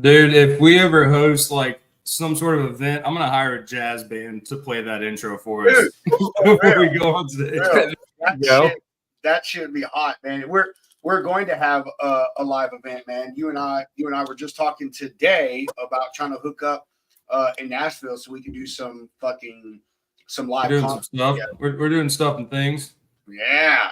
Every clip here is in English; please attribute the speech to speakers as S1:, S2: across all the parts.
S1: Dude, if we ever host like some sort of event, I'm gonna hire a jazz band to play that intro for
S2: Dude,
S1: us
S2: for
S1: before we
S2: real,
S1: go on stage.
S2: real. That
S3: Go.
S2: that should be hot, man. We're going to have a live event, man. You and I were just talking today about trying to hook up in Nashville so we can do some
S1: We're
S2: live
S1: doing some
S2: content.
S1: stuff. We're doing stuff and things.
S2: Yeah.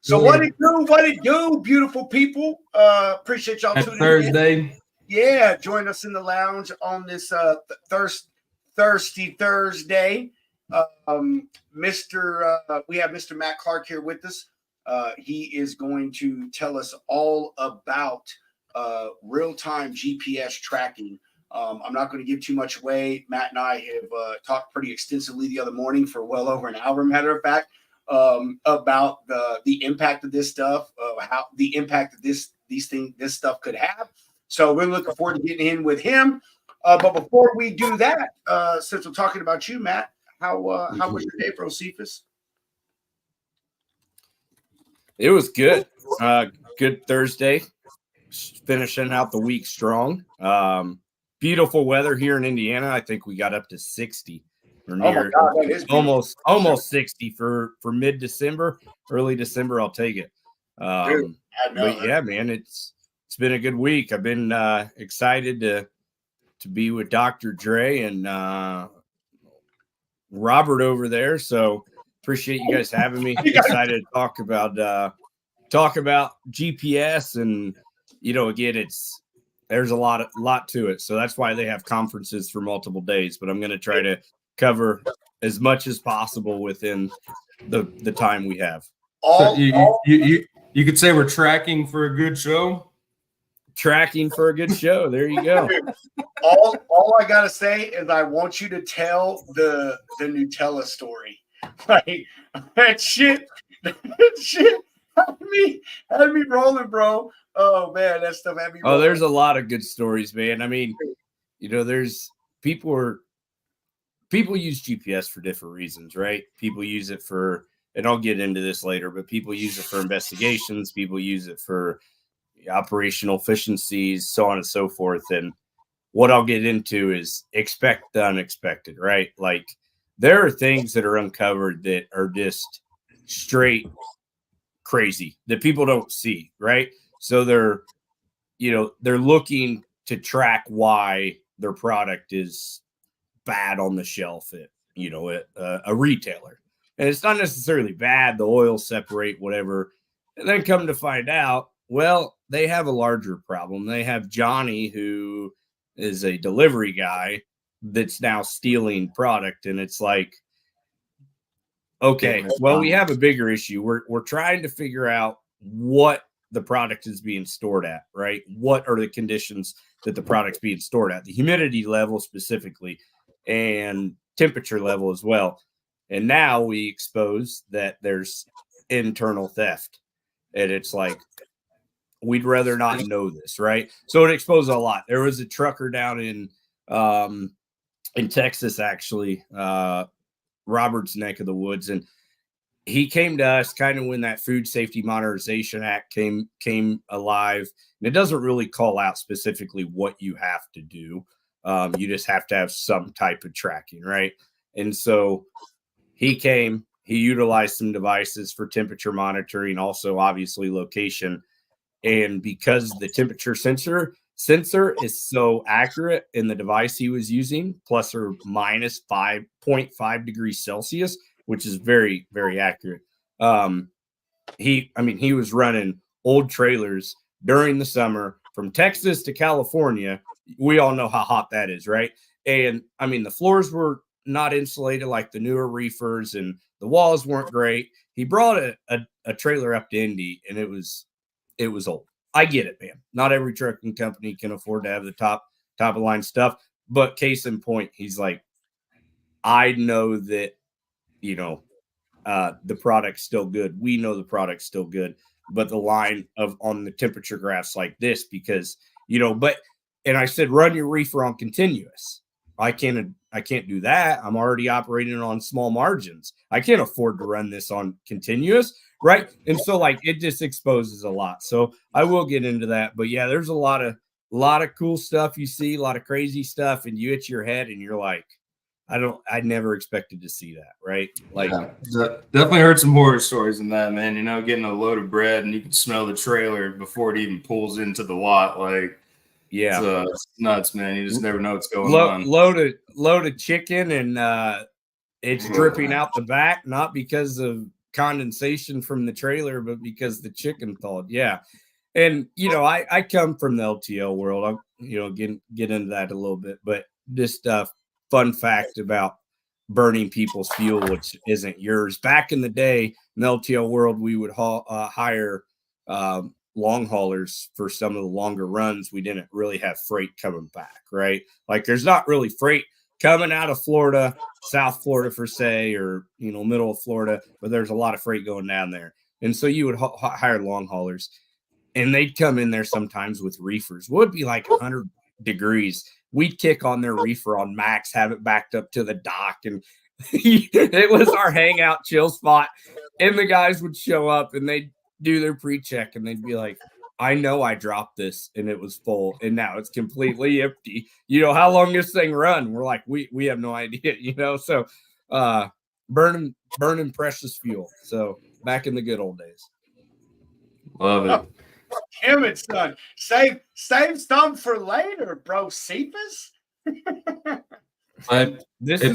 S2: So what it do? What it do, beautiful people? Appreciate y'all
S1: At
S2: tuning in.
S1: Thursday.
S2: Yeah, join us in the lounge on this Thirsty Thursday. We have Mr. Matt Clark here with us. He is going to tell us all about real-time GPS tracking. I'm not going to give too much away. Matt and I have talked pretty extensively the other morning for well over an hour, matter of fact, about the impact of this stuff, how the impact of this stuff could have. So we're looking forward to getting in with him. But before we do that, since we're talking about you, Matt, how was your day, bro, Cephas?
S3: It was good. Good Thursday. Finishing out the week strong. Beautiful weather here in Indiana. I think we got up to 60 or near almost 60 for mid-December, early December. I'll take it. But yeah, man, it's been a good week. I've been excited to be with Dr. Dre and Robert over there. So appreciate you guys having me. Excited to talk about GPS, and again, there's a lot to it. So that's why they have conferences for multiple days. But I'm going to try to cover as much as possible within the time we have.
S1: So you could say we're tracking for a good show.
S3: Tracking for a good show. There you go.
S2: all I gotta say is I want you to tell the Nutella story. Like that shit had me rolling, bro. Oh man, that stuff had me rolling.
S3: Oh, there's a lot of good stories, man. I mean, there's people use GPS for different reasons, right? People use it for, and I'll get into this later, but people use it for investigations. People use it for operational efficiencies, so on and so forth. And what I'll get into is expect the unexpected, right? Like there are things that are uncovered that are just straight crazy that people don't see, right? So they're looking to track why their product is bad on the shelf at a retailer. And it's not necessarily bad, the oils separate, whatever. And then come to find out, well, they have a larger problem. They have Johnny, who is a delivery guy, that's now stealing product. And it's like, okay, well, we have a bigger issue. We're trying to figure out what the product is being stored at, right? What are the conditions that the product's being stored at? The humidity level specifically, and temperature level as well. And now we expose that there's internal theft. And it's like, we'd rather not know this, right? So it exposes a lot. There was a trucker down in Texas, actually, Robert's neck of the woods, and he came to us kind of when that Food Safety Modernization Act came alive. And it doesn't really call out specifically what you have to do. You just have to have some type of tracking, right? And so he came, he utilized some devices for temperature monitoring, also obviously location. And because the temperature sensor is so accurate in the device he was using, plus or minus 5.5 degrees Celsius, which is very, very accurate. He was running old trailers during the summer from Texas to California. We all know how hot that is, right? And I mean, the floors were not insulated like the newer reefers, and the walls weren't great. He brought a trailer up to Indy, and it was old. I get it, man. Not every trucking company can afford to have the top of line stuff. But case in point, he's like, I know that, the product's still good. We know the product's still good, but the line on the temperature graphs like this, because, and I said, run your reefer on continuous. I can't do that. I'm already operating on small margins. I can't afford to run this on continuous. Right. And so it just exposes a lot. So I will get into that. But yeah, there's a lot of lot of cool stuff you see, a lot of crazy stuff, and you hit your head and you're like, I never expected to see that, right? Like,
S1: definitely heard some horror stories in that, man. You know, getting a load of bread and you can smell the trailer before it even pulls into the lot. Like,
S3: yeah,
S1: it's nuts, man. You just never know what's going on.
S3: Load of chicken, and it's dripping out the back, not because of condensation from the trailer, but because the chicken thawed. Yeah. And I come from the LTL world. I'm get into that a little bit, but just fun fact about burning people's fuel, which isn't yours. Back in the day, in the LTL world, we would hire long haulers for some of the longer runs. We didn't really have freight coming back, right? Like there's not really freight coming out of Florida, South Florida for say, or middle of Florida, but there's a lot of freight going down there, and so you would hire long haulers. And they'd come in there sometimes with reefers. Would be like 100 degrees. We'd kick on their reefer on max, have it backed up to the dock, and it was our hangout chill spot. And the guys would show up and they'd do their pre-check and they'd be like, I know I dropped this and it was full and now it's completely empty. How long this thing run? We're like, we have no idea, So burning precious fuel. So back in the good old days.
S1: Love it.
S2: Damn it, son. Save some for later, bro. Cephas?
S1: Hey,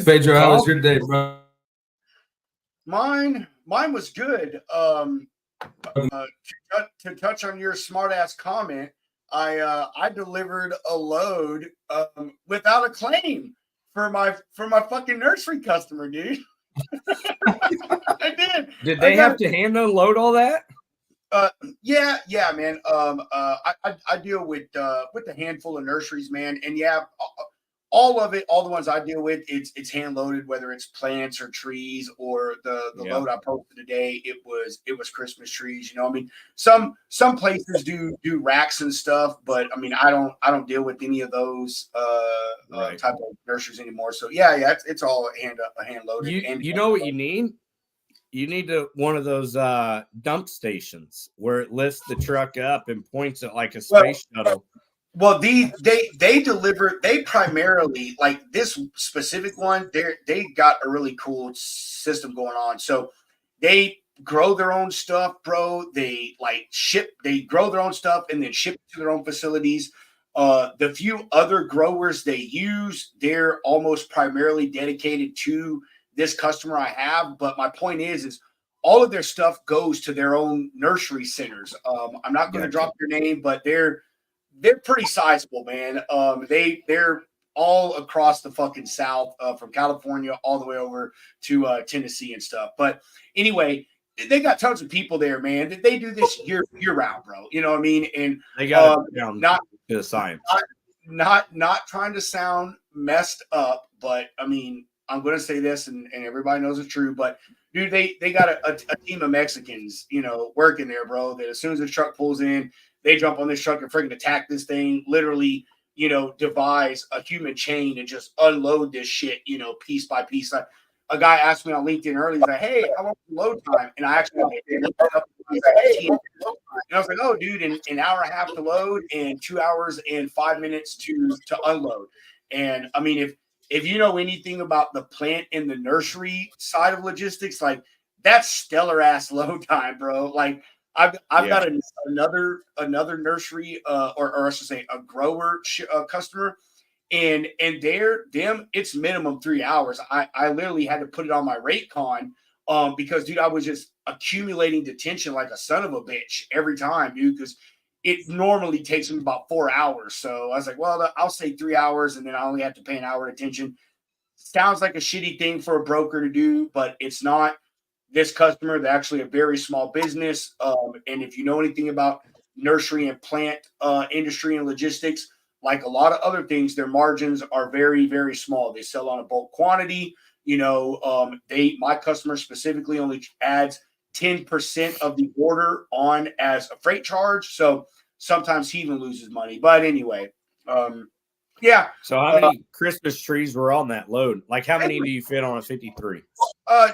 S1: Pedro, how was your day, bro?
S2: Mine was good. To touch on your smart ass comment, I delivered a load without a claim for my fucking nursery customer, dude. I did.
S3: Did they have to hand unload all that?
S2: Yeah, man. I deal with a handful of nurseries, man, and yeah, all of it, all the ones I deal with, it's hand loaded, whether it's plants or trees or the load I posted today. It was Christmas trees. I mean, some places do racks and stuff, but I mean, I don't deal with any of those type of nurseries anymore. So yeah, it's all hand loaded.
S3: You know what you need? You need one of those dump stations where it lifts the truck up and points it like a space shuttle.
S2: Well, they deliver. They primarily, like this specific one, they got a really cool system going on. So they grow their own stuff, bro. They grow their own stuff and then ship it to their own facilities. The few other growers they use, they're almost primarily dedicated to this customer I have. But my point is all of their stuff goes to their own nursery centers. I'm not going to drop their name, but they're pretty sizable, man. They're all across the fucking South, from California all the way over to Tennessee and stuff. But anyway, they got tons of people there, man. They do this year round, bro. You know what I mean? And
S3: they got not to the science.
S2: Not trying to sound messed up, but I mean, I'm going to say this, and everybody knows it's true. But dude, they got a team of Mexicans, working there, bro. That as soon as the truck pulls in, they jump on this truck and freaking attack this thing, literally, devise a human chain and just unload this shit, piece by piece. A guy asked me on LinkedIn earlier, he's like, hey, how long is load time? And I actually looked it up. He's like, hey. And I was like, oh, dude, an hour and a half to load and 2 hours and 5 minutes to unload. And I mean, if you know anything about the plant and the nursery side of logistics, like that's stellar ass load time, bro. Like, I've got another nursery, or I should say a grower customer, and it's minimum 3 hours. I literally had to put it on my rate con, because dude, I was just accumulating detention like a son of a bitch every time, dude, because it normally takes them about 4 hours. So I was like, well, I'll say 3 hours, and then I only have to pay an hour detention. Sounds like a shitty thing for a broker to do, but it's not. This customer, they're actually a very small business. And if you know anything about nursery and plant industry and logistics, like a lot of other things, their margins are very, very small. They sell on a bulk quantity. My customer specifically only adds 10% of the order on as a freight charge. So sometimes he even loses money. But anyway, yeah.
S3: So how many Christmas trees were on that load? Like how many do you fit on a 53?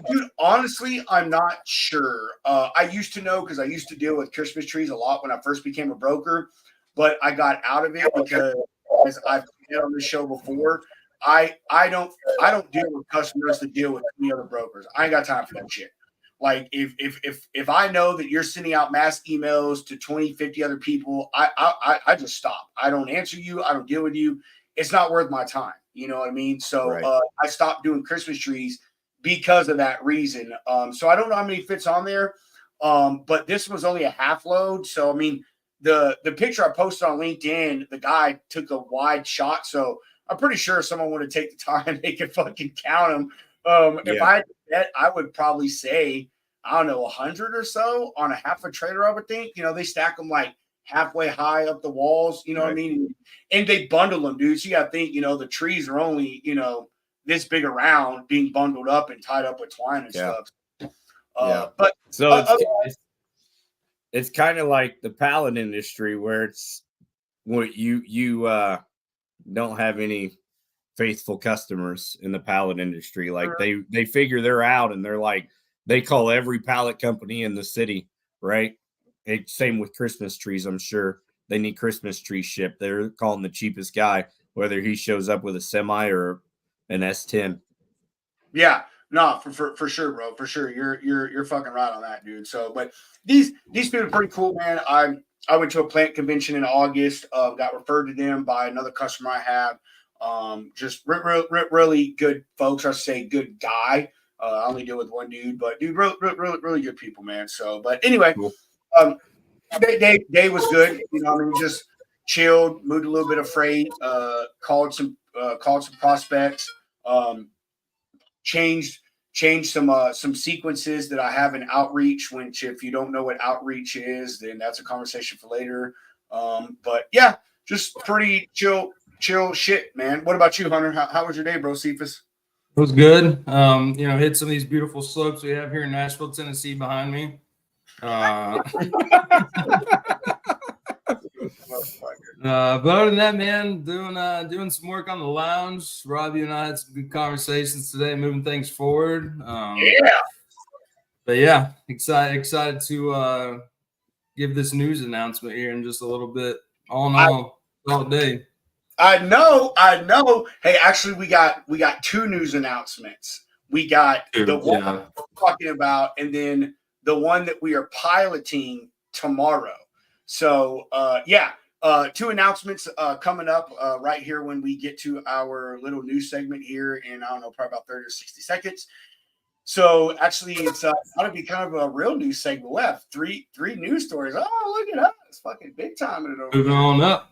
S2: Dude, honestly, I'm not sure. I used to know because I used to deal with Christmas trees a lot when I first became a broker. but I got out of it because, as I've said on the show before, I don't deal with customers that deal with any other brokers. I ain't got time for that shit. Like if I know that you're sending out mass emails to 20, 50 other people, I just stop. I don't answer you. I don't deal with you. It's not worth my time. You know what I mean? So
S3: Right.
S2: I stopped doing Christmas trees because of that reason. So I don't know how many fits on there. But this was only a half load. So I mean, the picture I posted on LinkedIn, the guy took a wide shot. So I'm pretty sure if someone would have taken the time, they could fucking count them. If
S3: Yeah.
S2: I had to bet, I would probably say, I don't know, 100 or so on a half a trailer, I would think. You know, they stack them like halfway high up the walls, you know what I
S3: Right.
S2: mean? And they bundle them, dude. So you got to think, you know, the trees are only, you know, this big around being bundled up and tied up with twine and
S3: Yeah.
S2: stuff.
S3: Yeah.
S2: But
S3: So it's kind of like the pallet industry where it's what you don't have any faithful customers in the pallet industry. Like they figure they're out and they're like they call every pallet company in the city, right? Same with Christmas trees. I'm sure they need Christmas trees shipped. They're calling the cheapest guy, whether he shows up with a semi or an S10.
S2: yeah, no, for sure, bro, for sure. You're fucking right on that, dude. So, but these people are pretty cool, man. I went to a plant convention in August. Got referred to them by another customer I have. Just really good folks. I say good guy. I only deal with one dude, but dude, really good people, man. So, but anyway,
S3: Cool.
S2: day was good. You know, I mean, just chilled, moved a little bit of freight, called some prospects, changed some sequences that I have in outreach. Which, if you don't know what outreach is, then that's a conversation for later. But yeah, just pretty chill shit, man. What about you, Hunter? How was your day, bro? Cephas?
S1: It was good. You know, hit some of these beautiful slopes we have here in Nashville, Tennessee behind me. But other than that, man, doing some work on the lounge. Robbie and I had some good conversations today, moving things forward.
S2: Yeah.
S1: But yeah, excited to give this news announcement here in just a little bit. All in all day.
S2: I know. Hey, actually, we got two news announcements. We got the one we're talking about, and then the one that we are piloting tomorrow. So, two announcements coming up right here when we get to our little news segment here in, I don't know, probably about 30 or 60 seconds. So actually, it's going to be kind of a real news segment. We have three news stories. Oh, look at us. It's fucking big time in it over
S1: Moving on up.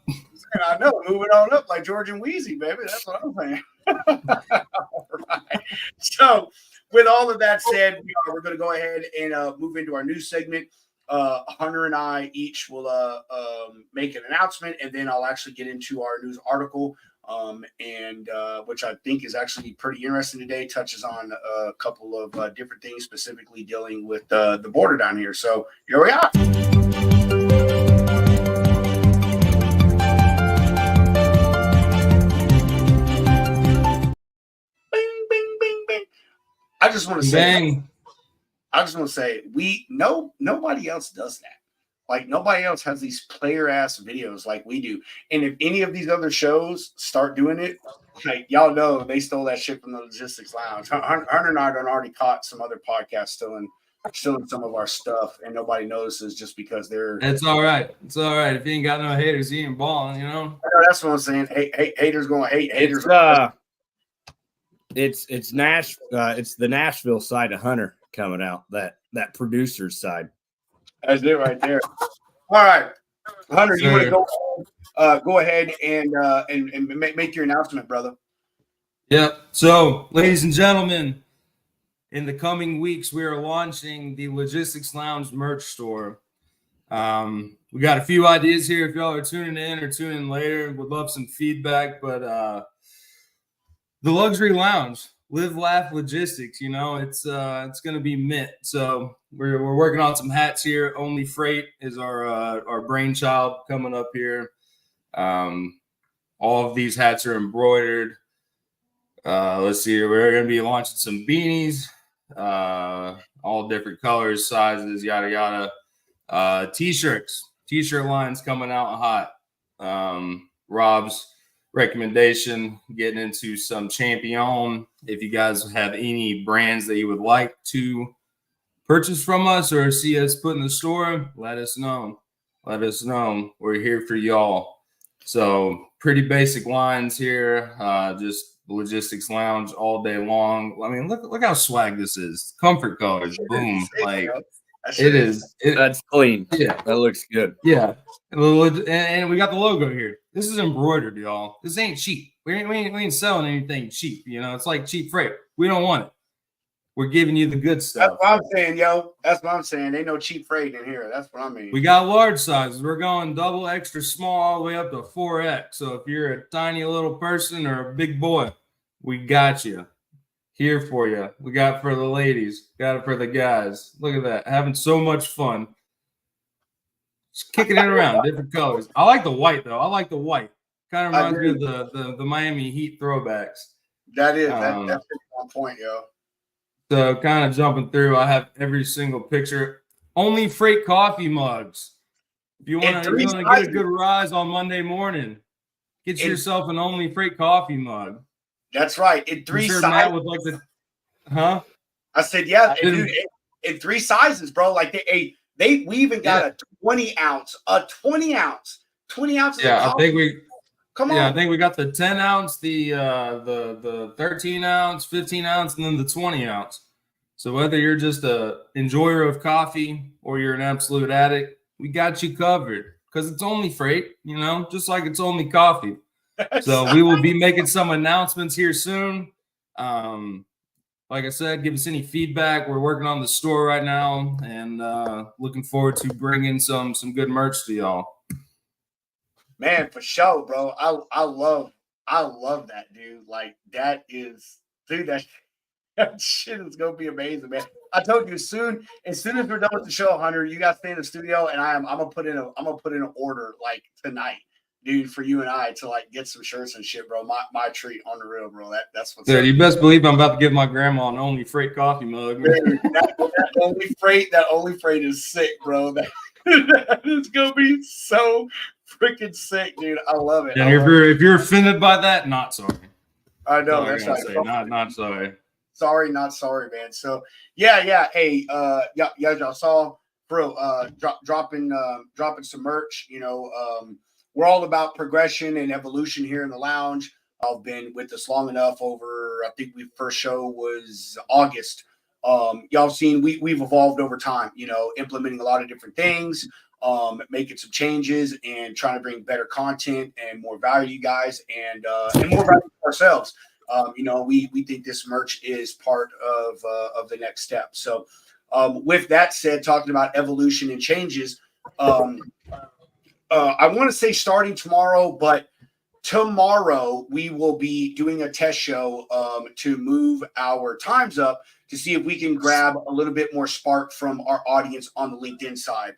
S2: I know, moving on up like George and Wheezy, baby. That's what I'm saying. All right. So, with all of that said, we're going to go ahead and move into our news segment. Hunter and I each will make an announcement, and then I'll actually get into our news article, and which I think is actually pretty interesting today. Touches on a couple of different things, specifically dealing with the border down here. So here we are. Bing, bing, bing, bing. I just want to say, nobody else does that. Like, nobody else has these player ass videos like we do. And if any of these other shows start doing it, like, y'all know they stole that shit from the Logistics Lounge. Hunter and I done already caught some other podcasts stealing some of our stuff, and nobody notices just because they're.
S1: It's all right. It's all right. If you ain't got no haters, you ain't balling, you know?
S2: That's what I'm saying. Haters going to hate. Haters.
S3: It's the Nashville side of Hunter coming out, that producer's side.
S2: That's it right there. All right, Hunter, you want to go ahead and make your announcement, brother.
S1: Yep. So, ladies and gentlemen, in the coming weeks, we are launching the Logistics Lounge merch store. We got a few ideas here. If y'all are tuning in or tuning in later, would love some feedback. But the luxury lounge, live, laugh, logistics. You know, it's going to be mint. So we're working on some hats here. Only Freight is our brainchild coming up here. All of these hats are embroidered. Let's see. We're going to be launching some beanies, all different colors, sizes, yada yada. T-shirts. T-shirt lines coming out hot. Rob's recommendation, getting into some Champion. If you guys have any brands that you would like to purchase from us or see us put in the store, let us know. Let us know. We're here for y'all. So pretty basic lines here. Just Logistics Lounge all day long. I mean, look how swag this is. Comfort colors. Boom. Like it is.
S3: That's clean.
S1: Yeah.
S3: That looks good.
S1: Yeah. And we got the logo here. This is embroidered, y'all. This ain't cheap. We ain't selling anything cheap. You know, it's like cheap freight. We don't want it. We're giving you the good stuff.
S2: That's what I'm saying, yo. That's what I'm saying. Ain't no cheap freight in here. That's what I mean.
S1: We got large sizes. We're going double, extra small, all the way up to 4X. So if you're a tiny little person or a big boy, we got you. Here for you. We got it for the ladies. Got it for the guys. Look at that. Having so much fun. Just kicking it around, different colors. I like the white, though. I like the white. Kind of reminds me of the Miami Heat throwbacks.
S2: That is. That's on point, yo.
S1: So kind of jumping through, I have every single picture. Only Freight coffee mugs. If you want to get a good rise on Monday morning, get yourself an Only Freight coffee mug.
S2: That's right. In three sizes.
S1: Matt would like to, huh?
S2: I said, yeah, dude, in 3 sizes, bro. Like we even got a 20 ounce.
S1: Yeah, I think we.
S2: Come on.
S1: Yeah, I think we got the 10 ounce, the 13 ounce, 15 ounce, and then the 20 ounce. So whether you're just a enjoyer of coffee or you're an absolute addict, we got you covered because it's Only Freight, you know, just like it's only coffee. So we will be making some announcements here soon. Like I said, give us any feedback. We're working on the store right now and looking forward to bringing some good merch to y'all.
S2: Man, for sure, bro. I love that, dude. Like that shit is gonna be amazing, man. I told you as soon as we're done with the show, Hunter, you got to stay in the studio, and I'm gonna put in an order like tonight, dude, for you and I to like get some shirts and shit, bro. My treat on the real, bro. That's what's
S1: up. You best believe I'm about to give my grandma an Only Freight coffee mug.
S2: Dude, that Only Freight is sick, bro. That is gonna be so freaking sick, dude. I love it.
S1: And if you're offended by that, not sorry.
S2: I know that's right.
S1: Not sorry.
S2: Sorry, not sorry, man. So yeah. Hey, y'all saw, bro. Dropping some merch. You know, we're all about progression and evolution here in the lounge. I've been with us long enough. Over, I think first show was August. Y'all seen we've evolved over time. You know, implementing a lot of different things. Making some changes and trying to bring better content and more value to you guys and more value to ourselves. You know, we think this merch is part of the next step. So with that said, talking about evolution and changes, I want to say starting tomorrow, but tomorrow we will be doing a test show to move our times up to see if we can grab a little bit more spark from our audience on the LinkedIn side.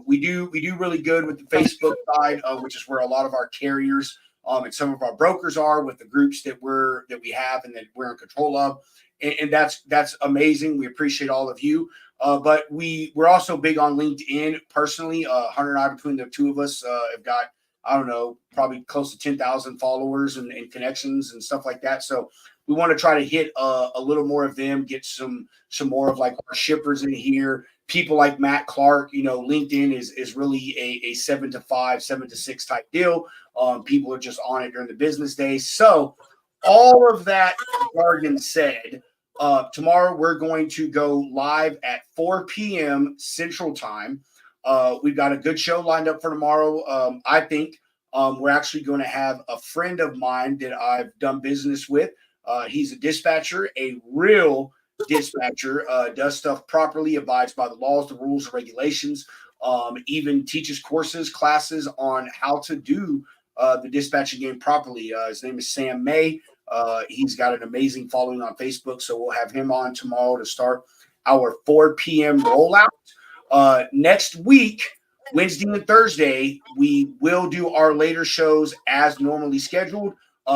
S2: We do really good with the Facebook side, which is where a lot of our carriers and some of our brokers are with the groups that we have and that we're in control of, and that's amazing. We appreciate all of you, but we're also big on LinkedIn. Personally, Hunter and I, between the two of us, have got, I don't know, probably close to 10,000 followers and connections and stuff like that. So we want to try to hit a little more of them, get some more of like our shippers in here. People like Matt Clark, you know, LinkedIn is really a 7 to 5, 7 to 6 type deal. People are just on it during the business days. So all of that jargon said, tomorrow we're going to go live at 4 p.m. Central Time. We've got a good show lined up for tomorrow. I think we're actually going to have a friend of mine that I've done business with. He's a dispatcher, a real dispatcher, does stuff properly, abides by the laws, the rules, and regulations, even teaches classes on how to do the dispatching game properly. His name is Sam May. He's got an amazing following on Facebook, so we'll have him on tomorrow to start our 4 p.m. rollout. Next week, Wednesday and Thursday, we will do our later shows as normally scheduled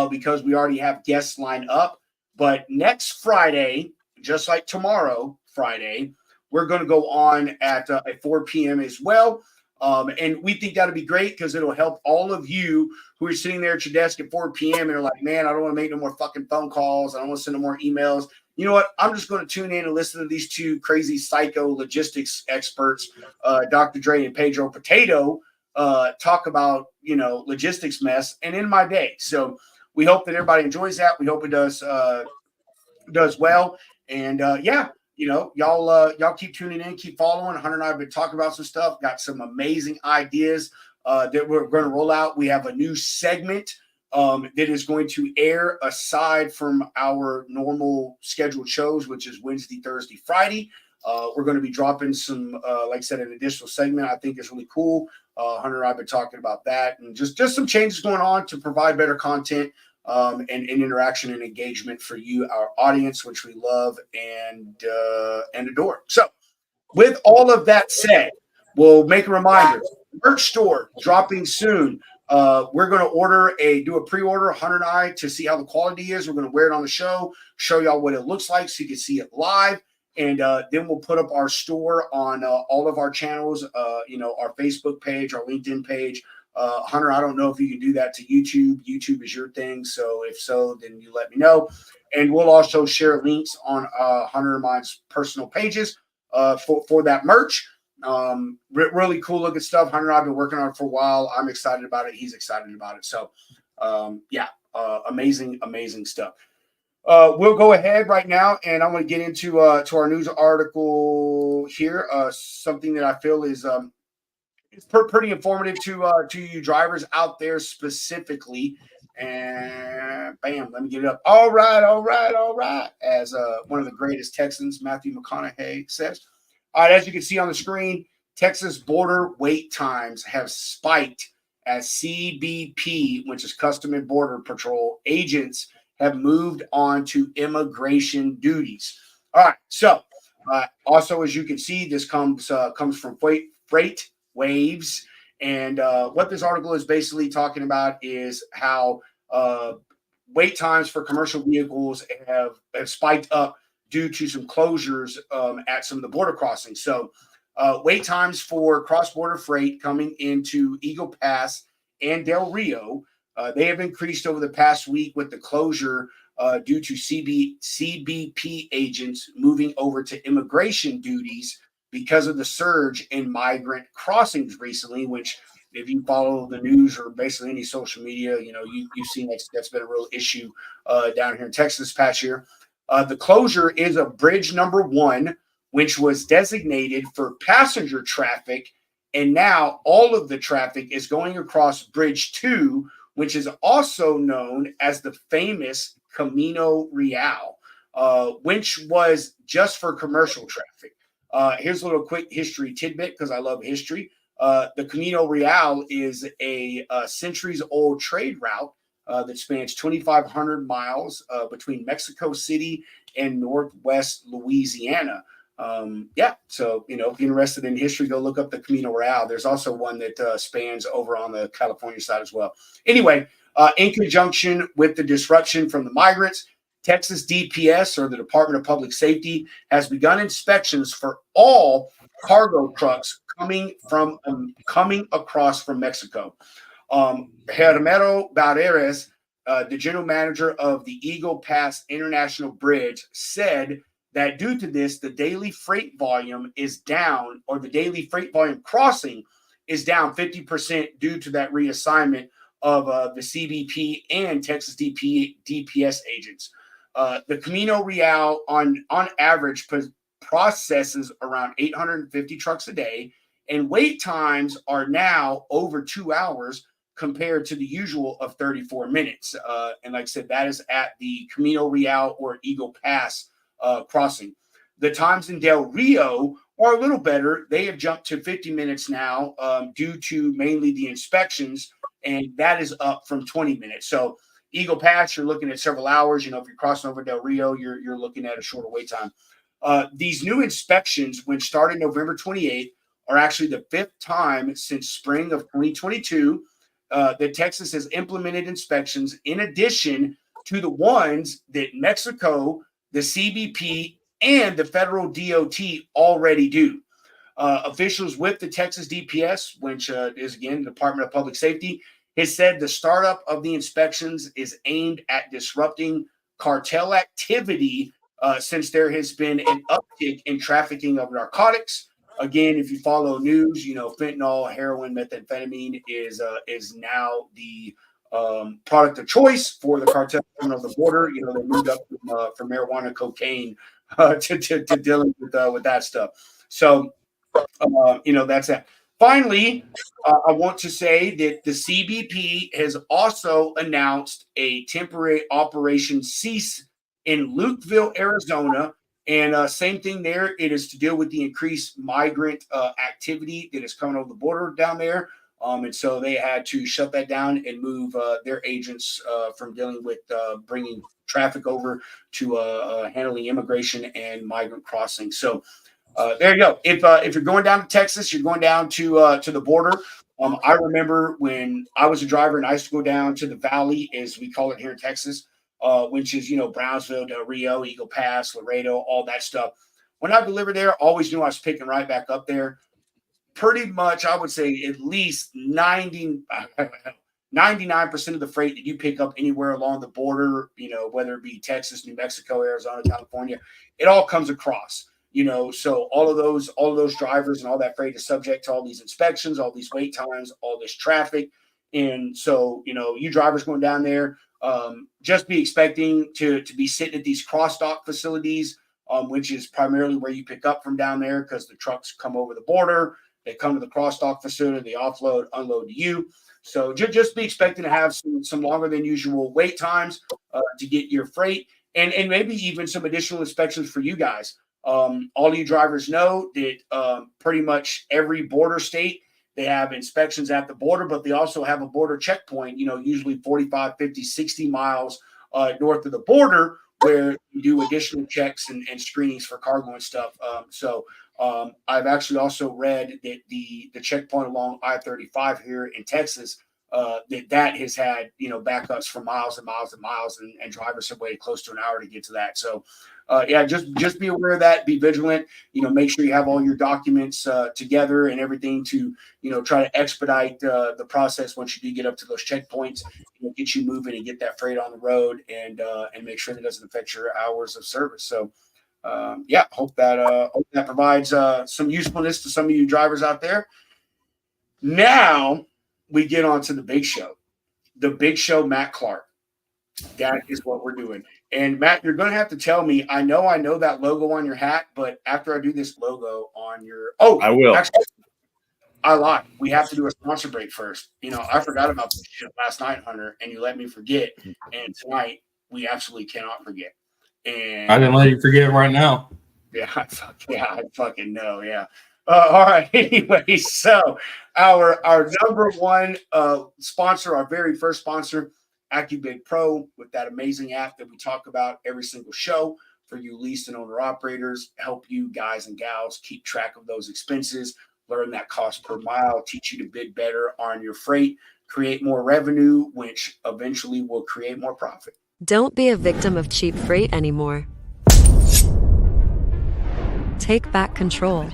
S2: because we already have guests lined up. But next Friday, just like tomorrow, Friday, we're going to go on at 4 p.m. as well. And we think that'll be great because it'll help all of you who are sitting there at your desk at 4 p.m. and are like, man, I don't want to make no more fucking phone calls. I don't want to send no more emails. You know what? I'm just going to tune in and listen to these two crazy psycho logistics experts, Dr. Dre and Pedro Potato, talk about, logistics mess and in my day. So we hope that everybody enjoys that. We hope it does well. And y'all keep tuning in, keep following. Hunter and I have been talking about some stuff, got some amazing ideas that we're going to roll out. We have a new segment that is going to air aside from our normal scheduled shows, which is Wednesday, Thursday, Friday. We're going to be dropping some, like I said, an additional segment I think is really cool. Hunter and I have been talking about that, and just some changes going on to provide better content and interaction and engagement for you, our audience, which we love and adore. So with all of that said, we'll make a reminder, merch store dropping soon. We're going to do a pre-order, Hunter and I, to see how the quality is. We're going to wear it on the show, show y'all what it looks like so you can see it live. And then we'll put up our store on all of our channels, our Facebook page, our LinkedIn page. Hunter, I don't know if you can do that to YouTube. YouTube is your thing. So if so, then you let me know. And we'll also share links on Hunter and mine's personal pages for that merch. Really cool looking stuff. Hunter and I have been working on it for a while. I'm excited about it. He's excited about it. So amazing stuff. We'll go ahead right now, and I'm going to get into to our news article here. Something that I feel is it's pretty informative to you drivers out there specifically. And bam, let me get it up. All right. As one of the greatest Texans, Matthew McConaughey, says. All right, as you can see on the screen, Texas border wait times have spiked as CBP, which is Custom and Border Patrol agents, have moved on to immigration duties. All right, so also as you can see, this comes from Freight Waves, and what this article is basically talking about is how wait times for commercial vehicles have spiked up due to some closures at some of the border crossings. So wait times for cross-border freight coming into Eagle Pass and Del Rio, they have increased over the past week with the closure due to CBP agents moving over to immigration duties because of the surge in migrant crossings recently, which if you follow the news or basically any social media, you've seen that's been a real issue down here in Texas this past year. The closure is of bridge number 1, which was designated for passenger traffic, and now all of the traffic is going across bridge 2, which is also known as the famous Camino Real, which was just for commercial traffic. Here's a little quick history tidbit because I love history. The Camino Real is a centuries-old trade route that spans 2,500 miles between Mexico City and northwest Louisiana. So, if you're interested in history, go look up the Camino Real. There's also one that spans over on the California side as well. Anyway, in conjunction with the disruption from the migrants, Texas DPS, or the Department of Public Safety, has begun inspections for all cargo trucks coming across from Mexico. Germero Barreras, the general manager of the Eagle Pass International Bridge, said that due to this, the daily freight volume is down, or the daily freight volume crossing is down 50% due to that reassignment of the CBP and Texas DPS agents. The Camino Real on average processes around 850 trucks a day, and wait times are now over 2 hours compared to the usual of 34 minutes. And like I said, that is at the Camino Real or Eagle Pass crossing. The times in Del Rio are a little better. They have jumped to 50 minutes now due to mainly the inspections, and that is up from 20 minutes. So Eagle Pass, you're looking at several hours. If you're crossing over Del Rio, you're looking at a shorter wait time. These new inspections, which started November 28th, are actually the 5th time since spring of 2022 that Texas has implemented inspections in addition to the ones that Mexico, the CBP, and the federal DOT already do. Officials with the Texas DPS, which is again the Department of Public Safety, has said the startup of the inspections is aimed at disrupting cartel activity since there has been an uptick in trafficking of narcotics. Again, if you follow news, fentanyl, heroin, methamphetamine is now the product of choice for the cartel coming over the border. They moved up from marijuana, cocaine to dealing with that stuff. So, that's that. Finally, I want to say that the CBP has also announced a temporary operation cease in Lukeville, Arizona. And same thing there. It is to deal with the increased migrant activity that is coming over the border down there. And so they had to shut that down and move their agents from dealing with bringing traffic over to handling immigration and migrant crossing. So there you go. If you're going down to Texas, you're going down to the border. I remember when I was a driver and I used to go down to the valley, as we call it here in Texas, which is Brownsville, Del Rio, Eagle Pass, Laredo, all that stuff. When I delivered there, I always knew I was picking right back up there. Pretty much, I would say at least 99% of the freight that you pick up anywhere along the border, whether it be Texas, New Mexico, Arizona, California, it all comes across. So all of those drivers and all that freight is subject to all these inspections, all these wait times, all this traffic. And so, you drivers going down there, just be expecting to be sitting at these cross-dock facilities, which is primarily where you pick up from down there because the trucks come over the border. They come to the cross-dock facility, they offload, unload to you. So just be expecting to have some longer than usual wait times to get your freight and maybe even some additional inspections for you guys. All you drivers know that pretty much every border state, they have inspections at the border, but they also have a border checkpoint, usually 45, 50, 60 miles north of the border where you do additional checks and screenings for cargo and stuff. So I've actually also read that the checkpoint along I-35 here in Texas, that has had, backups for miles and miles and miles, and drivers have waited close to an hour to get to that. So, just be aware of that. Be vigilant. Make sure you have all your documents together and everything to, try to expedite the process once you do get up to those checkpoints. Get you moving and get that freight on the road, and make sure that doesn't affect your hours of service. So, hope that provides some usefulness to some of you drivers out there. Now we get on to the big show. The big show, Matt Clark. That is what we're doing. And Matt, you're going to have to tell me. I know that logo on your hat, but after I do this logo on your,
S3: I will.
S2: Actually, I lied. We have to do a sponsor break first. I forgot about this shit last night, Hunter, and you let me forget. And tonight we absolutely cannot forget. And
S1: I didn't let you forget right now.
S2: Yeah, I fucking know. Yeah. All right. Anyway, so our number one sponsor, our very first sponsor, AccuBid Pro, with that amazing app that we talk about every single show for you lease and owner operators, help you guys and gals keep track of those expenses, learn that cost per mile, teach you to bid better on your freight, create more revenue, which eventually will create more profit.
S4: Don't be a victim of cheap freight anymore. Take back control.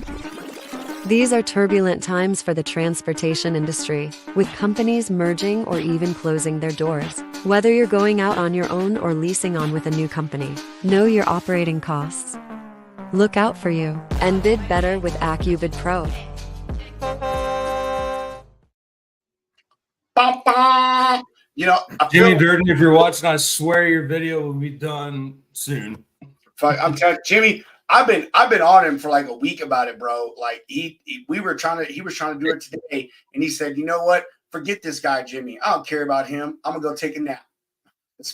S4: These are turbulent times for the transportation industry, with companies merging or even closing their doors. Whether you're going out on your own or leasing on with a new company, know your operating costs. Look out for you and bid better with AccuBid Pro.
S1: Jimmy Durden, if you're watching, I swear your video will be done soon.
S2: I'm telling Jimmy, I've been on him for like a week about it, bro. Like he was trying to do it today, and he said, "You know what? Forget this guy, Jimmy. I don't care about him. I'm gonna go take a nap."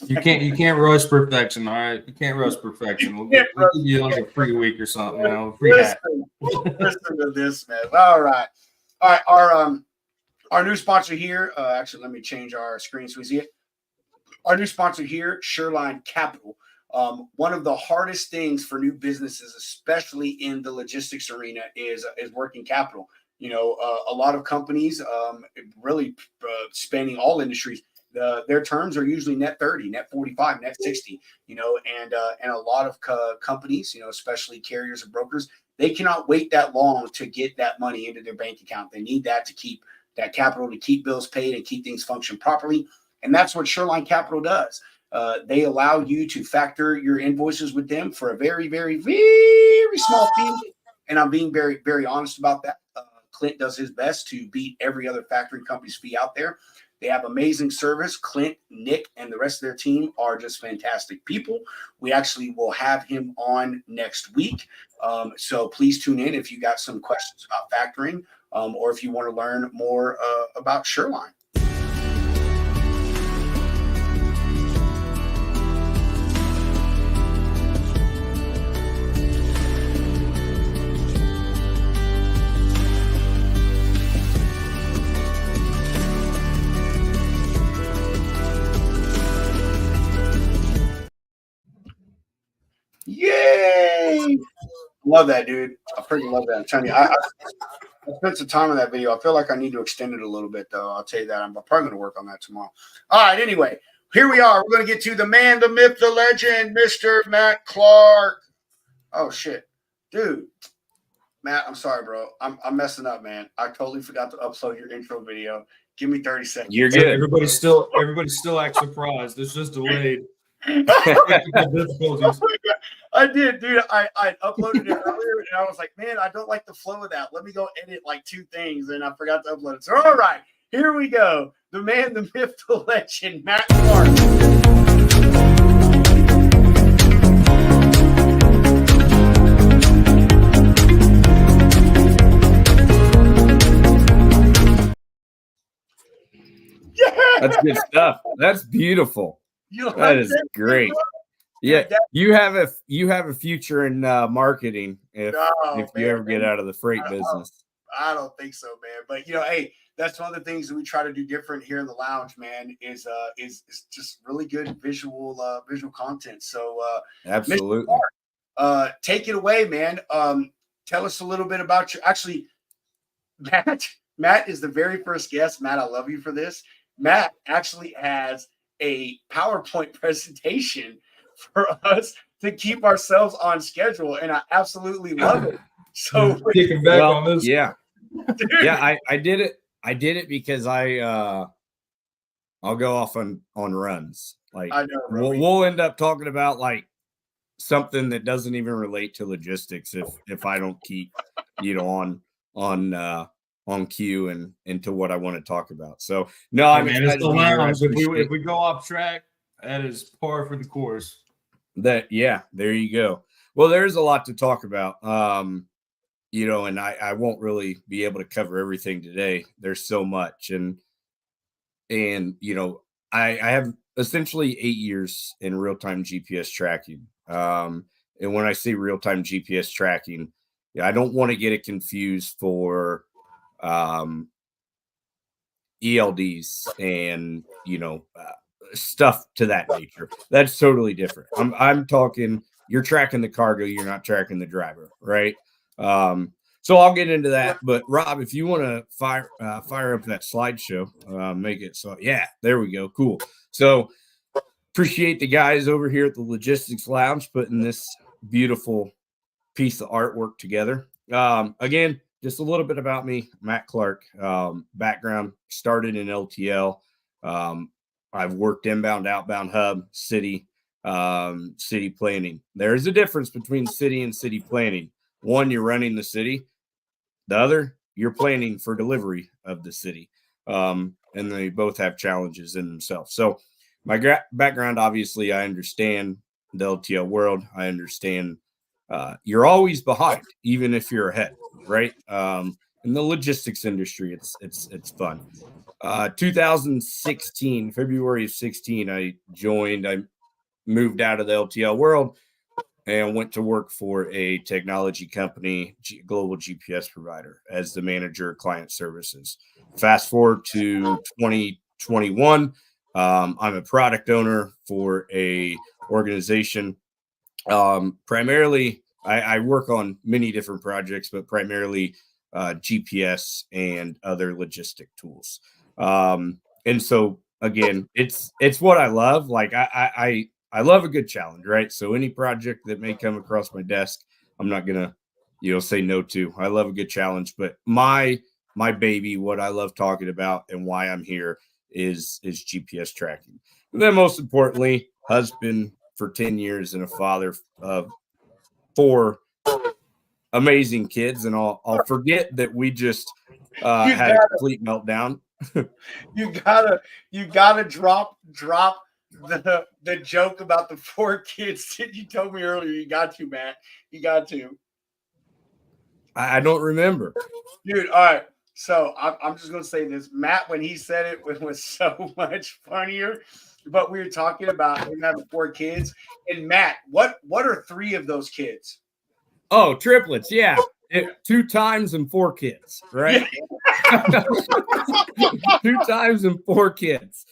S1: You can't rush perfection, all right? You can't rush perfection. We'll give you like a free week or something, free hat.
S2: Listen to this, man. All right. Our new sponsor here. Actually, let me change our screen so we see it. Our new sponsor here, Shoreline Capital. One of the hardest things for new businesses, especially in the logistics arena, is working capital. A lot of companies, really spanning all industries, their terms are usually net 30, net 45, net 60. And a lot of companies, especially carriers and brokers, they cannot wait that long to get that money into their bank account. They need that to keep that capital, to keep bills paid and keep things function properly. And that's what Shoreline Capital does. They allow you to factor your invoices with them for a very, very, very small fee. And I'm being very, very honest about that. Clint does his best to beat every other factoring company's fee out there. They have amazing service. Clint, Nick, and the rest of their team are just fantastic people. We actually will have him on next week. So please tune in if you got some questions about factoring, or if you want to learn more about Shoreline. Yay! Love that, dude. I freaking love that. I'm telling you, I spent some time on that video. I feel like I need to extend it a little bit, though. I'll tell you that. I'm probably going to work on that tomorrow. All right. Anyway, here we are. We're going to get to the man, the myth, the legend, Mr. Matt Clark. Oh, shit. Dude. Matt, I'm sorry, bro. I'm messing up, man. I totally forgot to upload your intro video. Give me 30 seconds.
S3: You're good.
S1: Everybody's still acts surprised. It's just delayed. Technical difficulties.
S2: I did, dude. I uploaded it earlier, and I was like, man, I don't like the flow of that. Let me go edit like 2 things, and I forgot to upload it. So, all right, here we go. The man, the myth, the legend, Matt Clark.
S3: That's good stuff. That's beautiful. That is great. Yeah, you have a future in marketing if you ever get out of the freight business.
S2: I don't think so, man. But hey, that's one of the things that we try to do different here in the lounge, man. Is just really good visual content. So
S3: absolutely,
S2: take it away, man. Tell us a little bit about your. Actually, Matt is the very first guest. Matt, I love you for this. Matt actually has a PowerPoint presentation for us to keep ourselves on schedule, and I absolutely love it. So
S1: kicking back on this,
S3: yeah, yeah. I did it. I did it because I'll go off on runs. Like
S2: I know,
S3: we'll end up talking about like something that doesn't even relate to logistics if I don't keep on cue and into what I want to talk about. So no, I'm
S1: man,
S3: excited
S1: it's the lounge. If we go off track, that is par for the course.
S3: There you go. Well, there's a lot to talk about. And I won't really be able to cover everything today. There's so much. And I have essentially 8 years in real-time GPS tracking. And when I say real-time GPS tracking, I don't want to get it confused for ELDs and stuff to that nature. That's totally different. I'm talking you're tracking the cargo, you're not tracking the driver, right? So I'll get into that. But Rob, if you want to fire up that slideshow, make it so. Yeah, there we go. Cool. So appreciate the guys over here at the Logistics Lounge putting this beautiful piece of artwork together. Again, just a little bit about me, Matt Clark. Background started in LTL. I've worked inbound, outbound, hub, city planning. There's a difference between city and city planning. One, you're running the city. The other, you're planning for delivery of the city. And they both have challenges in themselves. So my background, obviously, I understand the LTL world. I understand you're always behind, even if you're ahead, right? In the logistics industry, it's fun. 2016, February of 16, I moved out of the LTL world and went to work for a technology company, global GPS provider, as the manager of client services. Fast forward to 2021, I'm a product owner for a organization. Primarily, I work on many different projects, but primarily GPS and other logistic tools. And so again, it's what I love. Like I love a good challenge, right? So any project that may come across my desk, I'm not gonna say no to. I love a good challenge, but my baby, what I love talking about and why I'm here is GPS tracking. And then most importantly, husband for 10 years and a father of 4 amazing kids. And I'll forget that we just
S2: You
S3: had a
S2: gotta,
S3: complete meltdown.
S2: you gotta drop the joke about the 4 kids that you told me earlier. You got to, Matt. You got to.
S3: I don't remember.
S2: Dude, all right. So I'm just gonna say this. Matt, when he said it, was so much funnier. But we were talking about him having 4 kids. And Matt, what are 3 of those kids?
S3: Oh, triplets. Yeah. 2 times and 4 kids, right?
S2: Yeah.
S3: 2 times and 4 kids.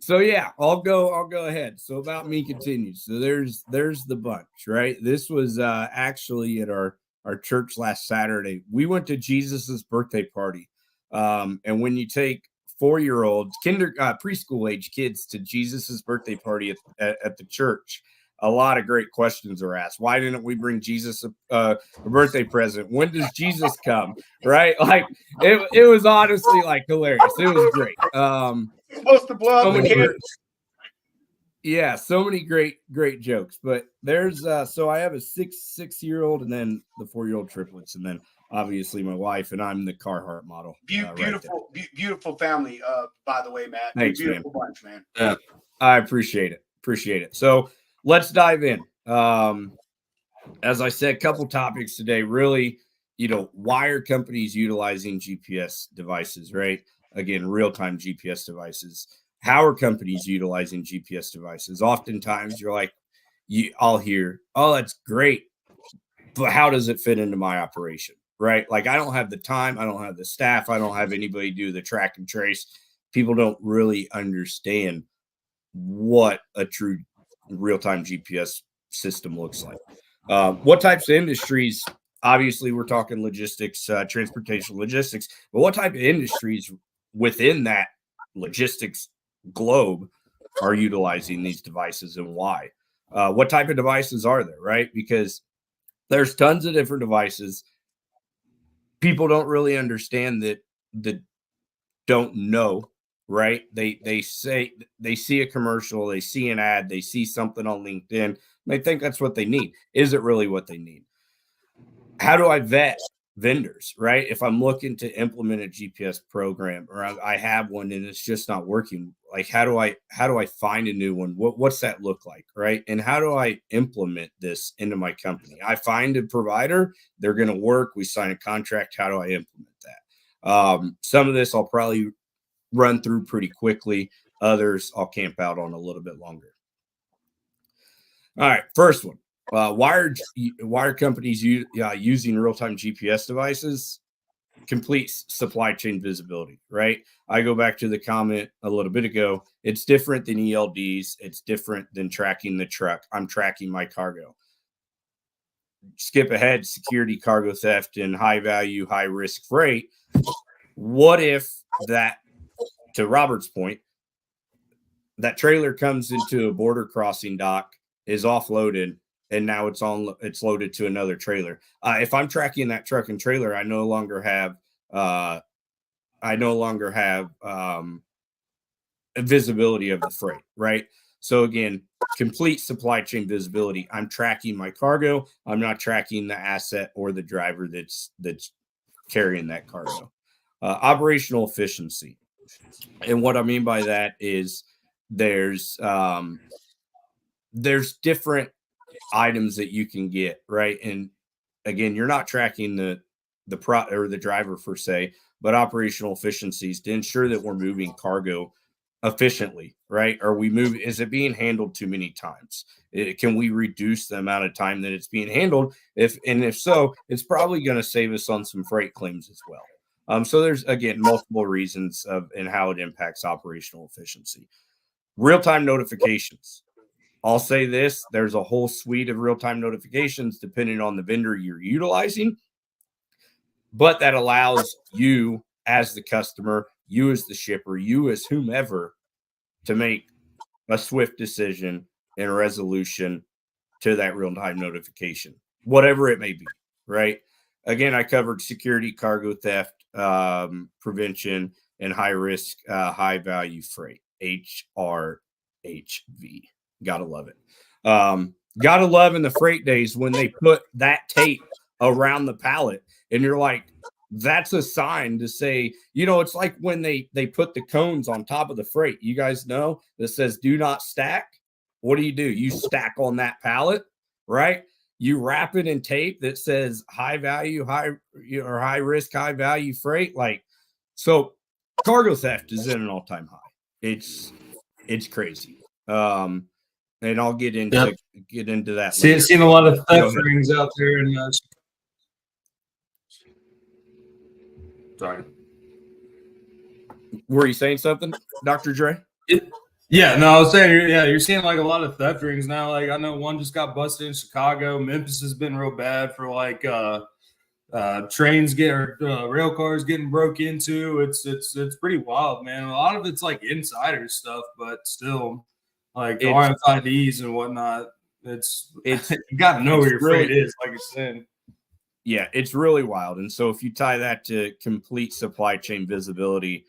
S3: So yeah, I'll go ahead. So about me continues. So there's the bunch, right? This was actually at our church last Saturday. We went to Jesus's birthday party. And when you take 4-year-olds, preschool age kids to Jesus's birthday party at the church, a lot of great questions are asked. Why didn't we bring Jesus a birthday present? When does Jesus come? Right? Like it was honestly like hilarious. It was great.
S2: Supposed to blow up the candles.
S3: Yeah, so many great jokes. But there's so I have a 6-year-old and then the 4-year-old triplets, and then obviously my wife, and I'm the Carhartt model.
S2: Beautiful, beautiful family. By the way, Matt,
S3: Thanks,
S2: beautiful bunch, man.
S3: Yeah, I appreciate it. So let's dive in. As I said, a couple topics today. Really, why are companies utilizing GPS devices? Right? Again, real-time GPS devices. How are companies utilizing GPS devices? Oftentimes, you're like, I'll hear, "Oh, that's great," but how does it fit into my operation? Right? Like, I don't have the time, I don't have the staff, I don't have anybody do the track and trace. People don't really understand what a true real-time GPS system looks like. What types of industries? Obviously, we're talking logistics, transportation logistics, but what type of industries within that logistics globe are utilizing these devices, and why? What type of devices are there, right? Because there's tons of different devices. People don't really understand that don't know, right? They say they see a commercial, they see an ad, they see something on LinkedIn, and they think that's what they need. Is it really what they need? How do I vet vendors, right? If I'm looking to implement a GPS program, or I have one and it's just not working, like how do I find a new one? What's that look like, right? And how do I implement this into my company? I find a provider, they're going to work, we sign a contract. How do I implement that? Some of this I'll probably run through pretty quickly. Others I'll camp out on a little bit longer. All right, first one. Why are companies using real-time GPS devices? Complete supply chain visibility, right? I go back to the comment a little bit ago. It's different than ELDs. It's different than tracking the truck. I'm tracking my cargo. Skip ahead, security, cargo theft, and high value, high risk freight. What if that, to Robert's point, that trailer comes into a border crossing dock, is offloaded, and now it's loaded to another trailer? If I'm tracking that truck and trailer, I no longer have visibility of the freight, right? So again, complete supply chain visibility. I'm tracking my cargo. I'm not tracking the asset or the driver that's carrying that cargo. Operational efficiency. And what I mean by that is there's different items that you can get, right? And again, you're not tracking the driver per se, but operational efficiencies to ensure that we're moving cargo efficiently, right? Is it being handled too many times? Can we reduce the amount of time that it's being handled? If so, it's probably going to save us on some freight claims as well. So there's, again, multiple reasons and how it impacts operational efficiency. Real-time notifications. I'll say this, there's a whole suite of real-time notifications depending on the vendor you're utilizing, but that allows you as the customer, you as the shipper, you as whomever, to make a swift decision and a resolution to that real-time notification, whatever it may be, right? Again, I covered security, cargo theft, prevention, and high risk, high value freight, HRHV. Gotta love it. Gotta love in the freight days when they put that tape around the pallet and you're like, that's a sign to say, it's like when they put the cones on top of the freight, you guys know, that says do not stack. What do? You stack on that pallet, right? You wrap it in tape that says high value, or high risk, high value freight. Like, so cargo theft is in an all-time high. It's crazy. And I'll get into that later.
S1: Seen a lot of theft rings out there, and sorry.
S3: Were you saying something, Dr. Dre?
S1: Yeah, no, I was saying, you're seeing like a lot of theft rings now. Like, I know one just got busted in Chicago. Memphis has been real bad for like trains rail cars getting broke into. It's pretty wild, man. A lot of it's like insider stuff, but still, like RFIDs and whatnot. It's you got to know where your freight is, like you said.
S3: Yeah, it's really wild. And so if you tie that to complete supply chain visibility,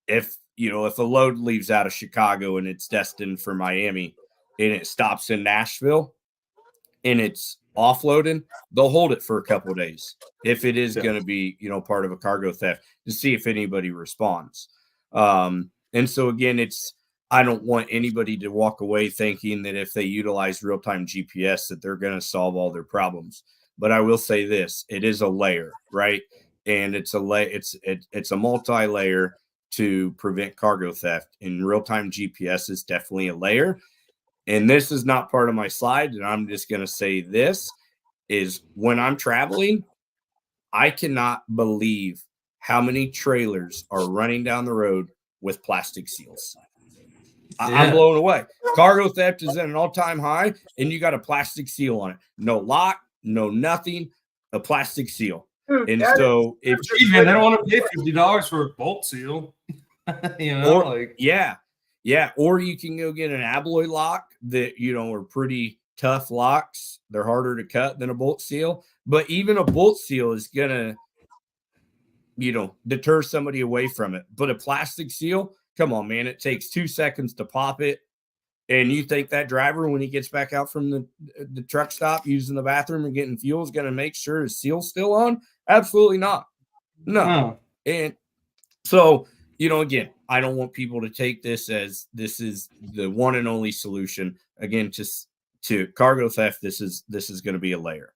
S3: if a load leaves out of Chicago and it's destined for Miami and it stops in Nashville and it's offloading, they'll hold it for a couple of days if it is going to be, part of a cargo theft, to see if anybody responds. And so again, I don't want anybody to walk away thinking that if they utilize real-time GPS that they're going to solve all their problems. But I will say this, it is a layer, right? And it's a multi-layer to prevent cargo theft, and real-time GPS is definitely a layer. And this is not part of my slide, and I'm just going to say this is when I'm traveling, I cannot believe how many trailers are running down the road with plastic seals. I'm blown away. Cargo theft is at an all-time high, and you got a plastic seal on it. No lock, no nothing, a plastic seal. And so if
S1: they don't want to pay $50 for a bolt seal, or
S3: you can go get an alloy lock that are pretty tough locks. They're harder to cut than a bolt seal, but even a bolt seal is gonna deter somebody away from it. But a plastic seal, come on, man, it takes 2 seconds to pop it. And you think that driver, when he gets back out from the truck stop using the bathroom and getting fuel, is going to make sure his seal's still on? Absolutely not. No. And so, again, I don't want people to take this as this is the one and only solution. Again, just to cargo theft, this is going to be a layer.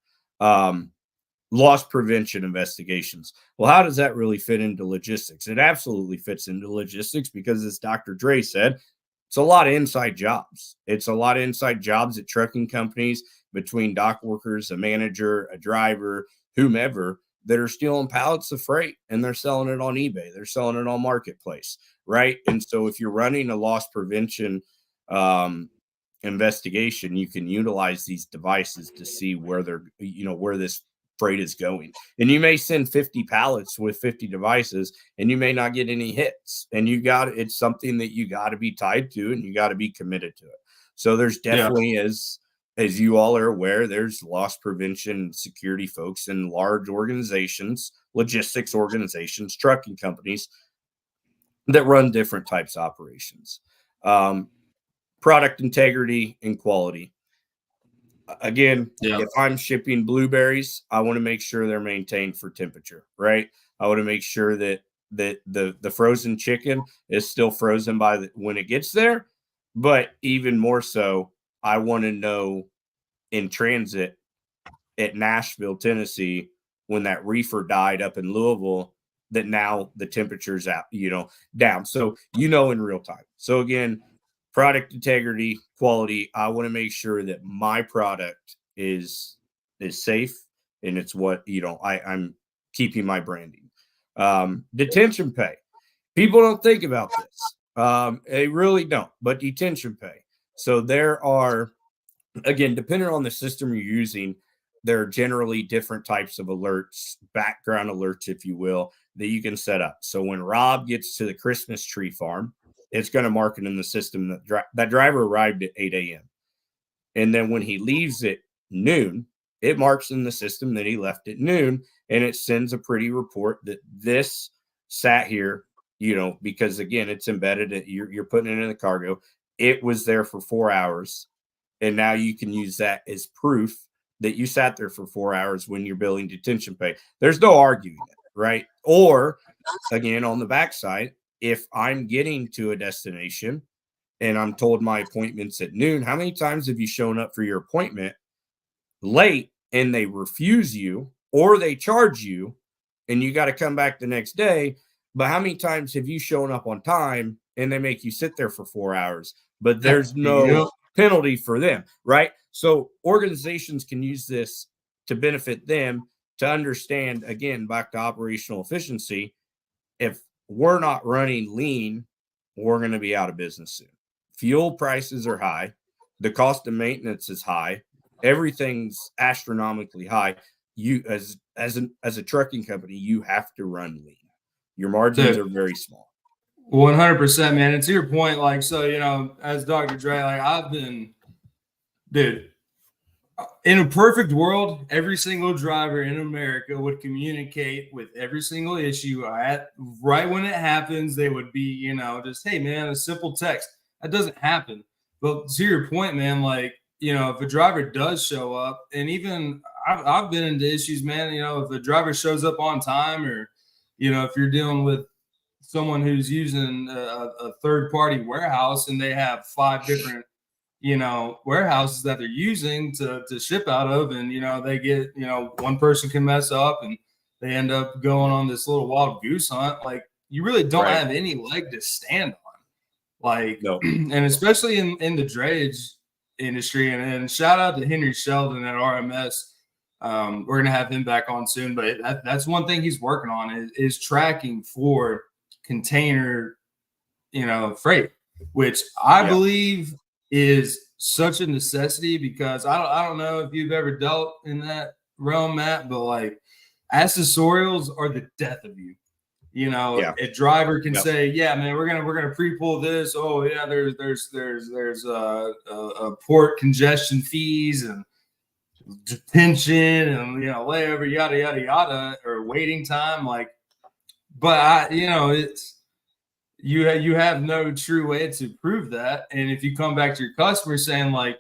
S3: Loss prevention investigations. Well, how does that really fit into logistics? It absolutely fits into logistics because, as Dr. Dre said, it's a lot of inside jobs. It's a lot of inside jobs at trucking companies between dock workers, a manager, a driver, whomever, that are stealing pallets of freight and they're selling it on eBay. They're selling it on Marketplace, right? And so if you're running a loss prevention investigation, you can utilize these devices to see where where this freight is going. And you may send 50 pallets with 50 devices and you may not get any hits. And it's something that you got to be tied to and you got to be committed to it. So there's definitely, as you all are aware, there's loss prevention security folks in large organizations, logistics organizations, trucking companies that run different types of operations. Product integrity and quality. Again, if I'm shipping blueberries, I want to make sure they're maintained for temperature, right? I want to make sure that the frozen chicken is still frozen when it gets there. But even more so, I want to know in transit at Nashville, Tennessee, when that reefer died up in Louisville, that now the temperature's out, down. So, in real time. So again, product integrity, quality. I want to make sure that my product is safe and it's what, I'm keeping my branding. Detention pay. People don't think about this. They really don't, but detention pay. So there are, again, depending on the system you're using, there are generally different types of alerts, background alerts, if you will, that you can set up. So when Rob gets to the Christmas tree farm, it's going to mark it in the system that that driver arrived at 8 a.m. And then when he leaves at noon, it marks in the system that he left at noon, and it sends a pretty report that this sat here, because again, it's embedded. You're putting it in the cargo. It was there for 4 hours, and now you can use that as proof that you sat there for 4 hours when you're billing detention pay. There's no arguing it, right? Or again, on the backside, if I'm getting to a destination and I'm told my appointment's at noon, how many times have you shown up for your appointment late and they refuse you or they charge you and you got to come back the next day? But how many times have you shown up on time and they make you sit there for 4 hours, but there's no penalty for them, right? So organizations can use this to benefit them, to understand, again, back to operational efficiency. If we're not running lean, we're going to be out of business soon. Fuel prices are high. The cost of maintenance is high. Everything's astronomically high. You, as a trucking company, you have to run lean. Your margins are very small.
S1: 100%, man. And to your point, like, so, as Dr. Dre, like, I've been, dude, in a perfect world, every single driver in America would communicate with every single issue right when it happens. They would be, just, hey, man, a simple text. That doesn't happen. But to your point, man, like, if a driver does show up, and even I've been into issues, man, if a driver shows up on time, or, if you're dealing with someone who's using a third-party warehouse and they have 5 different warehouses that they're using to ship out of, and they get, one person can mess up and they end up going on this little wild goose hunt. Like, you really don't have any leg to stand on, like, no. And especially in the drayage industry, and shout out to Henry Sheldon at RMS. We're gonna have him back on soon, but that's one thing he's working on is tracking for container freight, which I believe is such a necessity, because I don't know if you've ever dealt in that realm, Matt, but like, accessorials are the death of you. A driver can say, yeah, man, we're gonna pre-pull this. Oh yeah, there's port congestion fees and detention and layover, yada yada yada, or waiting time, like, but it's you have no true way to prove that. And if you come back to your customer saying like,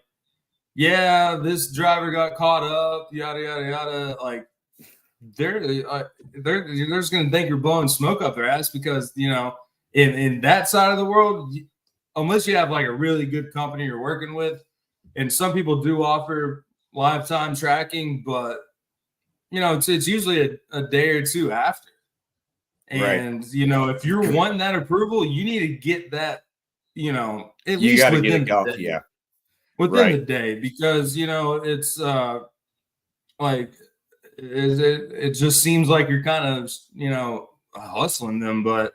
S1: yeah, this driver got caught up, yada yada yada, like, they're just going to think you're blowing smoke up their ass, because in that side of the world, unless you have like a really good company you're working with, and some people do offer lifetime tracking, but it's usually a day or two after. And if you're wanting that approval, you need to get that, at least within the day. Within the day, because it's like, it just seems like you're kind of hustling them. But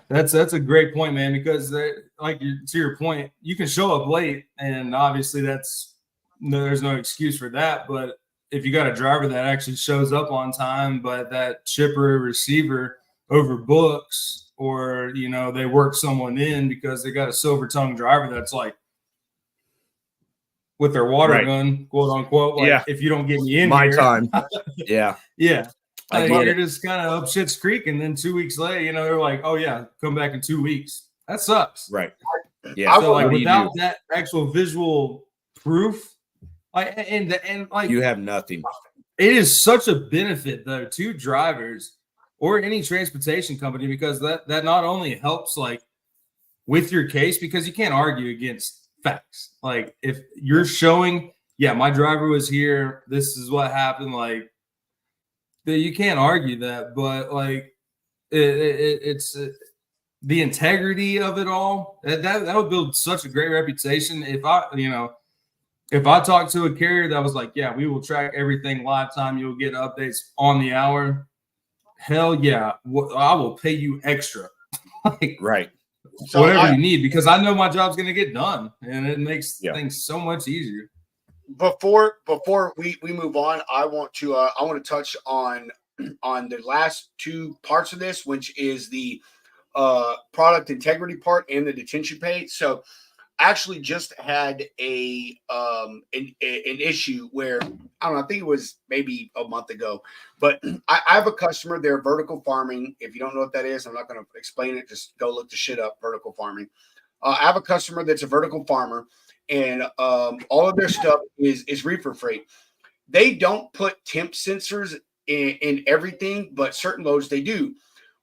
S1: that's a great point, man, because like, to your point, you can show up late, and obviously there's no excuse for that. But if you got a driver that actually shows up on time, but that shipper or receiver overbooks, or they work someone in because they got a silver tongue driver that's like, with their water gun, quote unquote, like, if you don't get me in
S3: my
S1: here,
S3: time. Yeah.
S1: Like, you're just kind of up shit's creek, and then 2 weeks later, they're like, oh yeah, come back in 2 weeks. That sucks.
S3: Right. Yeah.
S1: So like, without that actual visual proof, like, and like,
S3: you have nothing.
S1: It is such a benefit though to drivers or any transportation company, because that not only helps like with your case, because you can't argue against facts. Like, if you're showing, yeah, my driver was here, this is what happened, like, you can't argue that. But like, it's the integrity of it all, that would build such a great reputation. If I talk to a carrier that was like, yeah, we will track everything live time, you'll get updates on the hour, hell yeah, I will pay you extra. Like,
S2: so
S1: whatever you need, because I know my job's going to get done, and it makes things so much easier.
S2: Before we move on, I want to touch on the last 2 parts of this, which is the product integrity part and the detention pay. So actually just had an issue where I don't know. I think it was maybe a month ago, but I have a customer. They're vertical farming. If you don't know what that is, I'm not going to explain it. Just go look the shit up. Vertical farming. I have a customer that's a vertical farmer, and all of their stuff is reefer freight. They don't put temp sensors in everything, but certain loads they do.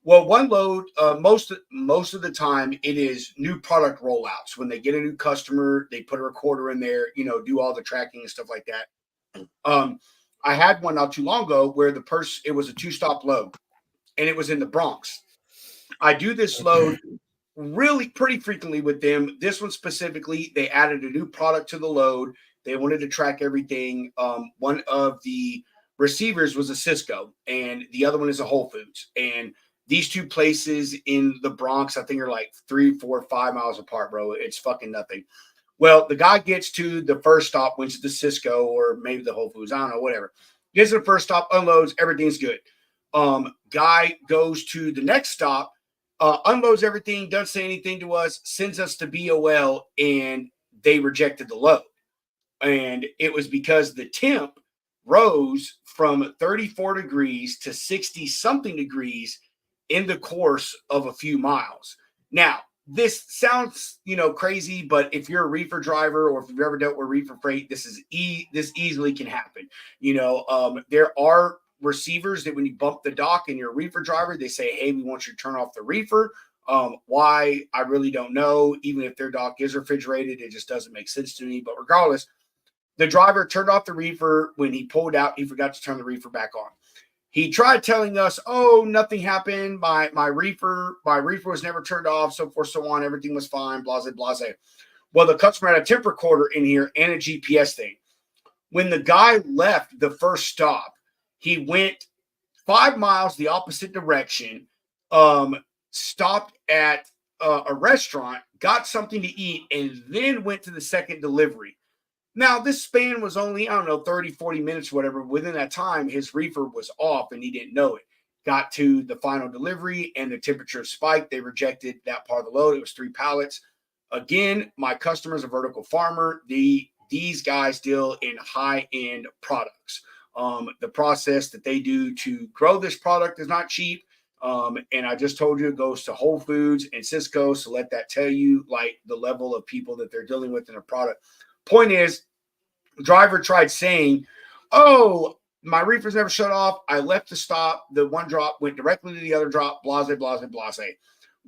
S2: Well, one load, most of the time, it is new product rollouts. When they get a new customer, they put a recorder in there, do all the tracking and stuff like that. I had one not too long ago where it was a 2-stop load, and it was in the Bronx. I do this load really pretty frequently with them. This one specifically, they added a new product to the load. They wanted to track everything. One of the receivers was a Cisco, and the other one is a Whole Foods. And these two places in the Bronx, I think, are like 3, 4, 5 miles apart, bro. It's fucking nothing. Well, the guy gets to the first stop, which is the Cisco or maybe the Whole Foods. I don't know, whatever. Gets to the first stop, unloads, everything's good. Guy goes to the next stop, unloads everything, doesn't say anything to us, sends us to BOL, and they rejected the load. And it was because the temp rose from 34 degrees to 60 something degrees in the course of a few miles. Now, this sounds, crazy, but if you're a reefer driver or if you've ever dealt with reefer freight, this easily can happen. There are receivers that when you bump the dock and you're a reefer driver, they say, hey, we want you to turn off the reefer. Why? I really don't know. Even if their dock is refrigerated, it just doesn't make sense to me. But regardless, the driver turned off the reefer. When he pulled out, he forgot to turn the reefer back on. He tried telling us, oh, nothing happened. My reefer was never turned off, so forth, so on. Everything was fine, blase, blase. Well, the customer had a temp recorder in here and a GPS thing. When the guy left the first stop, he went 5 miles the opposite direction, stopped at a restaurant, got something to eat, and then went to the second delivery. Now, this span was only, 30, 40 minutes, whatever. Within that time, his reefer was off and he didn't know it. Got to the final delivery and the temperature spiked. They rejected that part of the load. It was 3 pallets. Again, my customer's a vertical farmer. These guys deal in high-end products. The process that they do to grow this product is not cheap. And I just told you it goes to Whole Foods and Cisco. So let that tell you like the level of people that they're dealing with in a product. Point is, driver tried saying, oh, my reefer's never shut off. I left the stop. The one drop went directly to the other drop, blase, blase, blase.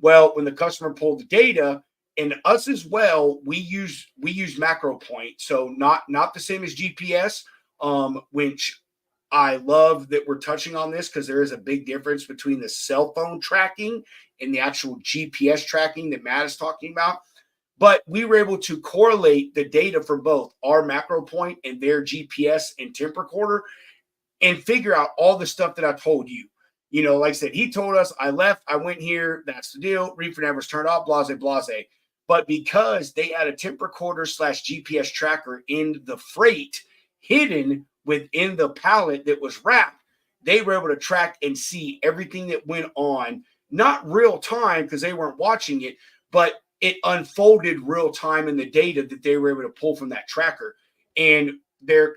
S2: Well, when the customer pulled the data, and us as well, we use macro point. So not the same as GPS, which I love that we're touching on this because there is a big difference between the cell phone tracking and the actual GPS tracking that Matt is talking about. But we were able to correlate the data from both our macro point and their GPS and temp recorder and figure out all the stuff that I told you. Like I said, he told us, I left, I went here, that's the deal. Reefer never was turned off, blase, blase. But because they had a temp recorder / GPS tracker in the freight hidden within the pallet that was wrapped, they were able to track and see everything that went on, not real time because they weren't watching it, but it unfolded real time in the data that they were able to pull from that tracker. And their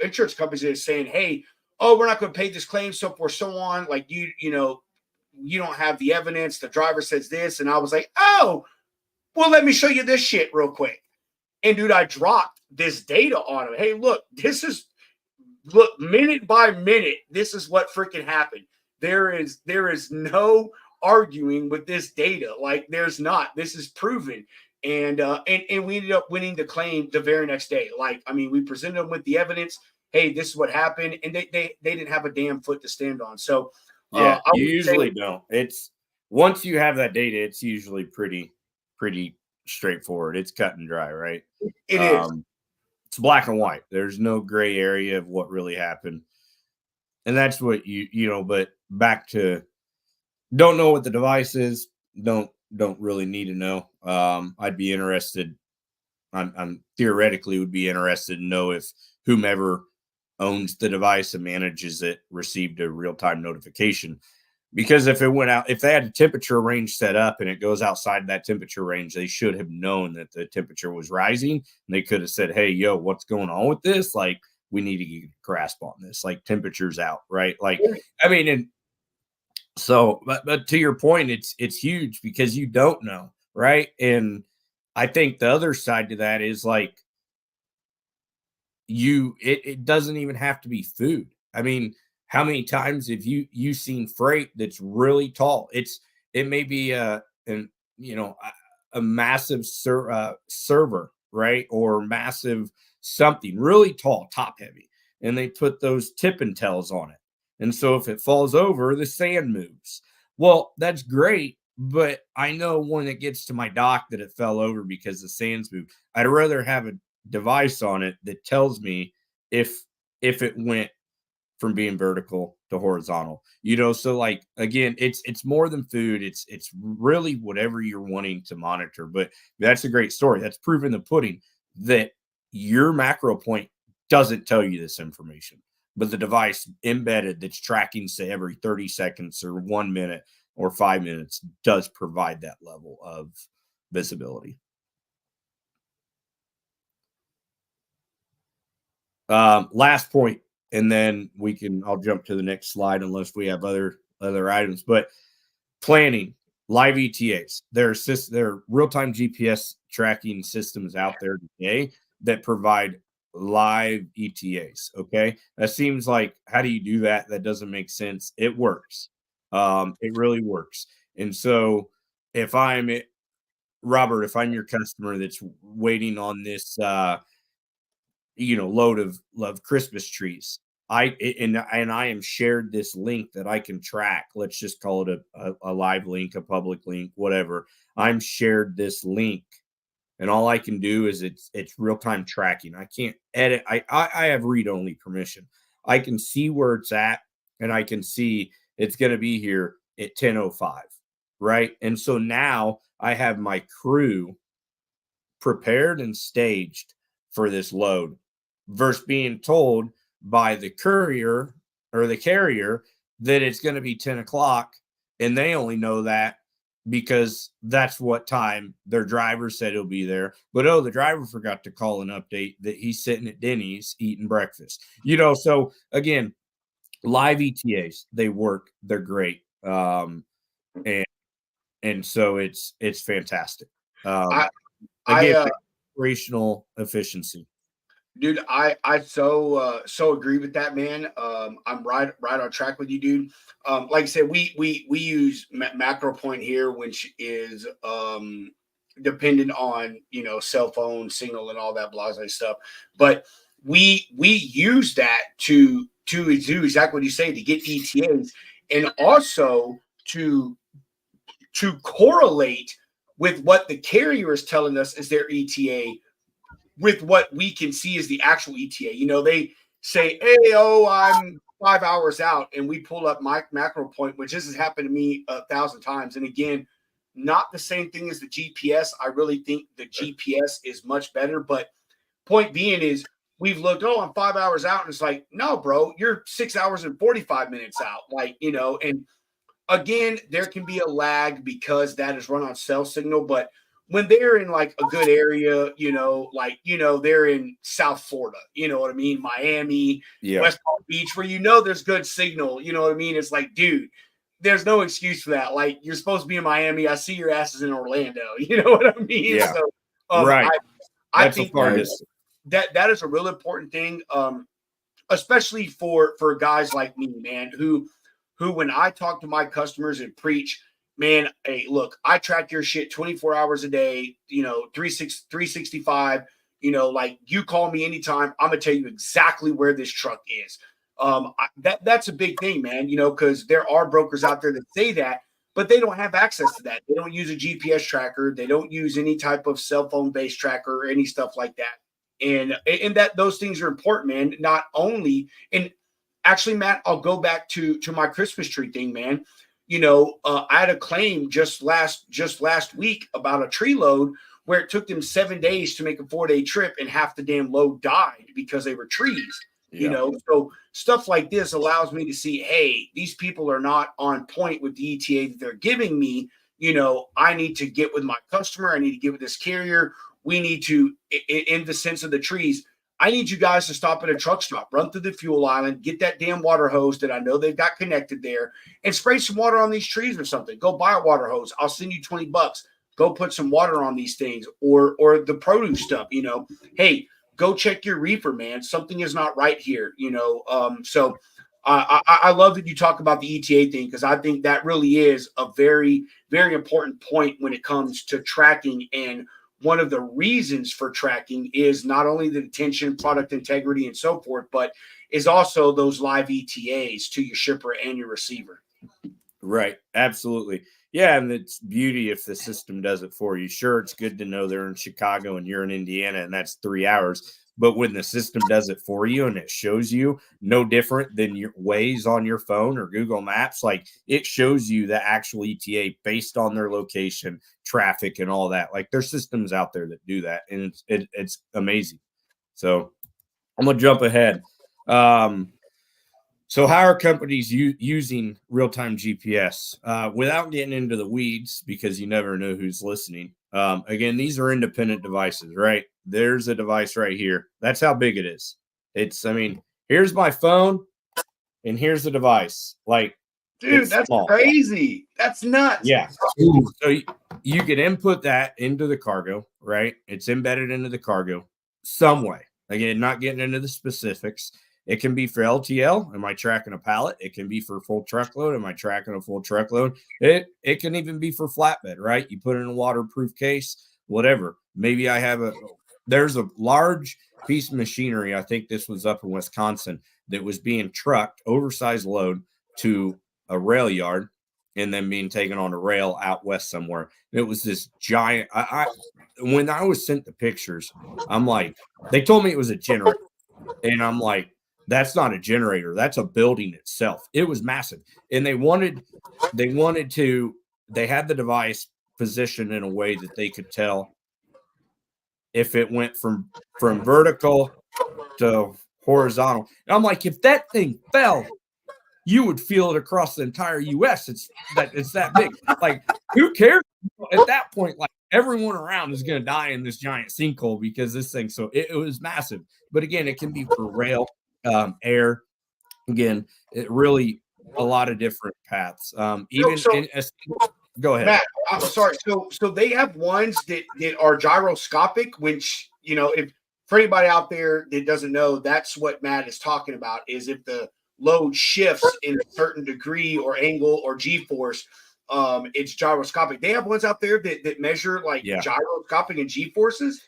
S2: insurance companies is saying, hey, oh, we're not going to pay this claim, so forth, so on. Like you don't have the evidence. The driver says this. And I was like, oh, well, let me show you this shit real quick. And dude, I dropped this data on him. Hey, look, minute by minute, this is what freaking happened. There is no arguing with this data. Like there's not. This is proven. And we ended up winning the claim the very next day. We presented them with the evidence. Hey, this is what happened. And they didn't have a damn foot to stand on. So
S3: yeah, you usually don't. It's once you have that data, it's usually pretty straightforward. It's cut and dry, right?
S2: It is.
S3: It's black and white. There's no gray area of what really happened. And that's what but back to don't know what the device is. Don't really need to know. I'd be interested. I'm theoretically would be interested to know if whomever owns the device and manages it received a real-time notification. Because if it went out, if they had a temperature range set up and it goes outside that temperature range, they should have known that the temperature was rising. And they could have said, hey, yo, what's going on with this? Like, we need to get a grasp on this. Like, temperature's out, right? Like, I mean, and so, but to your point, it's huge because you don't know, right? And I think the other side to that is like it doesn't even have to be food. I mean, how many times have you seen freight that's really tall? It may be an you know a massive server, right? Or massive something really tall, top heavy, and they put those tip and tails on it. And so if it falls over, the sand moves. Well, that's great, but I know when it gets to my dock that it fell over because the sands moved. I'd rather have a device on it that tells me if it went from being vertical to horizontal. So like again, it's more than food. It's really whatever you're wanting to monitor. But that's a great story. That's proof in the pudding that your macro point doesn't tell you this information, but the device embedded that's tracking, say, every 30 seconds or 1 minute or 5 minutes does provide that level of visibility. Last point, and then I'll jump to the next slide unless we have other items. But planning, live ETAs. There are real-time GPS tracking systems out there today that provide live ETAs. Okay. That seems like, how do you do that? That doesn't make sense. It works. It really works. And so if I'm Robert, if I'm your customer that's waiting on this load of Christmas trees, I am shared this link that I can track. Let's just call it a live link, a public link, whatever. I'm shared this link, and all I can do is it's real-time tracking. I can't edit. I have read-only permission. I can see where it's at, and I can see it's going to be here at 10:05, right? And so now I have my crew prepared and staged for this load versus being told by the courier or the carrier that it's going to be 10 o'clock, and they only know that because that's what time their driver said he'll be there. But the driver forgot to call an update that he's sitting at Denny's eating breakfast. So again, live ETAs, they work, they're great. And so it's fantastic. Again, operational efficiency.
S2: Dude, I so agree with that, man. I'm right on track with you, dude. Like I said, we use macro point here, which is dependent on cell phone signal and all that blasé stuff. But we use that to do exactly what you say, to get ETAs, and also to correlate with what the carrier is telling us is their ETA with what we can see as the actual ETA. They say, hey, I'm 5 hours out, and we pull up my macro point, which this has happened to me 1,000 times. And again, not the same thing as the GPS. I really think the GPS is much better. But point being is, we've looked, I'm 5 hours out. And it's like, no, bro, you're 6 hours and 45 minutes out. And again, there can be a lag because that is run on cell signal. But when they're in like a good area, they're in South Florida, you know what I mean? Miami, West Palm Beach, where there's good signal, you know what I mean? It's like, dude, there's no excuse for that. Like, you're supposed to be in Miami. I see your asses in Orlando. You know what I mean?
S3: Yeah.
S2: So,
S3: right.
S2: I think that is a real important thing, especially for guys like me, man, who when I talk to my customers and preach, man, hey, look, I track your shit 24 hours a day, 365, like, you call me anytime, I'm going to tell you exactly where this truck is. That's a big thing, man, because there are brokers out there that say that, but they don't have access to that. They don't use a GPS tracker. They don't use any type of cell phone based tracker or any stuff like that. And that those things are important, man. Not only, and actually, Matt, I'll go back to my Christmas tree thing, man. I had a claim just last week about a tree load where it took them 7 days to make a 4-day trip, and half the damn load died because they were trees. You know, so stuff like this allows me to see, hey, these people are not on point with the ETA that they're giving me. You know, I need to get with my customer. I need to get with this carrier. We need to, in the sense of the trees, I need you guys to stop at a truck stop, run through the fuel island, get that damn water hose that I know they've got connected there, and spray some water on these trees or something. Go buy a water hose. I'll send you $20. Go put some water on these things, or the produce stuff. You know, hey, go check your reefer, man. Something is not right here. You know, so I love that you talk about the ETA thing, because I think that really is a very, very important point when it comes to tracking. And one of the reasons for tracking is not only the detention, product integrity, and so forth, but is also those live ETAs to your shipper and your receiver.
S3: Right. Absolutely. Yeah. And it's beauty if the system does it for you. Sure, it's good to know they're in Chicago and you're in Indiana and that's 3 hours. But when the system does it for you and it shows you no different than your Waze on your phone or Google Maps, like it shows you the actual ETA based on their location, traffic, and all that. Like there's systems out there that do that, and it's amazing. So I'm gonna jump ahead. So how are companies using real-time GPS? Without getting into the weeds, because you never know who's listening. Again, these are independent devices, right? There's a device right here. That's how big it is. I mean, here's my phone and here's the device. Like,
S2: dude, that's small. Crazy. That's nuts.
S3: Yeah. So you can input that into the cargo, right? It's embedded into the cargo some way. Again, not getting into the specifics. It can be for LTL. Am I tracking a pallet? It can be for full truckload. Am I tracking a full truckload? It can even be for flatbed, right? You put it in a waterproof case, whatever. Maybe there's a large piece of machinery. I think this was up in Wisconsin that was being trucked, oversized load, to a rail yard and then being taken on a rail out west somewhere. It was this giant. When I was sent the pictures, I'm like, they told me it was a generator. And I'm like, that's not a generator. That's a building itself. It was massive. And they had the device positioned in a way that they could tell if it went from vertical to horizontal. And I'm like, if that thing fell, you would feel it across the entire US. It's that big. Like, who cares at that point? Like, everyone around is going to die in this giant sinkhole because this thing. So it was massive. But again, it can be for rail, air. Again, it really a lot of different paths. Go ahead,
S2: Matt. I'm sorry. So they have ones that are gyroscopic, which, you know, if for anybody out there that doesn't know, that's what Matt is talking about. Is if the load shifts in a certain degree or angle or G-force, it's gyroscopic. They have ones out there that measure like gyroscopic and G-forces.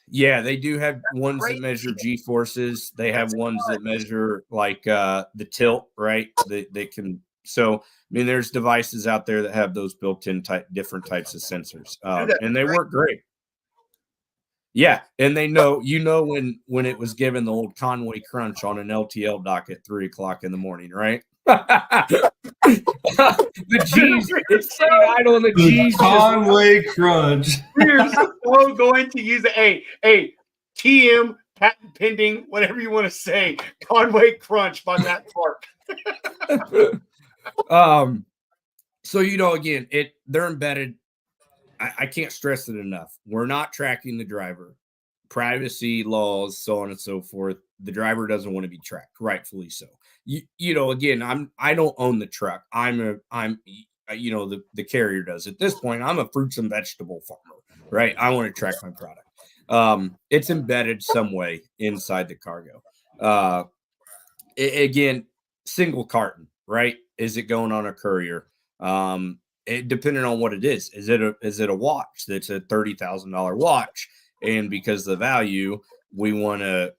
S3: Yeah, they do have ones that measure G-forces. They have ones that measure like the tilt, right? They can. So, I mean, there's devices out there that have those built-in different types of sensors, and they work great. Yeah, and they know, when it was given the old Conway crunch on an LTL dock at 3:00 in the morning, right? The G's, it's sitting idle in the G's.
S1: Conway crunch.
S2: We're so going to use it. Hey, TM, patent pending, whatever you want to say. Conway crunch by Matt Clark.
S3: So, again, they're embedded. I can't stress it enough. We're not tracking the driver. Privacy laws, so on and so forth. The driver doesn't want to be tracked, rightfully so. Again, I don't own the truck. The carrier does. At this point, I'm a fruits and vegetable farmer, right? I want to track my product. It's embedded some way inside the cargo. Again, single carton, right? Is it going on a courier? Depending on what it is. Is it a watch that's a $30,000 watch? And because of the value, we want to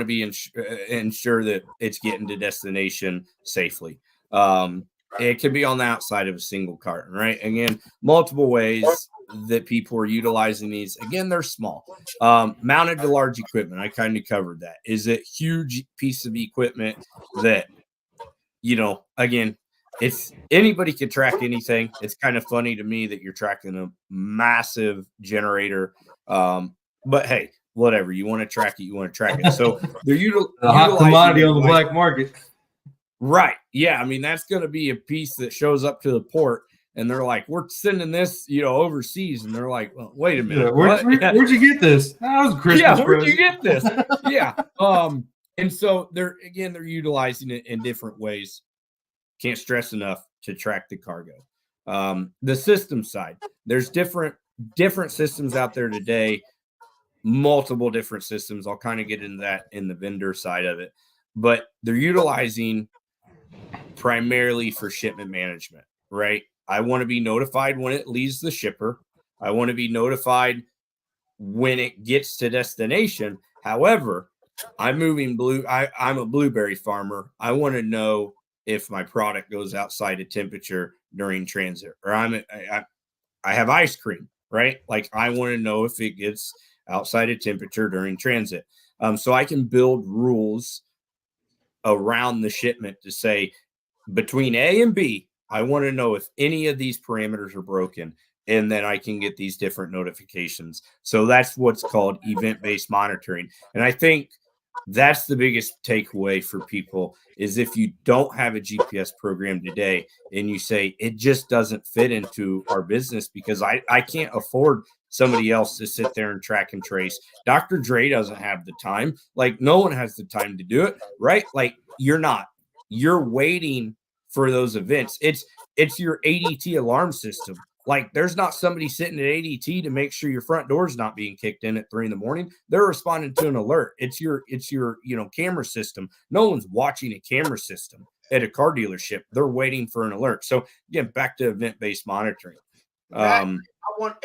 S3: be ensure that it's getting to destination safely. It can be on the outside of a single carton, right? Again, multiple ways that people are utilizing these. Again, they're small. Mounted to large equipment. I kind of covered that. Is it huge piece of equipment that, again, if anybody can track anything, it's kind of funny to me that you're tracking a massive generator. But hey, whatever you want to track it, you want to track it. So they're
S1: The hot commodity on the black market.
S3: Right. Yeah. I mean, that's going to be a piece that shows up to the port and they're like, we're sending this, overseas. And they're like, well, wait a minute.
S1: Where'd you get this? That was a Christmas
S3: Yeah. Where'd
S1: present.
S3: you get this? Yeah. And so they're utilizing it in different ways. Can't stress enough to track the cargo. The system side, there's different systems out there today, multiple different systems. I'll kind of get into that in the vendor side of it, but they're utilizing primarily for shipment management, right? I want to be notified when it leaves the shipper. I want to be notified when it gets to destination. However, I'm a blueberry farmer. I want to know if my product goes outside of temperature during transit, or I have ice cream, right? Like I want to know if it gets outside of temperature during transit. So I can build rules around the shipment to say between A and B, I want to know if any of these parameters are broken, and then I can get these different notifications. So that's what's called event-based monitoring. And I think that's the biggest takeaway for people is if you don't have a GPS program today and you say it just doesn't fit into our business because I can't afford somebody else to sit there and track and trace. Dr. Dre doesn't have the time. Like no one has the time to do it, right? Like you're waiting for those events. It's your ADT alarm system. Like there's not somebody sitting at ADT to make sure your front door is not being kicked in at 3 a.m. They're responding to an alert. It's your camera system. No one's watching a camera system at a car dealership. They're waiting for an alert. So again, back to event-based monitoring.
S2: I want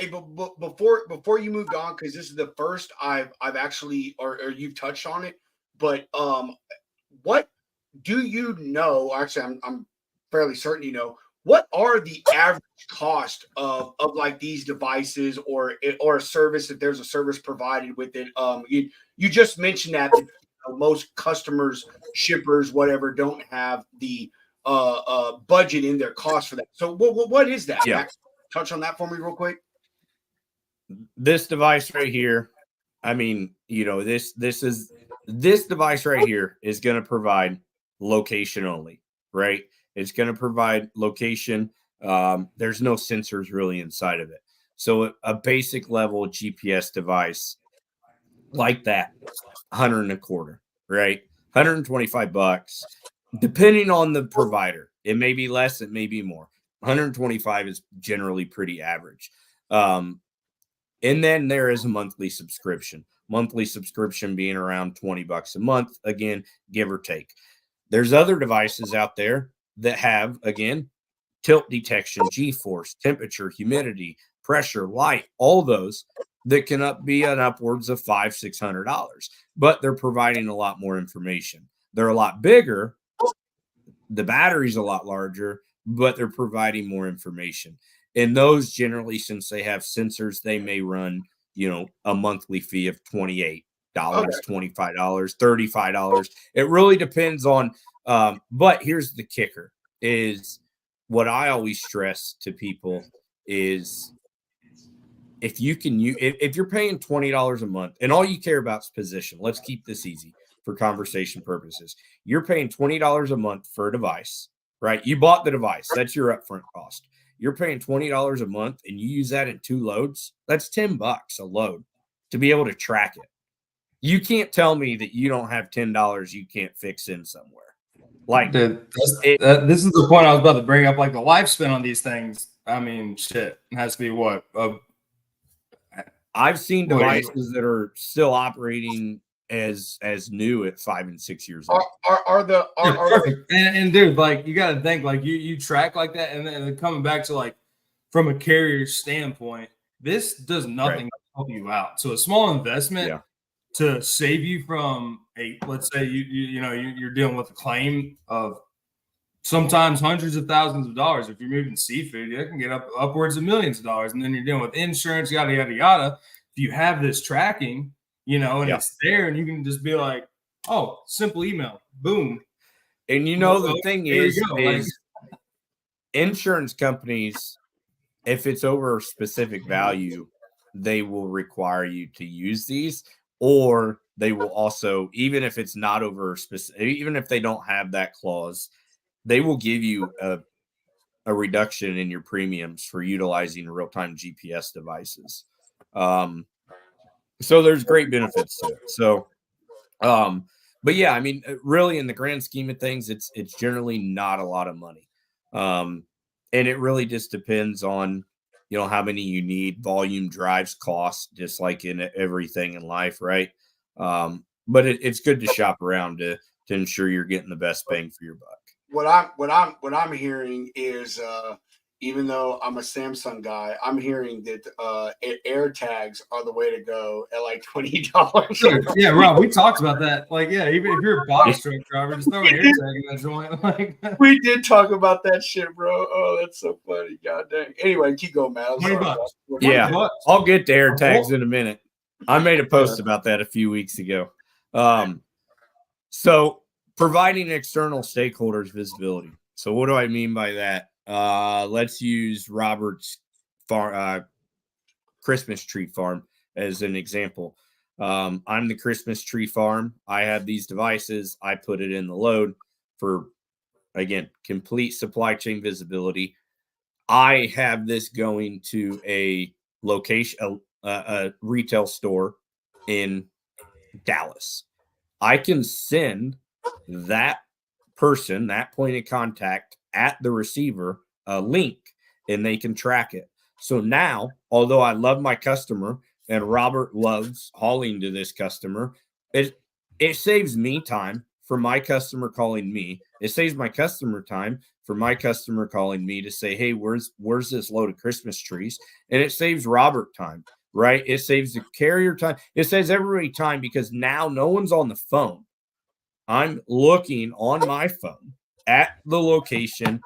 S2: before you moved on, because this is the first I've actually or you've touched on it. But what do you know? Actually, I'm fairly certain you know. What are the average cost of like these devices or a service if there's a service provided with it? You just mentioned that most customers, shippers, whatever, don't have the budget in their cost for that. So what is that?
S3: Yeah.
S2: Max, touch on that for me real quick.
S3: This device right here, I mean, this device right here is going to provide location only, right? It's going to provide location. There's no sensors really inside of it. So a basic level GPS device like that, $125, right? $125, depending on the provider. It may be less, it may be more. 125 is generally pretty average. And then there is a monthly subscription being around $20 a month, again, give or take. There's other devices out there that have, again, tilt detection, G-force, temperature, humidity, pressure, light, all those that can be upwards of $500-$600, but they're providing a lot more information. They're a lot bigger. The battery's a lot larger, but they're providing more information. And those generally, since they have sensors, they may run, a monthly fee of $28, $25, $35. It really depends on, but here's the kicker is what I always stress to people is if you're paying $20 a month and all you care about is position, let's keep this easy for conversation purposes. You're paying $20 a month for a device, right? You bought the device. That's your upfront cost. You're paying $20 a month and you use that in 2 loads. That's $10 a load to be able to track it. You can't tell me that you don't have $10 you can't fix in somewhere. Like,
S1: Dude, this is the point I was about to bring up. Like the lifespan on these things, I mean, shit, it has to be what?
S3: I've seen devices that are still operating as new at 5 and 6 years old.
S1: Perfect. And dude, like you got to think like you track like that, and then coming back to like from a carrier standpoint, this does nothing to help you out. So a small investment to save you from let's say you're dealing with a claim of sometimes hundreds of thousands of dollars. If you're moving seafood, it can get upwards of millions of dollars, and then you're dealing with insurance, yada yada yada. If you have this tracking, and it's there, and you can just be like, oh, simple email, boom.
S3: And the thing is insurance companies, if it's over a specific value, they will require you to use these. or they will also, even if it's not over specific, even if they don't have that clause, they will give you a reduction in your premiums for utilizing real-time GPS devices. So there's great benefits to it. So, but yeah, I mean, really, in the grand scheme of things, it's generally not a lot of money, and it really just depends on how many you need. Volume drives cost, just like in everything in life, right? But it's good to shop around to ensure you're getting the best bang for your buck.
S2: What I'm hearing is even though I'm a Samsung guy, I'm hearing that air tags are the way to go at like $20.
S1: Yeah, Rob, we talked about that. Like, yeah, even if you're a box truck driver, just throw an air tag in that joint. Like,
S2: we did talk about that shit, bro. Oh, that's so funny. God dang. Anyway, keep going, man. I'm sorry.
S1: $20.
S3: Yeah,
S1: $20.
S3: I'll get to air tags in a minute. I made a post about that a few weeks ago. So providing external stakeholders visibility. So what do I mean by that? Let's use Robert's Christmas tree farm as an example. I'm the Christmas tree farm. I have these devices. I put it in the load for, again, complete supply chain visibility. I have this going to a location, a retail store in Dallas. I can send that person, that point of contact at the receiver, a link, and they can track it. So now, although I love my customer and Robert loves hauling to this customer, it saves me time for my customer calling me. It saves my customer time for my customer calling me to say, hey, where's this load of Christmas trees? And it saves Robert time, right? It saves the carrier time. It saves everybody time because now no one's on the phone. I'm looking on my phone at the location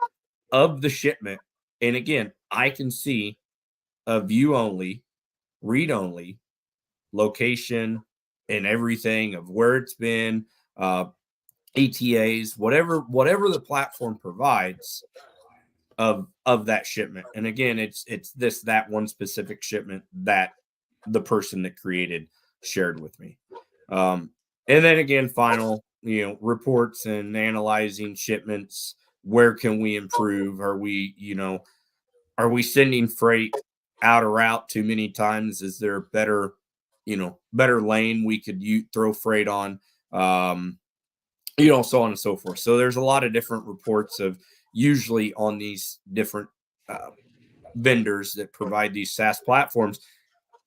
S3: of the shipment. And again, I can see a view only, read only, location, and everything of where it's been, ETAs, whatever the platform provides of that shipment. And again, it's that one specific shipment that the person that created shared with me. And then again, final, reports and analyzing shipments. Where can we improve? Are we sending freight out of route too many times? Is there a better lane we could throw freight on? So on and so forth. So there's a lot of different reports of usually on these different vendors that provide these SaaS platforms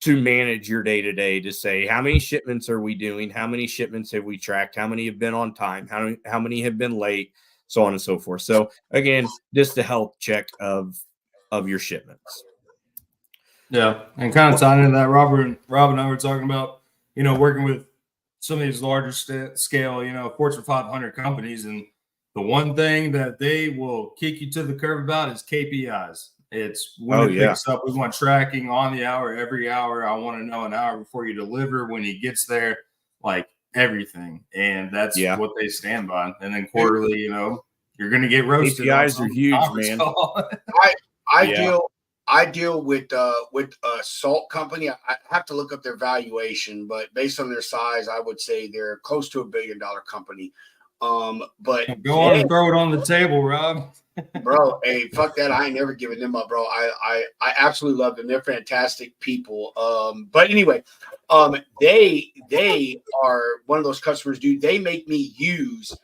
S3: to manage your day-to-day, to say, how many shipments are we doing? How many shipments have we tracked? How many have been on time? How many have been late? So on and so forth. So again, just a health check of your shipments.
S1: Yeah. And kind of tying into that, Rob and I were talking about, working with some of these larger scale, Fortune 500 companies. And the one thing that they will kick you to the curb about is KPIs. It's when it picks up. We want tracking on the hour, every hour. I want to know an hour before you deliver, when he gets there, like everything. And that's what they stand by. And then quarterly, you're going to get roasted.
S3: KPIs are huge, man.
S2: I deal with a salt company. I have to look up their valuation, but based on their size, I would say they're close to $1 billion company. But
S1: go on and throw it on the table, Rob.
S2: Bro, hey, fuck that. I ain't never giving them up, bro. I absolutely love them. They're fantastic people. But anyway, they are one of those customers, dude. They make me use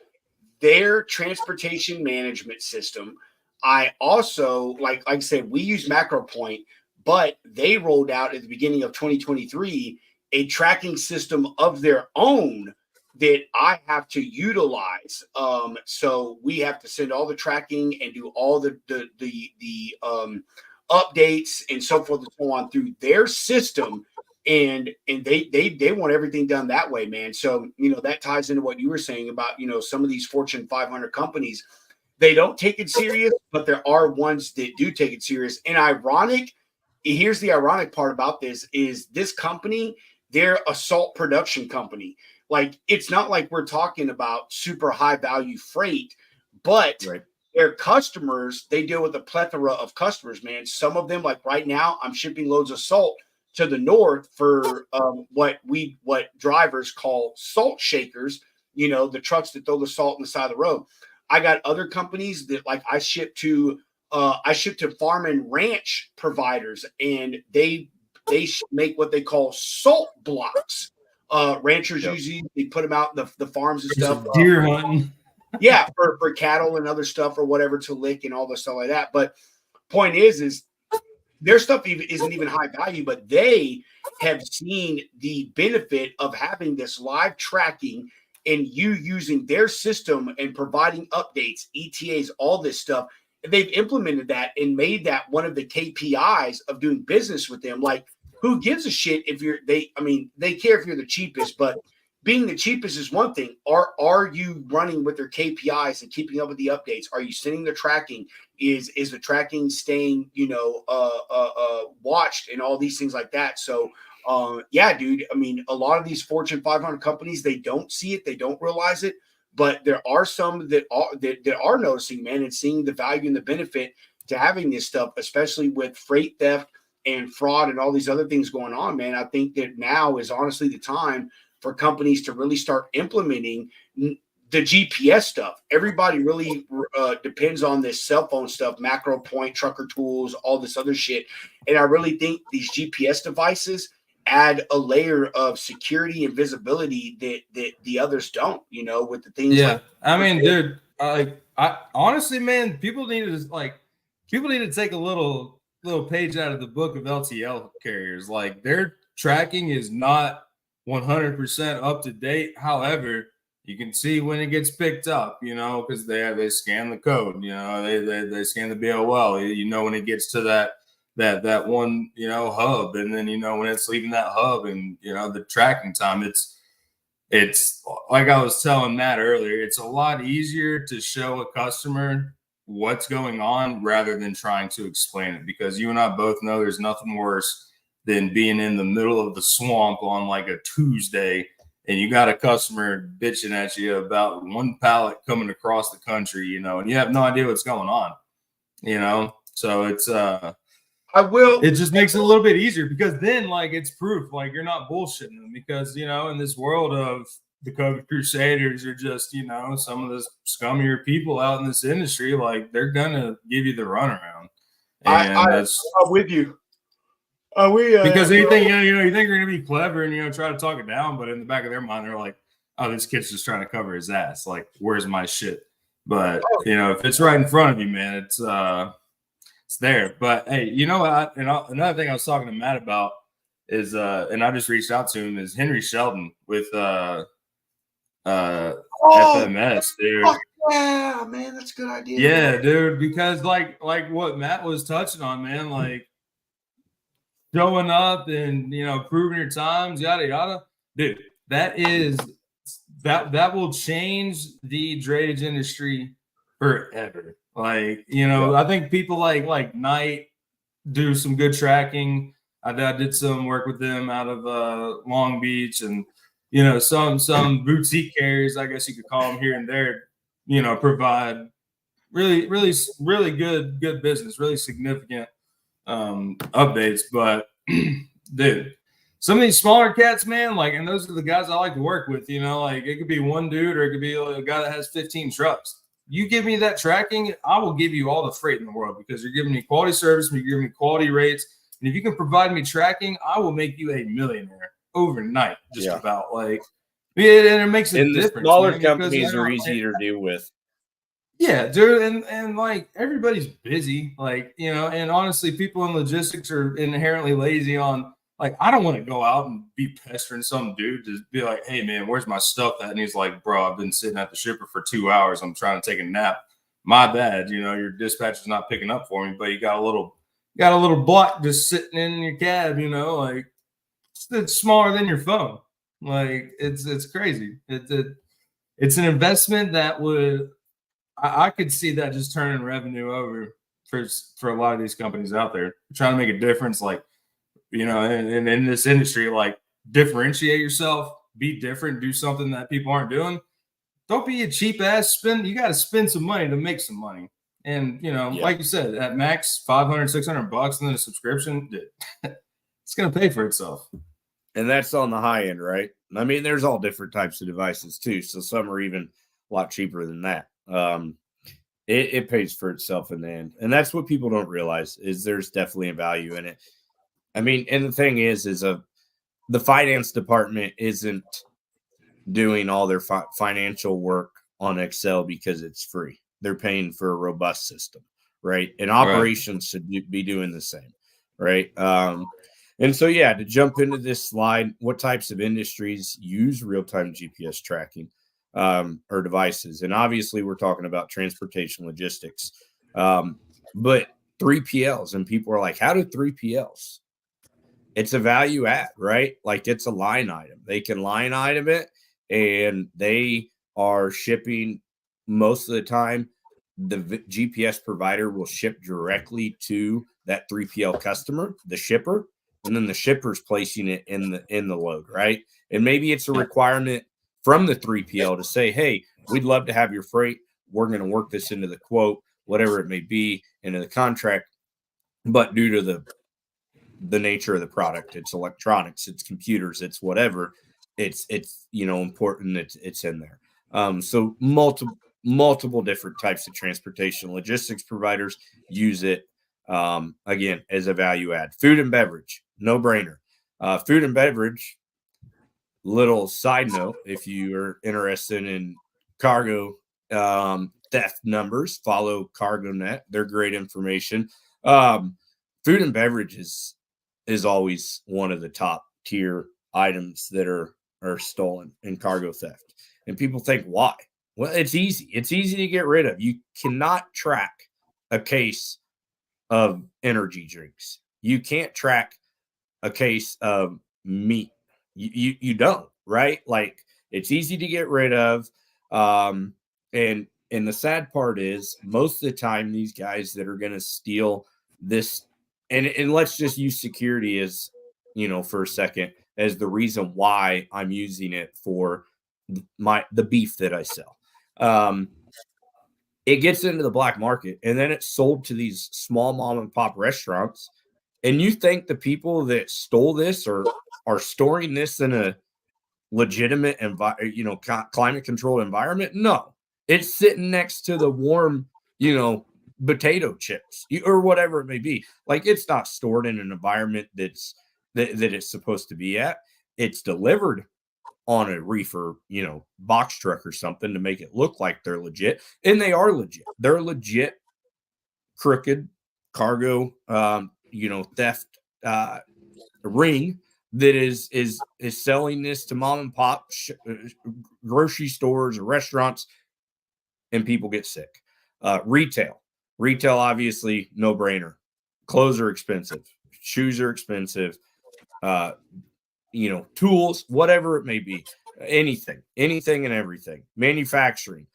S2: their transportation management system. I also, like I said, we use MacroPoint, but they rolled out at the beginning of 2023 a tracking system of their own that I have to utilize. So we have to send all the tracking and do all the updates and so forth and so on through their system. And they want everything done that way, man. So, that ties into what you were saying about, some of these Fortune 500 companies. They don't take it serious, but there are ones that do take it serious. And here's the ironic part about this is this company, they're a salt production company. Like, it's not like we're talking about super high value freight, but their customers, they deal with a plethora of customers, man. Some of them, like right now, I'm shipping loads of salt to the north for what drivers call salt shakers. You know, the trucks that throw the salt on the side of the road. I got other companies that like I ship to farm and ranch providers, and they make what they call salt blocks. Ranchers usually they put them out in the farms and stuff.
S1: Deer hunting.
S2: Yeah, for cattle and other stuff or whatever to lick and all the stuff like that. But point is their stuff isn't even high value, but they have seen the benefit of having this live tracking and you using their system and providing updates, ETAs, all this stuff. They've implemented that and made that one of the KPIs of doing business with them. Like, who gives a shit if they care if you're the cheapest, but being the cheapest is one thing. Are you running with their KPIs and keeping up with the updates? Are you sending the tracking? Is the tracking staying, watched and all these things like that? So, yeah, dude. I mean, a lot of these Fortune 500 companies, they don't see it, they don't realize it, but there are some that are noticing, man, and seeing the value and the benefit to having this stuff, especially with freight theft and fraud and all these other things going on, man. I think that now is honestly the time for companies to really start implementing the GPS stuff. Everybody really depends on this cell phone stuff, Macro Point, Trucker Tools, all this other shit. And I really think these GPS devices add a layer of security and visibility that the others don't, with the things.
S1: Yeah. I mean, dude, I honestly, man, people need to take a little page out of the book of LTL carriers. Like, their tracking is not 100% up to date. However, you can see when it gets picked up, because they scan the code, they scan the BOL, when it gets to that one, hub, and then, when it's leaving that hub and, the tracking time, it's like I was telling Matt earlier, it's a lot easier to show a customer what's going on rather than trying to explain it, because you and I both know there's nothing worse than being in the middle of the swamp on like a Tuesday and you got a customer bitching at you about one pallet coming across the country, and you have no idea what's going on, so it's it just makes it a little bit easier, because then like it's proof, like you're not bullshitting them, because in this world of the COVID crusaders are just some of the scummier people out in this industry, like they're gonna give you the runaround, and I'm
S2: with you.
S1: Because you think you're gonna be clever and try to talk it down, but in the back of their mind they're like, oh, this kid's just trying to cover his ass, like, where's my shit? But if it's right in front of you, man, it's there. But hey, another thing I was talking to Matt about is and I just reached out to him, is Henry Sheldon with FMS, dude.
S2: Yeah, man, that's a good idea.
S1: Yeah, dude, because like what Matt was touching on, man, like showing up and proving your times, yada yada, dude. That will change the drayage industry forever. Like, I think people like Knight do some good tracking. I did some work with them out of Long Beach, and some boutique carriers, I guess you could call them, here and there, provide really good business, really significant updates. But dude, some of these smaller cats, man, like, and those are the guys I like to work with, like it could be one dude or it could be a guy that has 15 trucks. You give me that tracking, I will give you all the freight in the world, because you're giving me quality service, you're giving me quality rates, and if you can provide me tracking, I will make you a millionaire overnight, just about. Like, and it makes a difference.
S3: The smaller companies are easier to deal with.
S1: Yeah, dude, and like everybody's busy, like, and honestly, people in logistics are inherently lazy on, like, I don't want to go out and be pestering some dude to be like, hey man, where's my stuff at? And he's like, bro, I've been sitting at the shipper for 2 hours. I'm trying to take a nap. My bad. Your dispatcher's not picking up for me, but you got a little block just sitting in your cab, like it's smaller than your phone. Like, it's crazy. It's an investment that would, I could see that just turning revenue over for a lot of these companies out there trying to make a difference. Like, in this industry, like, differentiate yourself, be different, do something that people aren't doing. Don't be a cheap ass spend. You got to spend some money to make some money. And, like you said, at max $500, $600, and then a subscription, it's going to pay for itself.
S3: And that's on the high end, right? I mean, there's all different types of devices too. So some are even a lot cheaper than that. It pays for itself in the end. And that's what people don't realize is there's definitely a value in it. I mean, and the thing is the finance department isn't doing all their financial work on Excel because it's free. They're paying for a robust system, right? And operations should be doing the same, right? And so, yeah, to jump into this slide, what types of industries use real-time GPS tracking or devices? And obviously, we're talking about transportation logistics, but 3PLs, and people are like, how do 3PLs? It's a value add, right? Like it's a line item. They can line item it, and they are shipping most of the time. The GPS provider will ship directly to that 3PL customer, the shipper, and then the shipper's placing it in the load, right? And maybe it's a requirement from the 3PL to say, hey, we'd love to have your freight. We're going to work this into the quote, whatever it may be, into the contract. But due to the nature of the product, it's electronics, it's computers, it's whatever, it's important it's in there. So multiple different types of transportation logistics providers use it, again, as a value add. Food and beverage, no brainer. Food and beverage, little side note, if you are interested in cargo theft numbers, follow CargoNet. They're great information. Food and beverage is always one of the top tier items that are stolen in cargo theft. And people think, why? Well, it's easy. It's easy to get rid of. You cannot track a case of energy drinks. You can't track a case of meat. You don't, right? Like it's easy to get rid of. And the sad part is most of the time these guys that are going to steal this, and let's just use security as, for a second, as the reason why I'm using it for the beef that I sell. It gets into the black market and then it's sold to these small mom and pop restaurants. And you think the people that stole this are storing this in a legitimate climate controlled environment? No, it's sitting next to the warm, potato chips or whatever it may be. Like it's not stored in an environment that it's supposed to be at. It's delivered on a reefer, box truck or something to make it look like they're legit. And they are legit. They're legit crooked cargo, theft ring that is selling this to mom and pop grocery stores or restaurants, and people get sick. Retail, obviously, no brainer. Clothes are expensive. Shoes are expensive. Tools, whatever it may be, anything and everything. Manufacturing.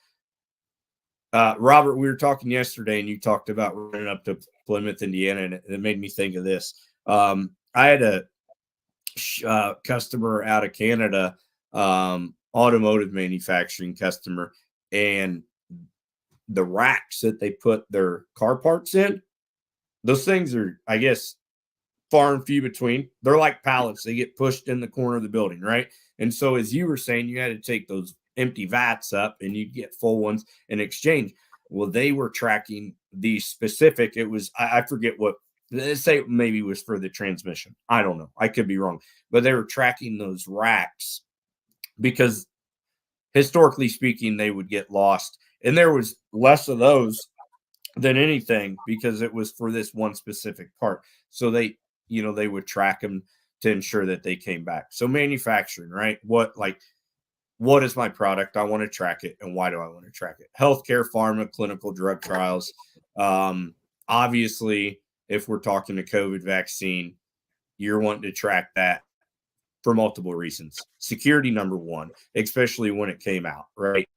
S3: Robert, we were talking yesterday and you talked about running up to Plymouth, Indiana, and it made me think of this. I had a customer out of Canada, automotive manufacturing customer, and the racks that they put their car parts in, those things are, I guess, far and few between. They're like pallets. They get pushed in the corner of the building, right? And so as you were saying, you had to take those empty vats up and you'd get full ones in exchange. Well, they were tracking the specific, it was, I forget what, let's say maybe it was for the transmission. I don't know. I could be wrong. But they were tracking those racks because historically speaking, they would get lost. And there was less of those than anything because it was for this one specific part. So they would track them to ensure that they came back. So manufacturing, right? What is my product? I want to track it. And why do I want to track it? Healthcare, pharma, clinical drug trials. Obviously, if we're talking a COVID vaccine, you're wanting to track that for multiple reasons. Security, number one, especially when it came out, right?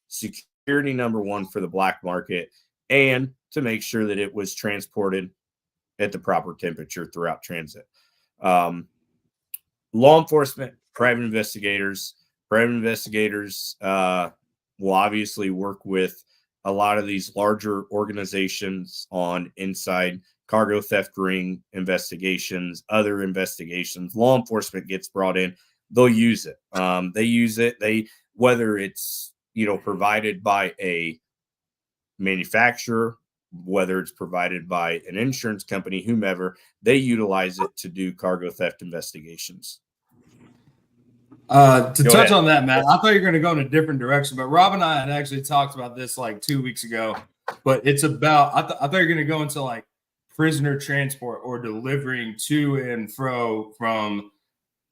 S3: Security, number one, for the black market, and to make sure that it was transported at the proper temperature throughout transit. Law enforcement, private investigators will obviously work with a lot of these larger organizations on inside cargo theft ring investigations, other investigations, law enforcement gets brought in, they'll use it. They use it. Whether it's, provided by a manufacturer, whether it's provided by an insurance company, whomever, they utilize it to do cargo theft investigations.
S1: To
S3: Go
S1: touch
S3: ahead.
S1: on that, Matt, I thought you were going to go in a different direction, but Rob and I had actually talked about this like 2 weeks ago. But it's about I thought you were going to go into like prisoner transport or delivering to and fro from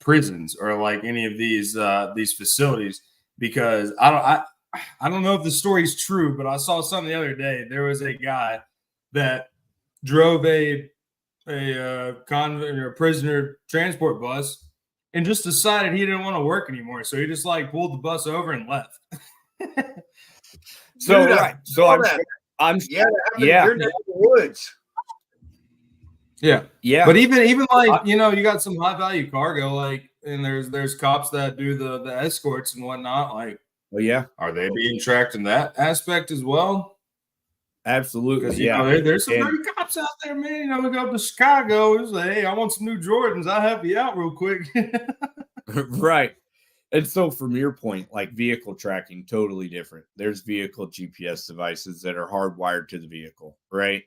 S1: prisons or like any of these facilities, because I don't know if the story's true, but I saw something the other day. There was a guy that drove a convict or prisoner transport bus and just decided he didn't want to work anymore. So he just like pulled the bus over and left.
S3: So
S2: Dude,
S3: right. So I'm
S2: yeah, you're in the woods.
S1: Yeah.
S3: Yeah.
S1: But even like, you got some high value cargo, like, and there's cops that do the escorts and whatnot. Like,
S3: well, yeah,
S1: are they being tracked in that aspect as well?
S3: absolutely.
S1: Because
S3: Yeah.
S1: there's some dirty cops out there, man. We go up to Chicago and say, hey, I want some new Jordans. I'll help you out real quick.
S3: Right. And so from your point, like vehicle tracking, totally different. There's vehicle GPS devices that are hardwired to the vehicle, right?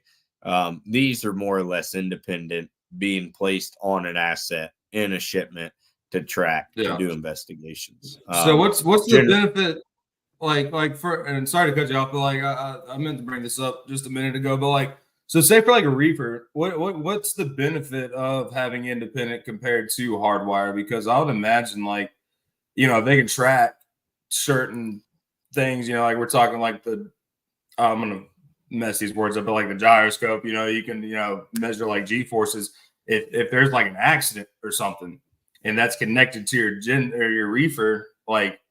S3: These are more or less independent, being placed on an asset in a shipment to track, to do investigations.
S1: So what's the benefit? Like for, and sorry to cut you off, but like I meant to bring this up just a minute ago, but like, so say for like a reefer, what's the benefit of having independent compared to hardwire? Because I would imagine like, if they can track certain things, like we're talking like I'm gonna mess these words up, but like the gyroscope, you can measure like G forces. If there's like an accident or something, and that's connected to your reefer, like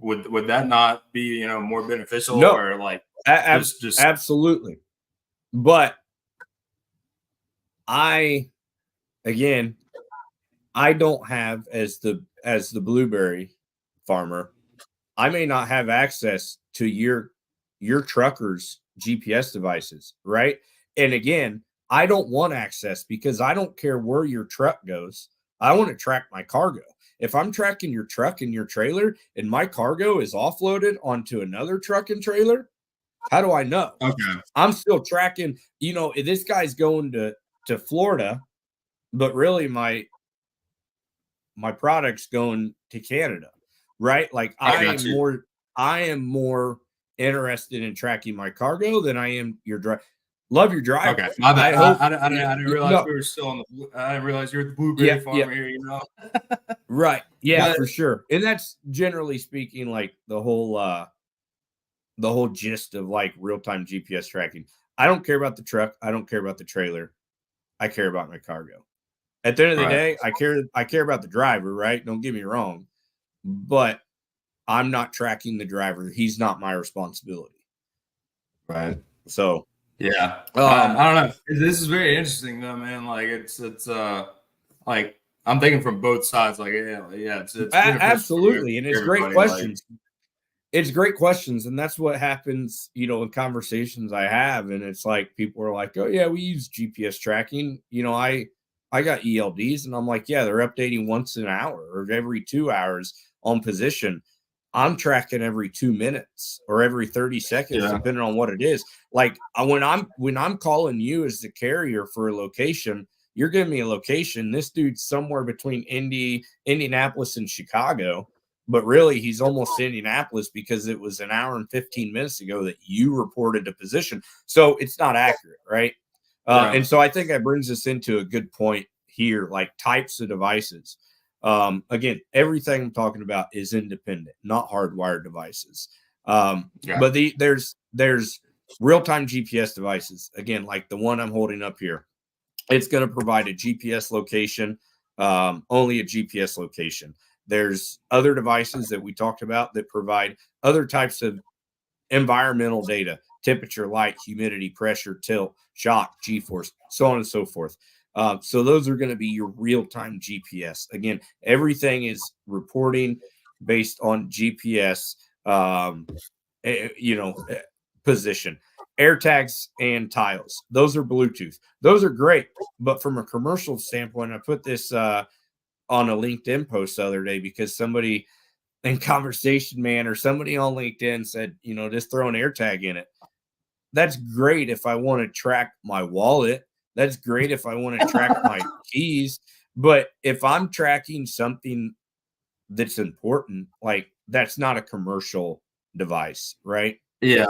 S1: would that not be more beneficial?
S3: No,
S1: or like just
S3: absolutely. But I don't have, as the blueberry farmer, I may not have access to your trucker's GPS devices, right? And again, I don't want access because I don't care where your truck goes. I want to track my cargo. If I'm tracking your truck and your trailer and my cargo is offloaded onto another truck and trailer, how do I know?
S1: okay.
S3: I'm still tracking, if this guy's going to Florida, but really my product's going to Canada, right? Like I am more interested in tracking my cargo than I am your driver. Love your driver.
S1: Okay, my bad. I didn't realize
S3: no.
S1: we were still on the. I didn't realize you were the blueberry farmer here.
S3: Right. Yeah,
S1: but,
S3: for sure. And that's generally speaking, like the whole gist of like real-time GPS tracking. I don't care about the truck. I don't care about the trailer. I care about my cargo. At the end of the day, I care about the driver, right? Don't get me wrong, but I'm not tracking the driver. He's not my responsibility.
S1: Right.
S3: So,
S1: yeah. I don't know. This is very interesting though, man. Like it's like I'm thinking from both sides. Like it's
S3: absolutely, and it's great questions.
S1: Like,
S3: it's great questions, and that's what happens, in conversations I have, and it's like people are like, "Oh yeah, we use GPS tracking." I got ELDs, and I'm like, "Yeah, they're updating once an hour or every 2 hours on position." I'm tracking every 2 minutes or every 30 seconds, depending on what it is. Like when I'm calling you as the carrier for a location, you're giving me a location. This dude's somewhere between Indianapolis and Chicago, but really he's almost Indianapolis because it was an hour and 15 minutes ago that you reported a position. So it's not accurate, right? And so I think that brings us into a good point here, like types of devices. Again, everything I'm talking about is independent, not hardwired devices. But there's real-time GPS devices. Again, like the one I'm holding up here, it's going to provide a GPS location, only a GPS location. There's other devices that we talked about that provide other types of environmental data, temperature, light, humidity, pressure, tilt, shock, G-force, so on and so forth. So those are going to be your real-time GPS. Again, everything is reporting based on GPS, position. AirTags and tiles. Those are Bluetooth. Those are great. But from a commercial standpoint, I put this on a LinkedIn post the other day because somebody in Conversation Man or somebody on LinkedIn said, just throw an AirTag in it. That's great if I want to track my wallet. That's great if I want to track my keys. But if I'm tracking something that's important, like that's not a commercial device, right?
S1: Yeah.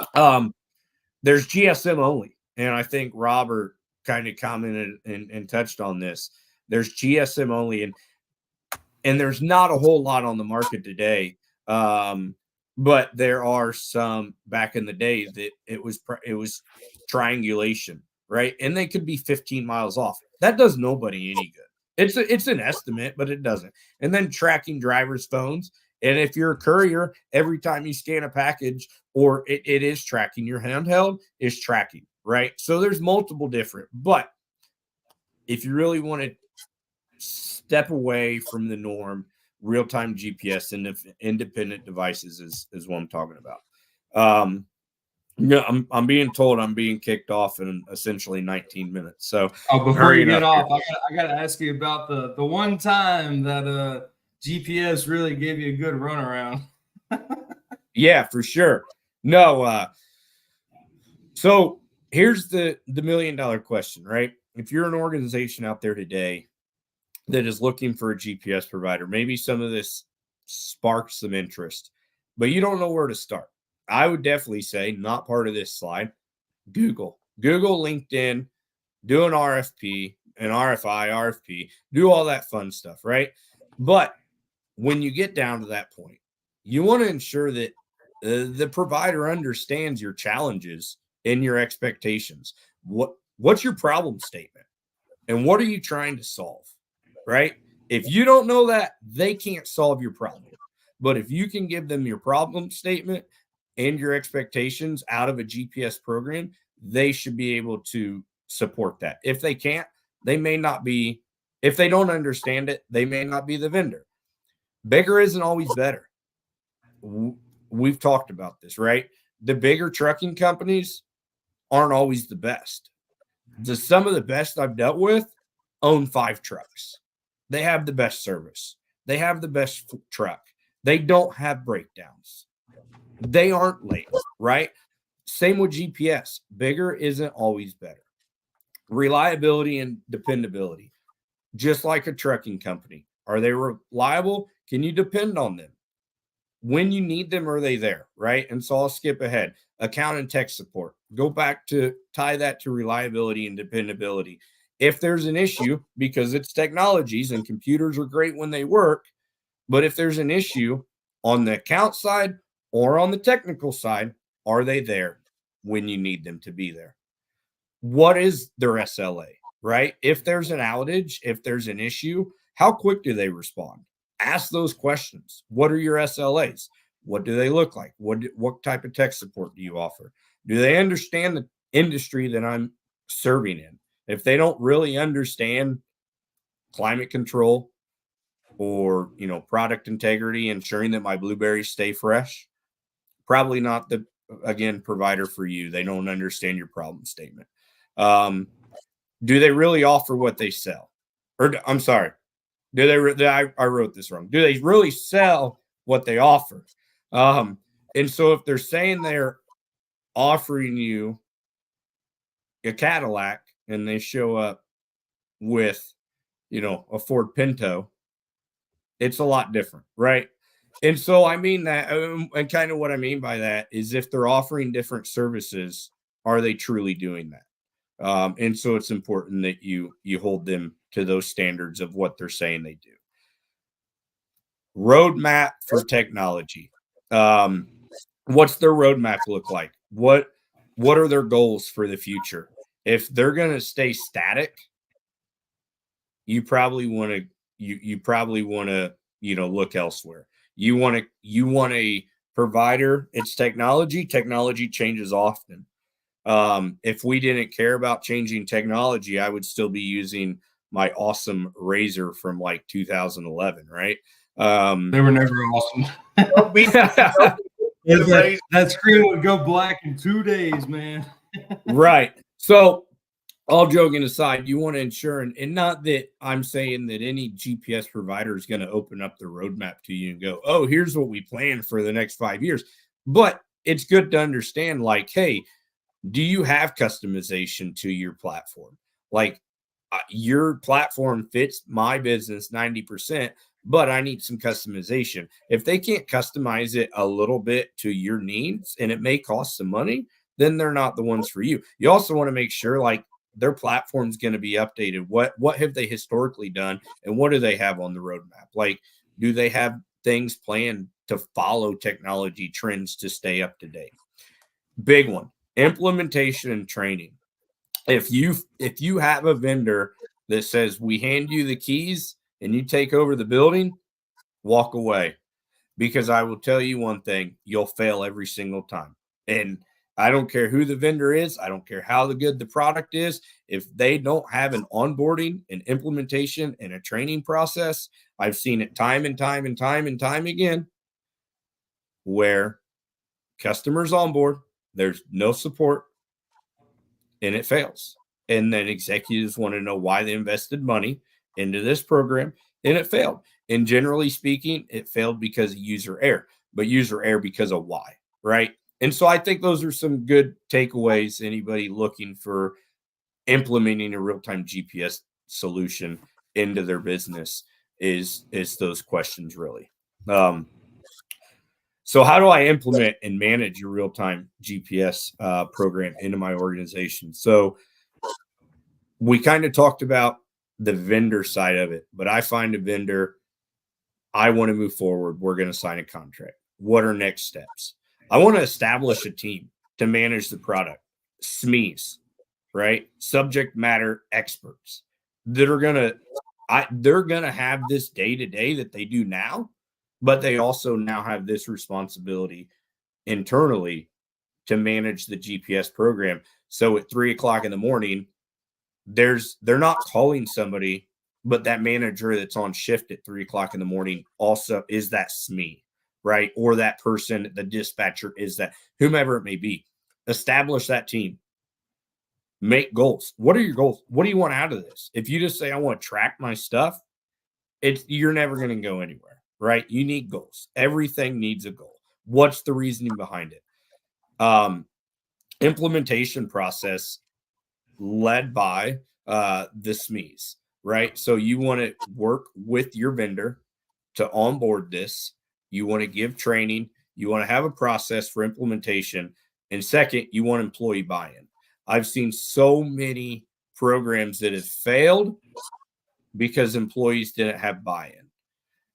S3: There's GSM only. And I think Robert kind of commented and touched on this. There's GSM only, and there's not a whole lot on the market today. But there are some back in the day that it was triangulation, right? And they could be 15 miles off. That does nobody any good. It's an estimate, but it doesn't. And then tracking drivers' phones. And if you're a courier, every time you scan a package, or it is tracking, your handheld is tracking, right? So there's multiple different. But if you really want to step away from the norm, real-time GPS and independent devices is what I'm talking about. I'm being told I'm being kicked off in essentially 19 minutes. So
S1: before you get off, I got to ask you about the one time that GPS really gave you a good runaround.
S3: Yeah, for sure. No, so here's the $1 million question, right? If you're an organization out there today that is looking for a GPS provider, maybe some of this sparks some interest, but you don't know where to start. I would definitely say, not part of this slide, Google, LinkedIn, do an RFP, an RFI, RFP, do all that fun stuff, right? But when you get down to that point, you want to ensure that the provider understands your challenges and your expectations. What's your problem statement? And what are you trying to solve, right? If you don't know that, they can't solve your problem. But if you can give them your problem statement and your expectations out of a GPS program, they should be able to support that. If they can't, they may not be, if they don't understand it, they may not be the vendor. Bigger isn't always better. We've talked about this, right? The bigger trucking companies aren't always the best. Some of the best I've dealt with own 5 trucks. They have the best service. They have the best truck. They don't have breakdowns. They aren't late, right? Same with GPS. Bigger isn't always better. Reliability and dependability. Just like a trucking company. Are they reliable? Can you depend on them? When you need them, are they there, right? And so I'll skip ahead. Account and tech support. Go back to tie that to reliability and dependability. If there's an issue, because it's technologies and computers are great when they work, but if there's an issue on the account side or on the technical side, are they there when you need them to be there? What is their SLA, right? If there's an outage, if there's an issue, how quick do they respond? Ask those questions. What are your SLAs? What do they look like? What type of tech support do you offer? Do they understand the industry that I'm serving in? If they don't really understand climate control or, product integrity, ensuring that my blueberries stay fresh, probably not the, again, provider for you. They don't understand your problem statement. Do they really offer what they sell? Or I'm sorry, I wrote this wrong. Do they really sell what they offer? And so if they're saying they're offering you a Cadillac and they show up with, a Ford Pinto, it's a lot different, right? And so I mean that, and kind of what I mean by that is if they're offering different services, are they truly doing that? And so it's important that you hold them to those standards of what they're saying they do. Roadmap for technology. What's their roadmap look like? What are their goals for the future? If they're going to stay static, you probably want to look elsewhere. You want a provider. It's technology. Technology changes often. If we didn't care about changing technology, I would still be using my awesome Razor from like 2011, right?
S1: They were never awesome. That screen would go black in 2 days, man.
S3: Right. So, all joking aside, you want to ensure, and not that I'm saying that any GPS provider is going to open up the roadmap to you and go, oh, here's what we plan for the next 5 years. But it's good to understand, like, hey, do you have customization to your platform? Like, your platform fits my business 90%, but I need some customization. If they can't customize it a little bit to your needs and it may cost some money, then they're not the ones for you. You also want to make sure like their platform's going to be updated. What have they historically done and what do they have on the roadmap? Like, do they have things planned to follow technology trends to stay up to date? Big one, implementation and training. If you have a vendor that says we hand you the keys and you take over the building, walk away, because I will tell you one thing, you'll fail every single time. And I don't care who the vendor is, I don't care how good the product is, if they don't have an onboarding, an implementation, and a training process, I've seen it time and time and time and time again where customers on board, there's no support, and it fails. And then executives want to know why they invested money into this program and it failed. And generally speaking, it failed because of user error, but user error because of why, right? And so I think those are some good takeaways. Anybody looking for implementing a real-time GPS solution into their business is those questions really. So how do I implement and manage your real-time GPS program into my organization? So we kind of talked about the vendor side of it, but I find a vendor, I want to move forward. We're going to sign a contract. What are next steps? I want to establish a team to manage the product, SMEs, right? Subject matter experts that are they're going to have this day to day that they do now, but they also now have this responsibility internally to manage the GPS program. So at 3:00 in the morning, they're not calling somebody, but that manager that's on shift at 3:00 in the morning also is that SME, right? Or that person, the dispatcher is that, whomever it may be. Establish that team. Make goals. What are your goals? What do you want out of this? If you just say, I want to track my stuff, you're never going to go anywhere, right? You need goals. Everything needs a goal. What's the reasoning behind it? Implementation process led by the SMEs, right? So you want to work with your vendor to onboard this. You want to give training. You want to have a process for implementation. And second, you want employee buy-in. I've seen so many programs that have failed because employees didn't have buy-in.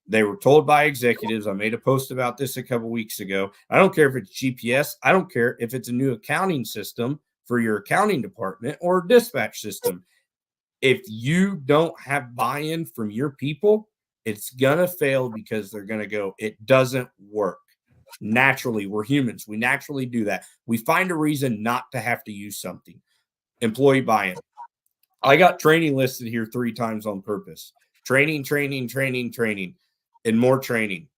S3: They were told by executives. I made a post about this a couple weeks ago. I don't care if it's GPS. I don't care if it's a new accounting system for your accounting department or dispatch system. If you don't have buy-in from your people, it's going to fail because they're going to go, it doesn't work. Naturally, we're humans. We naturally do that. We find a reason not to have to use something. Employee buy-in. I got training listed here 3 times on purpose. Training, and more training.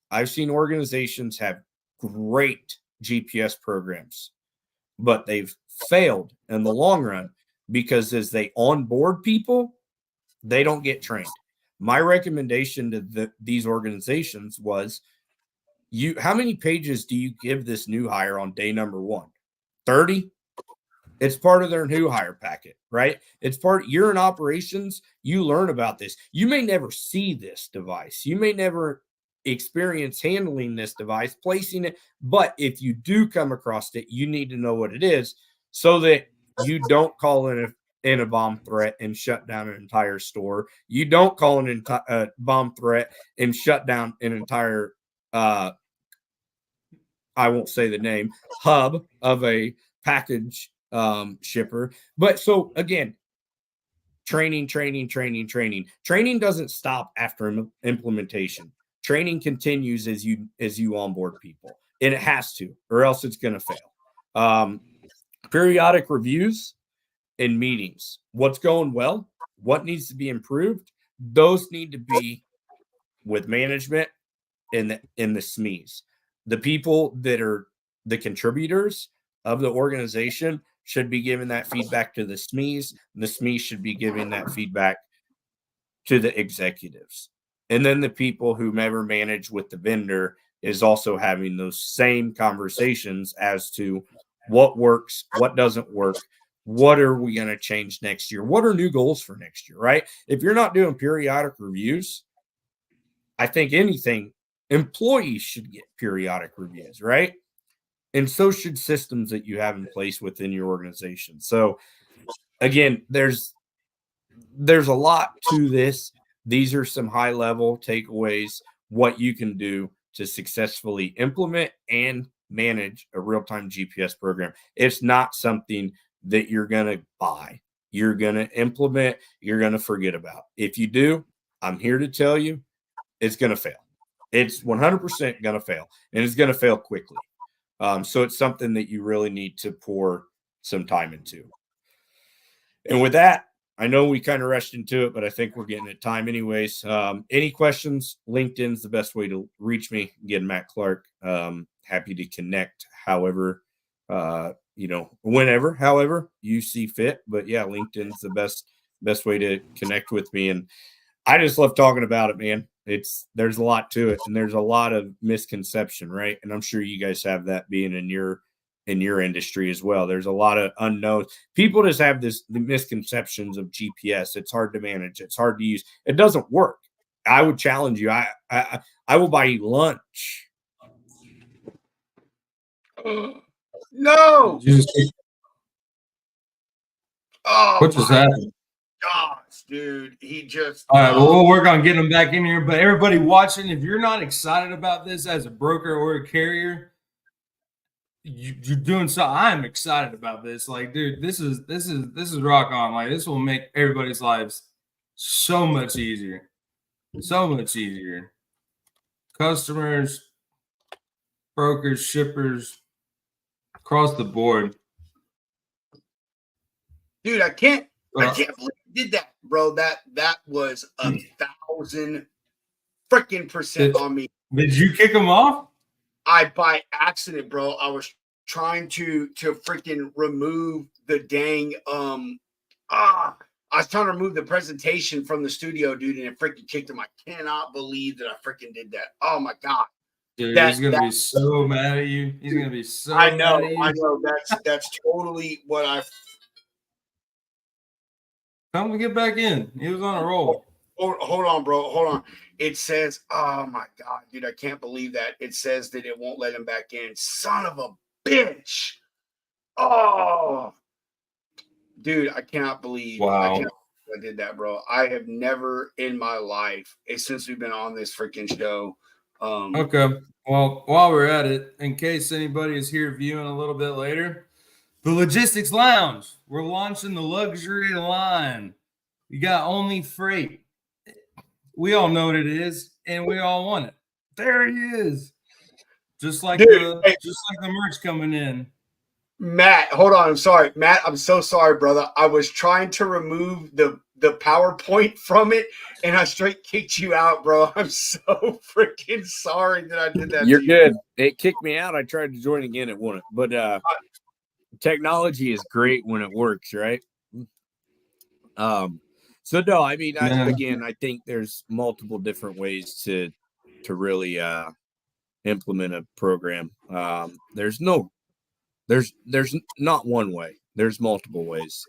S3: I've seen organizations have great GPS programs, but they've failed in the long run because as they onboard people, they don't get trained. My recommendation to these organizations was, how many pages do you give this new hire on day number 1? 30? It's part of their new hire packet, right? You're in operations, you learn about this. You may never see this device. You may never experience handling this device, placing it, but if you do come across it, you need to know what it is so that you don't call in a bomb threat and shut down an entire store. You don't call a bomb threat and shut down an entire I won't say the name, hub of a package shipper. But so again, training. Training doesn't stop after implementation. Training continues as you onboard people, and it has to, or else it's going to fail. Periodic reviews and meetings. What's going well? What needs to be improved? Those need to be with management and the SMEs. The people that are the contributors of the organization should be giving that feedback to the SMEs. The SMEs should be giving that feedback to the executives. And then the people who ever manage with the vendor is also having those same conversations as to what works, what doesn't work, what are we going to change next year? What are new goals for next year, right? If you're not doing periodic reviews, I think employees should get periodic reviews, right? And so should systems that you have in place within your organization. So again, there's a lot to this. These are some high level takeaways, what you can do to successfully implement and manage a real-time GPS program. It's not something that you're going to buy. You're going to implement, you're going to forget about. If you do, I'm here to tell you it's going to fail. It's 100% going to fail, and it's going to fail quickly. So it's something that you really need to pour some time into. And with that, I know we kind of rushed into it, but I think we're getting at time anyways. Any questions? LinkedIn's the best way to reach me. Again, Matt Clark. Happy to connect however, whenever, however you see fit. But yeah, LinkedIn's the best way to connect with me. And I just love talking about it, man. There's a lot to it, and there's a lot of misconception, right? And I'm sure you guys have that being in your industry as well. There's a lot of unknowns. People just have the misconceptions of GPS. It's hard to manage. It's hard to use. It doesn't work. I would challenge you. I will buy you lunch.
S2: No. Oh,
S1: What just happened?
S2: gosh, dude. He just.
S1: All right, well, we'll work on getting them back in here. But everybody watching, if you're not excited about this as a broker or a carrier, you're doing so. I'm excited about this. Like, dude, this is rock on. Like, this will make everybody's lives so much easier. So much easier. Customers, brokers, shippers, across the board.
S2: Dude, I can't believe you did that, bro. That was 1,000% on me.
S1: Did you kick them off?
S2: I by accident, bro. I was trying to freaking remove the dang I was trying to remove the presentation from the studio, dude, and it freaking kicked him. I cannot believe that I freaking did that. Oh my god.
S1: Dude, he's gonna be so mad at you. He's gonna be so
S2: I know,
S1: mad at you.
S2: I know. That's totally what I
S1: Come and get back in. He was on a roll.
S2: Hold on, bro. Hold on. It says, oh my god, dude, I can't believe that. It says that it won't let him back in. Son of a bitch. Oh, dude, I cannot believe I did that, bro. I have never in my life, since we've been on this freaking show.
S1: Okay. Well, while we're at it, in case anybody is here viewing a little bit later, the Logistics Lounge, we're launching the luxury line. You got only freight. We all know what it is, and we all want it. There he is. Just like the merch coming in.
S2: Matt, hold on. I'm sorry. Matt, I'm so sorry, brother. I was trying to remove the PowerPoint from it, and I straight kicked you out, bro. I'm so freaking sorry that I did that.
S3: You're good. It kicked me out. I tried to join again. It wouldn't. But technology is great when it works, right? So no, I mean, I think there's multiple different ways to really implement a program. There's not one way. There's multiple ways.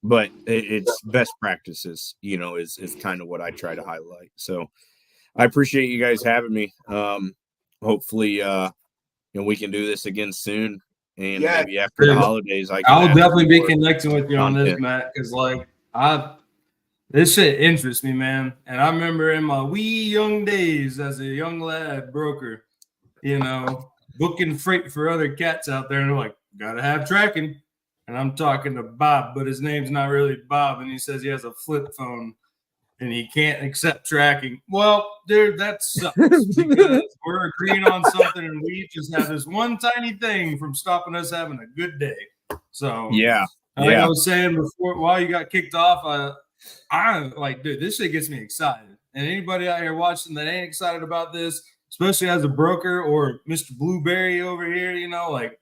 S3: But it's best practices, is kind of what I try to highlight. So I appreciate you guys having me. Hopefully, we can do this again soon. And maybe after the holidays,
S1: I'll definitely be connecting with you on this, Matt, because this shit interests me, man. And I remember in my wee young days as a young lad broker, booking freight for other cats out there, and they're like, gotta have tracking. And I'm talking to Bob, but his name's not really Bob, and he says he has a flip phone and he can't accept tracking. Well, dude, that sucks because we're agreeing on something and we just have this one tiny thing from stopping us having a good day. So like I was saying before, while you got kicked off, I'm like, dude, this shit gets me excited. And anybody out here watching that ain't excited about this, especially as a broker or Mr. Blueberry over here, like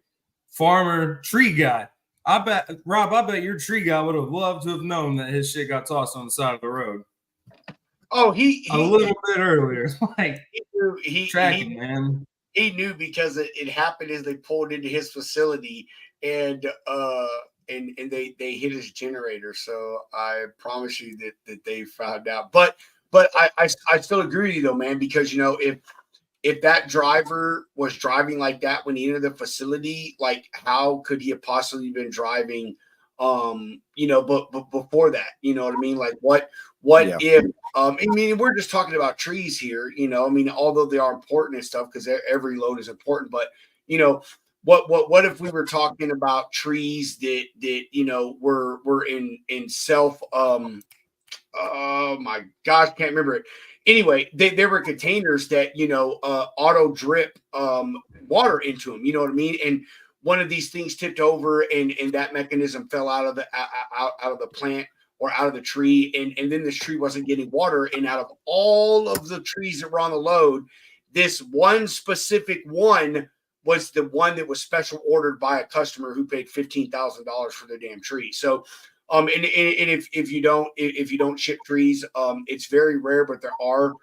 S1: farmer tree guy, I bet, Rob, I bet your tree guy would have loved to have known that his shit got tossed on the side of the road
S2: Oh,
S1: a little bit earlier. Like,
S2: he knew,
S1: tracking, man.
S2: he knew because it happened as they pulled into his facility and they hit his generator. So I promise you that they found out. But I still agree with you though, man, because you know if that driver was driving like that when he entered the facility, like how could he have possibly been driving you know, but before that, you know what I mean? Like what
S3: Yeah.
S2: if I mean, we're just talking about trees here, you know. I mean, although they are important and stuff, because every load is important, but you know, what if we were talking about trees that you know were in self oh my gosh, can't remember it. Anyway, there were containers that you know auto drip water into them. You know what I mean? And one of these things tipped over, and that mechanism fell out of the out of the plant or out of the tree, and then this tree wasn't getting water. And out of all of the trees that were on the load, this one specific one was the one that was special ordered by a customer who paid $15,000 for their damn tree. So and if you don't ship trees, it's very rare, but there are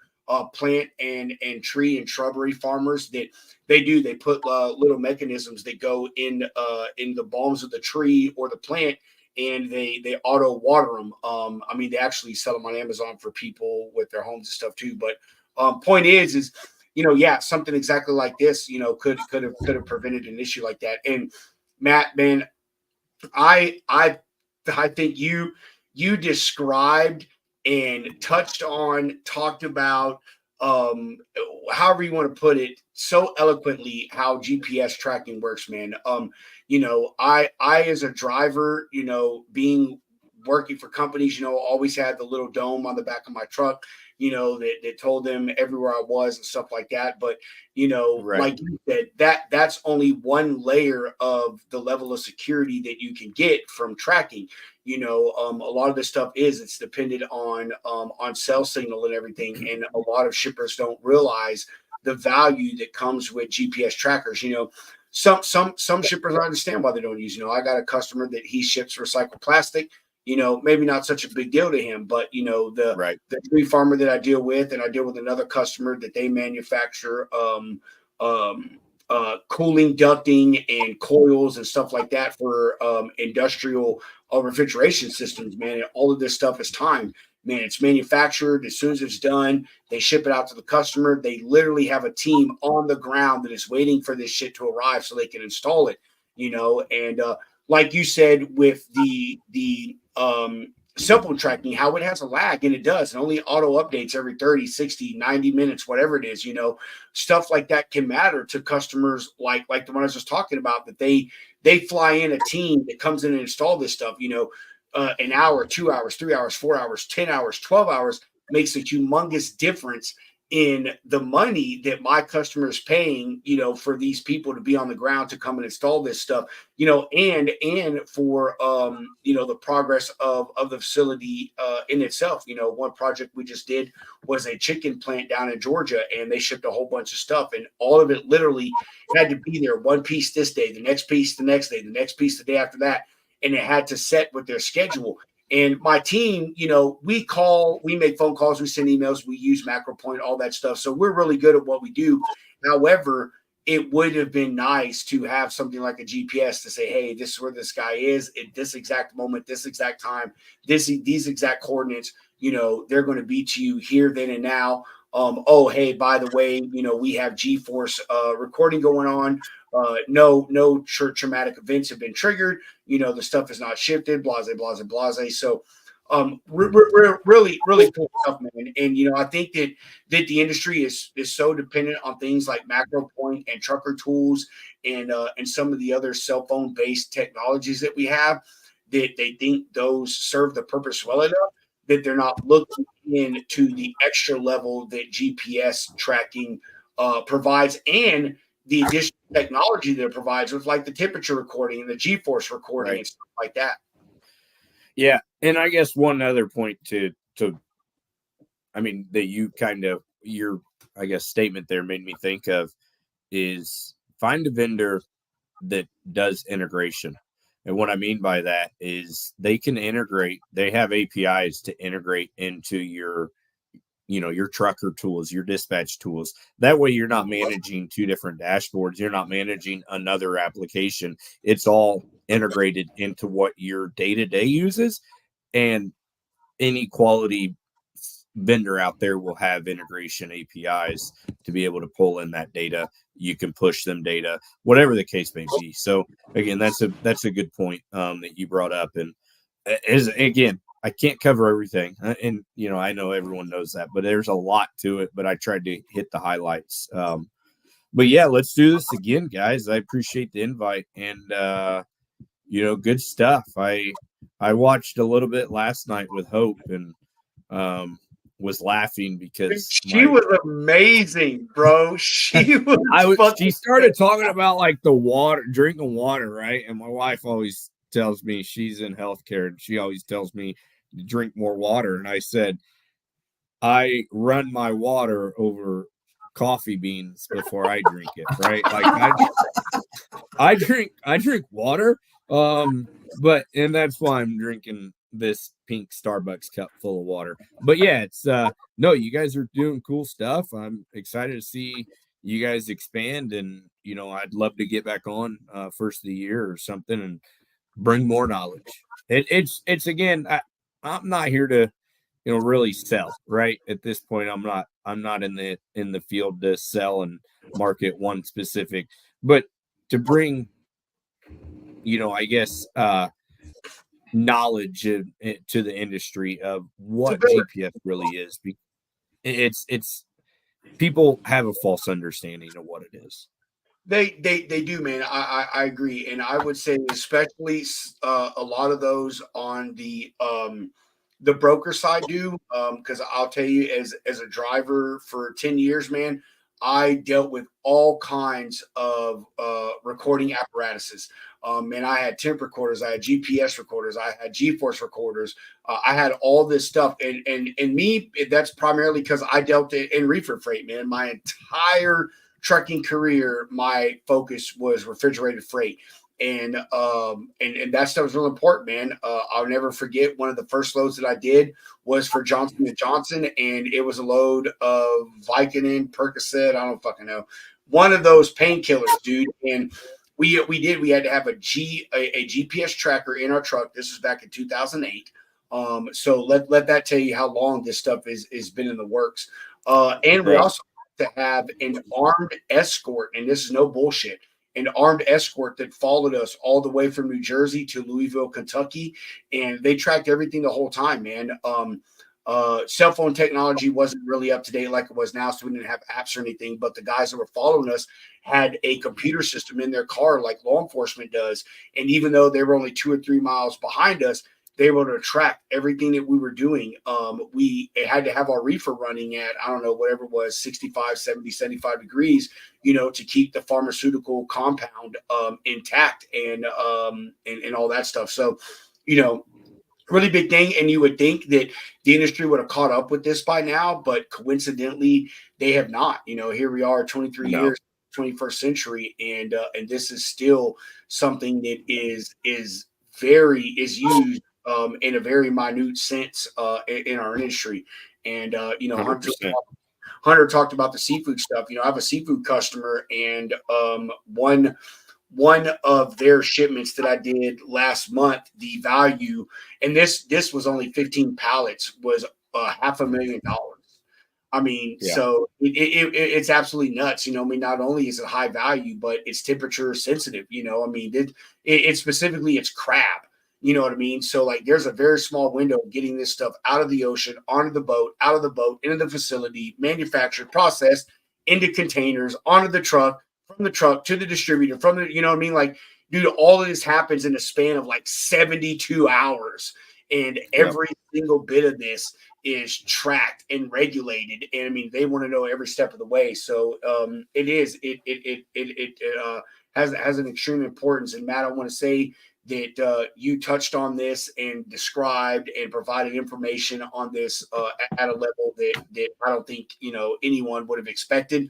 S2: plant and tree and shrubbery farmers that they put little mechanisms that go in the bulbs of the tree or the plant, and they auto water them. I mean, they actually sell them on Amazon for people with their homes and stuff too. But point is you know, yeah, something exactly like this, you know, could have prevented an issue like that. And Matt, man, I I I think you described and touched on, talked about, um, however you want to put it, so eloquently how GPS tracking works, man. You know, I as a driver, you know, being working for companies, you know, always had the little dome on the back of my truck, you know, that told them everywhere I was and stuff like that. But you know,
S3: Right.
S2: like you said, that's only one layer of the level of security that you can get from tracking. You know, a lot of this stuff it's dependent on cell signal and everything, and a lot of shippers don't realize the value that comes with GPS trackers. You know, some shippers I understand why they don't use. You know, I got a customer that he ships recycled plastic. You know, maybe not such a big deal to him, but you know,
S3: Right.
S2: the tree farmer that I deal with, and I deal with another customer that they manufacture cooling ducting and coils and stuff like that for industrial refrigeration systems, man. And all of this stuff is timed. Man, it's manufactured. As soon as it's done, they ship it out to the customer. They literally have a team on the ground that is waiting for this shit to arrive so they can install it, you know. And like you said with the cell phone tracking, how it has a lag, and it does, and only auto updates every 30, 60, 90 minutes, whatever it is, you know, stuff like that can matter to customers like the one I was just talking about, that they fly in a team that comes in and install this stuff, you know, an hour, 2 hours, 3 hours, 4 hours, 10 hours, 12 hours makes a humongous difference in the money that my customer is paying, you know, for these people to be on the ground to come and install this stuff, you know, and for you know, the progress of the facility in itself. You know, one project we just did was a chicken plant down in Georgia, and they shipped a whole bunch of stuff, and all of it literally had to be there, one piece this day, the next piece the next day, the next piece the day after that, and it had to set with their schedule. And my team, you know, we make phone calls, we send emails, we use MacroPoint, all that stuff. So we're really good at what we do. However, it would have been nice to have something like a GPS to say, hey, this is where this guy is at this exact moment, this exact time, these exact coordinates, you know, they're going to be to you here, then, and now. Oh, hey, by the way, you know, we have G-force recording going on. No traumatic events have been triggered. You know, the stuff is not shifted, blase, blase, blase. So we're really, really cool stuff, man. And, you know, I think that the industry is so dependent on things like MacroPoint and trucker tools and some of the other cell phone based technologies that we have, that they think those serve the purpose well enough that they're not looking into the extra level that GPS tracking provides, and the additional technology that it provides with like the temperature recording and the G-force recording
S3: Right.
S2: and stuff like that.
S3: Yeah. And I guess one other point to I mean, that you kind of your I guess statement there made me think of is find a vendor that does integration. And what I mean by that is they can integrate, they have APIs to integrate into your, your trucker tools, your dispatch tools. That way you're not managing two different dashboards. You're not managing another application. It's all integrated into what your day-to-day uses. And any quality vendor out there will have integration APIs to be able to pull in that data. You can push them data, whatever the case may be. So again, that's a good point that you brought up. And as again, I can't cover everything, and I know everyone knows that, but there's a lot to it. But I tried to hit the highlights. But yeah, let's do this again, guys. I appreciate the invite, and good stuff. I watched a little bit last night with Hope, and was laughing because
S2: she was amazing, bro. She was.
S3: She started talking about like the water, drinking water, right? And my wife always tells me, she's in healthcare, and she always tells me to drink more water. And I said, I run my water over coffee beans before I drink it, right? Like I drink water, but and that's why I'm drinking this pink Starbucks cup full of water. But yeah, it's no, you guys are doing cool stuff. I'm excited to see you guys expand, and I'd love to get back on first of the year or something and bring more knowledge. It's again, I'm not here to really sell, right? At this point, I'm not in the field to sell and market one specific, but to bring I guess knowledge to the industry of what GPS really is. It's people have a false understanding of what it is.
S2: They do, man. I agree, and I would say especially a lot of those on the broker side do, because I'll tell you, as a driver for 10 years, man, I dealt with all kinds of recording apparatuses. And I had temp recorders, I had GPS recorders, I had G-force recorders, I had all this stuff, and me, that's primarily because I dealt in reefer freight, man. My entire trucking career, my focus was refrigerated freight. And that stuff was real important, man. I'll never forget one of the first loads that I did was for Johnson & Johnson, and it was a load of Vicodin, Percocet, I don't fucking know, one of those painkillers, dude. And we had to have a GPS tracker in our truck. This was back in 2008. So let that tell you how long this stuff is been in the works. And we also to have an armed escort, and this is no bullshit, an armed escort that followed us all the way from New Jersey to Louisville, Kentucky, and they tracked everything the whole time, man. Cell phone technology wasn't really up to date like it was now, so we didn't have apps or anything, but the guys that were following us had a computer system in their car like law enforcement does, and even though they were only 2 or 3 miles behind us, they were able to track everything that we were doing. We had to have our reefer running at, I don't know, whatever it was, 65, 70, 75 degrees, to keep the pharmaceutical compound intact and all that stuff. So, really big thing. And you would think that the industry would have caught up with this by now, but coincidentally, they have not. Here we are 23 years, 21st century, and this is still something that is used in a very minute sense in our industry. And Hunter talked about the seafood stuff. I have a seafood customer, and one of their shipments that I did last month, the value, and this was only 15 pallets, was $500,000. I mean, so it's absolutely nuts. Not only is it high value, but it's temperature sensitive. It's specifically it's crab. You know what I mean? So like there's a very small window of getting this stuff out of the ocean, onto the boat, out of the boat, into the facility, manufactured, processed, into containers, onto the truck, from the truck to the distributor, from the, like, dude, all of this happens in a span of like 72 hours. And every single bit of this is tracked and regulated. And they want to know every step of the way. So it has an extreme importance. And Matt, I want to say that you touched on this and described and provided information on this at a level that I don't think anyone would have expected.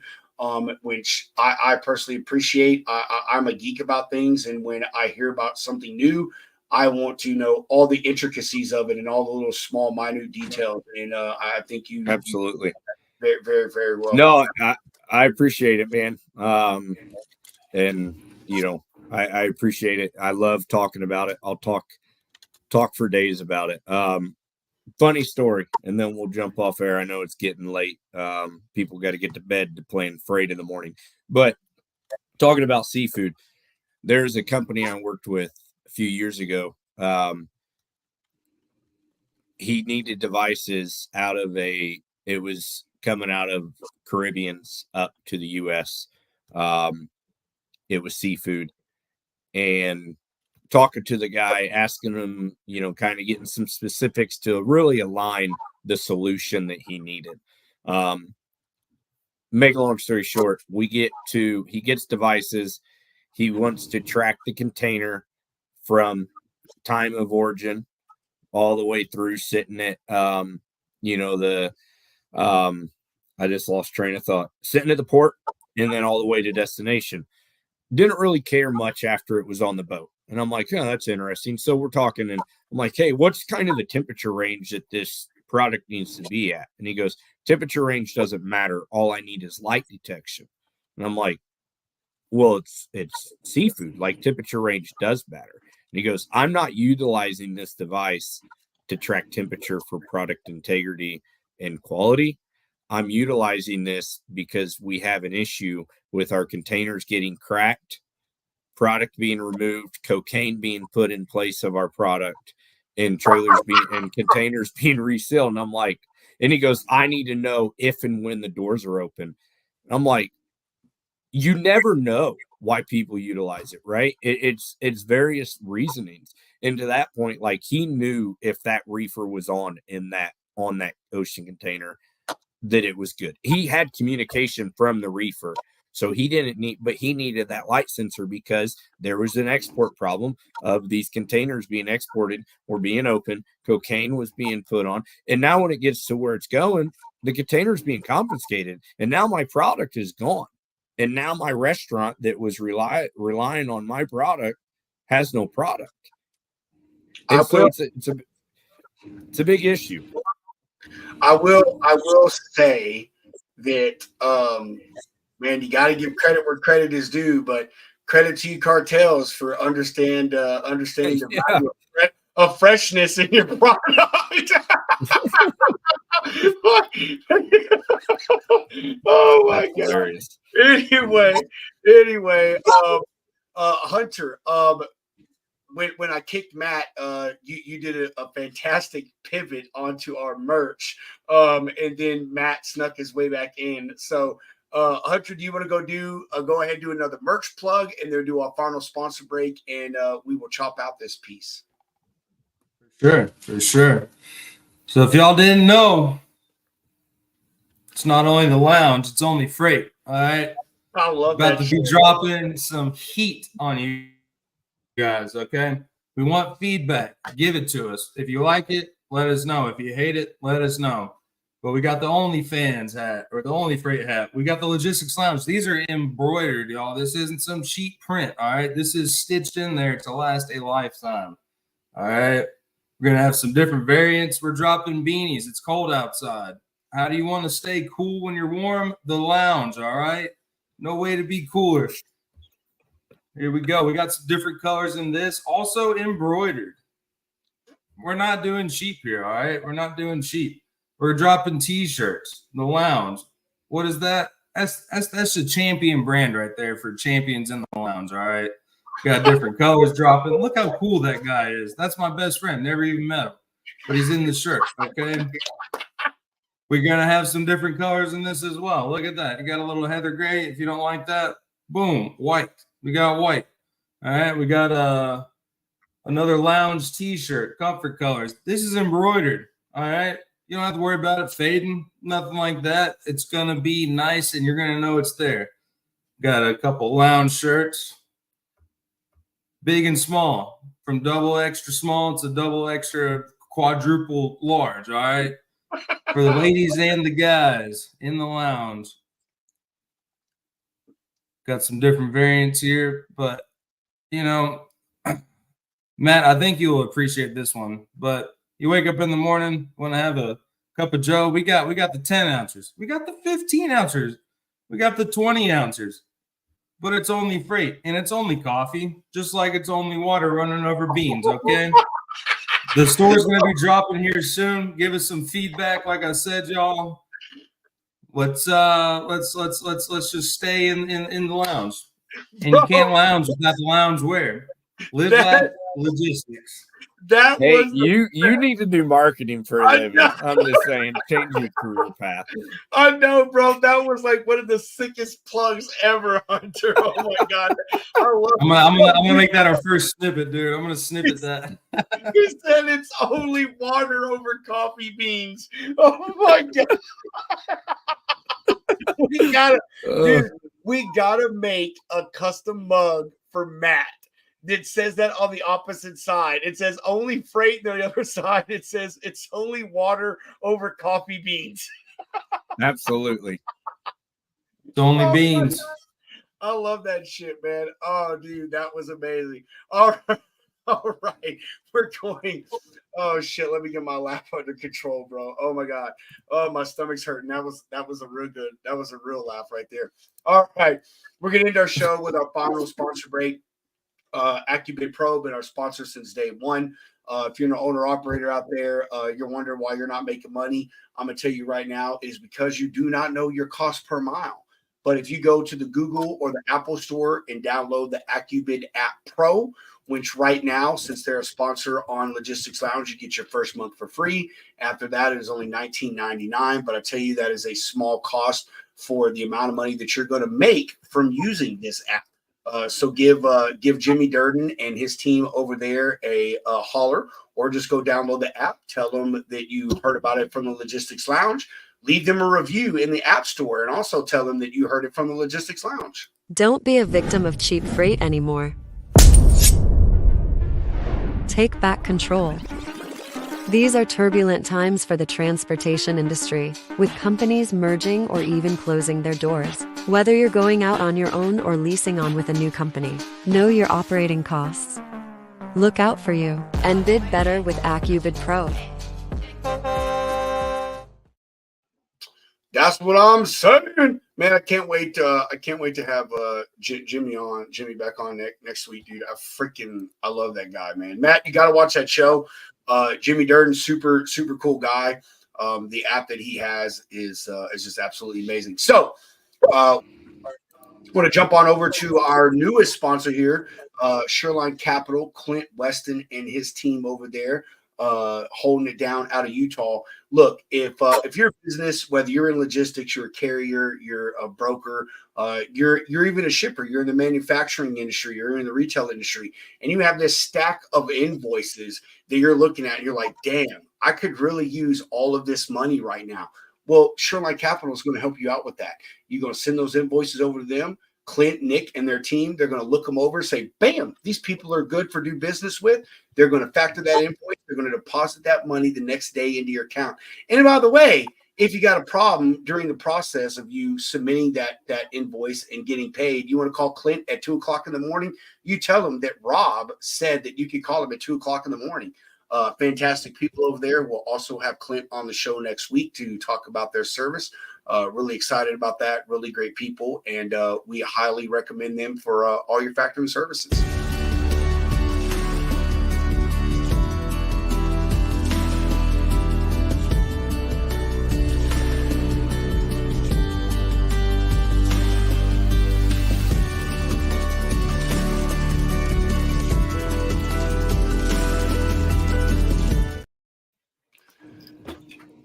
S2: which I personally appreciate. I'm a geek about things, and when I hear about something new, I want to know all the intricacies of it and all the little small, minute details. And I think you
S3: Absolutely.
S2: very, very, very well.
S3: No, I appreciate it, man. And I appreciate it. I love talking about it. I'll talk for days about it. Funny story, and then we'll jump off air. I know it's getting late. People got to get to bed to plan freight in the morning. But talking about seafood, there's a company I worked with a few years ago. He needed devices it was coming out of Caribbeans up to the US. It was seafood, and talking to the guy, asking him, kind of getting some specifics to really align the solution that he needed. Make a long story short, he gets devices. He wants to track the container from time of origin all the way through sitting at, I just lost train of thought, sitting at the port and then all the way to destination. Didn't really care much after it was on the boat. And I'm like, oh, that's interesting. So we're talking, and I'm like, hey, what's kind of the temperature range that this product needs to be at? And he goes, temperature range doesn't matter. All I need is light detection. And I'm like, well, it's seafood. Like, temperature range does matter. And he goes, I'm not utilizing this device to track temperature for product integrity and quality. I'm utilizing this because we have an issue with our containers getting cracked, product being removed, cocaine being put in place of our product, and containers being resealed. And I'm like, and he goes, I need to know if and when the doors are open. I'm like, you never know why people utilize it, right? It's various reasonings. And to that point, like, he knew if that reefer was on that ocean container, that it was good. He had communication from the reefer. So he needed that light sensor because there was an export problem of these containers being exported or being open. Cocaine was being put on. And now when it gets to where it's going, the container's being confiscated. And now my product is gone. And now my restaurant that was relying on my product has no product. And so it's a big issue.
S2: I will say that, man, you got to give credit where credit is due, but credit to you cartels for understanding the value of freshness in your product. Oh my
S3: That's
S2: God.
S3: hilarious.
S2: Anyway, Hunter, when I kicked Matt, you did a fantastic pivot onto our merch, and then Matt snuck his way back in. So, Hunter, do you want to go ahead and do another merch plug, and then do our final sponsor break, and we will chop out this piece.
S1: For sure. So if y'all didn't know, it's not only the lounge, it's only freight. All right.
S2: I love
S1: About
S2: that.
S1: to be dropping some heat on you guys, okay? We want feedback. Give it to us. If you like it, let us know. If you hate it, let us know. But we got the OnlyFans hat, or the Only Freight hat. We got the Logistics Lounge. These are embroidered, y'all. This isn't some cheap print, all right? This is stitched in there to last a lifetime, all right? We're going to have some different variants. We're dropping beanies. It's cold outside. How do you want to stay cool when you're warm? The lounge, all right? No way to be cooler. Here we go. We got some different colors in this. Also embroidered. We're not doing cheap here, all right? We're not doing cheap. We're dropping T-shirts. The lounge. What is that? That's the champion brand right there for champions in the lounge, all right? Got different colors dropping. Look how cool that guy is. That's my best friend. Never even met him. But he's in the shirt, okay? We're going to have some different colors in this as well. Look at that. You got a little heather gray. If you don't like that, boom, white. We got white. All right. We got another lounge T-shirt, comfort colors. This is embroidered. All right. You don't have to worry about it fading, nothing like that. It's going to be nice, and you're going to know it's there. Got a couple lounge shirts, big and small. From double extra small to double extra quadruple large. All right. For the ladies and the guys in the lounge. Got some different variants here, but you know, Matt, I think you'll appreciate this one. But you wake up in the morning, want to have a cup of Joe. We got the 10 ounces, we got the 15 ounces, we got the 20 ounces. But it's only freight and it's only coffee, just like it's only water running over beans. Okay. The store's gonna be dropping here soon. Give us some feedback. Like I said, y'all. Let's just stay in the lounge. And you can't lounge without the lounge wear. Live Laugh Logistics.
S2: That
S3: Hey,
S2: was
S3: you need to do marketing for a
S2: I
S3: living.
S2: know.
S3: I'm just saying, change your career path.
S2: I know, bro. That was like one of the sickest plugs ever, Hunter. Oh my god, I love
S1: I'm gonna make that our first snippet, dude. I'm gonna snippet that.
S2: He said it's only water over coffee beans. Oh my god. We gotta, dude, we gotta make a custom mug for Matt that says that on the opposite side. It says only freight, and on the other side, it says it's only water over coffee beans.
S3: Absolutely.
S1: It's only
S2: Oh,
S1: beans.
S2: I love that shit, man. Oh, dude, that was amazing. All right. All right. We're going. Oh shit. Let me get my laugh under control, bro. Oh my God. Oh, my stomach's hurting. That was a real good. That was a real laugh right there. All right. We're gonna end our show with our final sponsor break. AccuBid Pro been our sponsor since day one. If you're an owner operator out there, you're wondering why you're not making money. I'm gonna tell you right now, it is because you do not know your cost per mile. But if you go to the Google or the Apple store and download the AccuBid app Pro, which right now, since they're a sponsor on Logistics Lounge, you get your first month for free. After that, it is only $19.99. But I tell you, that is a small cost for the amount of money that you're going to make from using this app. So give Jimmy Durden and his team over there a holler, or just go download the app. Tell them that you heard about it from the Logistics Lounge. Leave them a review in the App Store, and also tell them that you heard it from the Logistics Lounge.
S4: Don't be a victim of cheap freight anymore. Take back control. These are turbulent times for the transportation industry, with companies merging or even closing their doors. Whether you're going out on your own or leasing on with a new company, know your operating costs. Look out for you and bid better with AccuBid Pro.
S2: That's what I'm saying, man. I can't wait to have Jimmy back on next week, dude. I love that guy, man. Matt, you got to watch that show. Jimmy Durden, super cool guy. The app that he has is just absolutely amazing. So, want to jump on over to our newest sponsor here, Shoreline Capital, Clint Weston and his team over there, holding it down out of Utah. Look, if you're a business, whether you're in logistics, you're a carrier, you're a broker, you're even a shipper, you're in the manufacturing industry, you're in the retail industry, and you have this stack of invoices that you're looking at, and you're like, damn, I could really use all of this money right now. Well, Shoreline Capital is going to help you out with that. You're going to send those invoices over to them. Clint, Nick, and their team, they're going to look them over and say, bam, these people are good for do business with. They're going to factor that invoice. They're going to deposit that money the next day into your account. And by the way, if you got a problem during the process of you submitting that invoice and getting paid, you want to call Clint at 2 o'clock in the morning, you tell him that Rob said that you could call him at 2 o'clock in the morning. Fantastic people over there. We'll also have Clint on the show next week to talk about their service. Really excited about that. Really great people. And we highly recommend them for all your factoring services.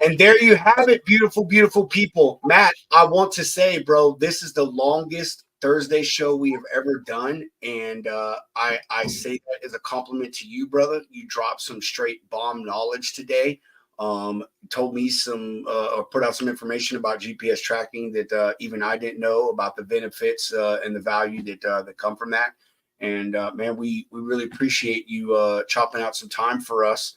S2: And there you have it, beautiful, beautiful people. Matt, I want to say, bro, this is the longest Thursday show we have ever done. And I say that as a compliment to you, brother. You dropped some straight bomb knowledge today. Told me put out some information about GPS tracking that even I didn't know about, the benefits and the value that come from that. And man, we really appreciate you chopping out some time for us.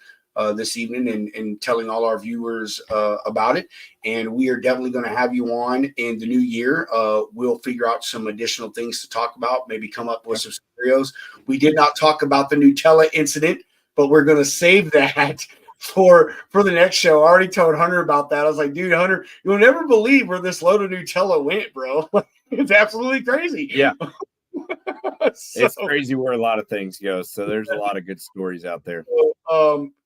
S2: this evening and telling all our viewers about it. And we are definitely going to have you on in the new year. We'll figure out some additional things to talk about, maybe come up with some scenarios. We did not talk about the Nutella incident, but we're going to save that for the next show. I already told Hunter about that. I was like, dude, Hunter, you'll never believe where this load of Nutella went, bro. It's absolutely crazy.
S3: Yeah.
S2: So,
S3: it's crazy where a lot of things go. So there's a lot of good stories out there.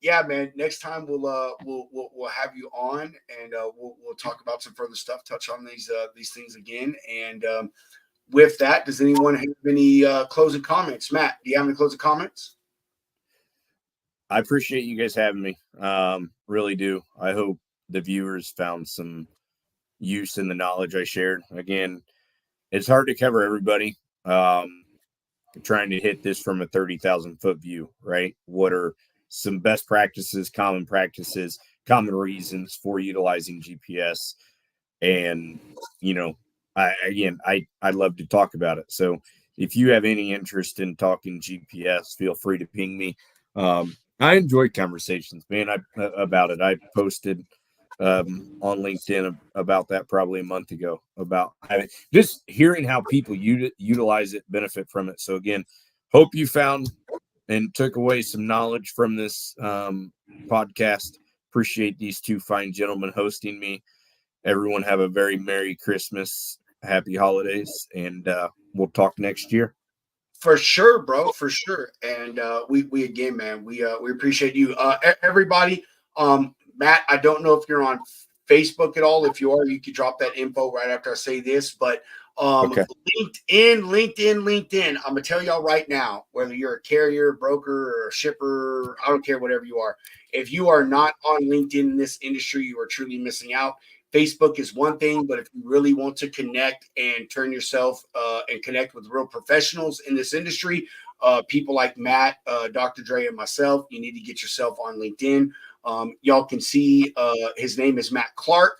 S2: yeah, man. Next time we'll have you on and we'll talk about some further stuff, touch on these things again. And with that, does anyone have any closing comments? Matt, do you have any closing comments?
S3: I appreciate you guys having me. Really do. I hope the viewers found some use in the knowledge I shared. Again, it's hard to cover everybody. Trying to hit this from a 30,000 foot view, right? What are some best practices, common reasons for utilizing GPS? And, I'd love to talk about it. So if you have any interest in talking GPS, feel free to ping me. I enjoy conversations, man, about it. I posted on LinkedIn about that probably a month ago, about just hearing how people utilize it, benefit from it. So again, hope you found and took away some knowledge from this podcast. Appreciate these two fine gentlemen hosting me. Everyone have a very Merry Christmas, Happy Holidays, and we'll talk next year.
S2: For sure, bro, for sure. And we again, man, we appreciate you, everybody. Matt, I don't know if you're on Facebook at all. If you are, you could drop that info right after I say this. But
S3: Okay.
S2: LinkedIn. I'm gonna tell y'all right now, whether you're a carrier, broker, or a shipper, I don't care, whatever you are. If you are not on LinkedIn in this industry, you are truly missing out. Facebook is one thing, but if you really want to connect and turn yourself and connect with real professionals in this industry, people like Matt, Dr. Dre, and myself, you need to get yourself on LinkedIn. Y'all can see his name is Matt Clark.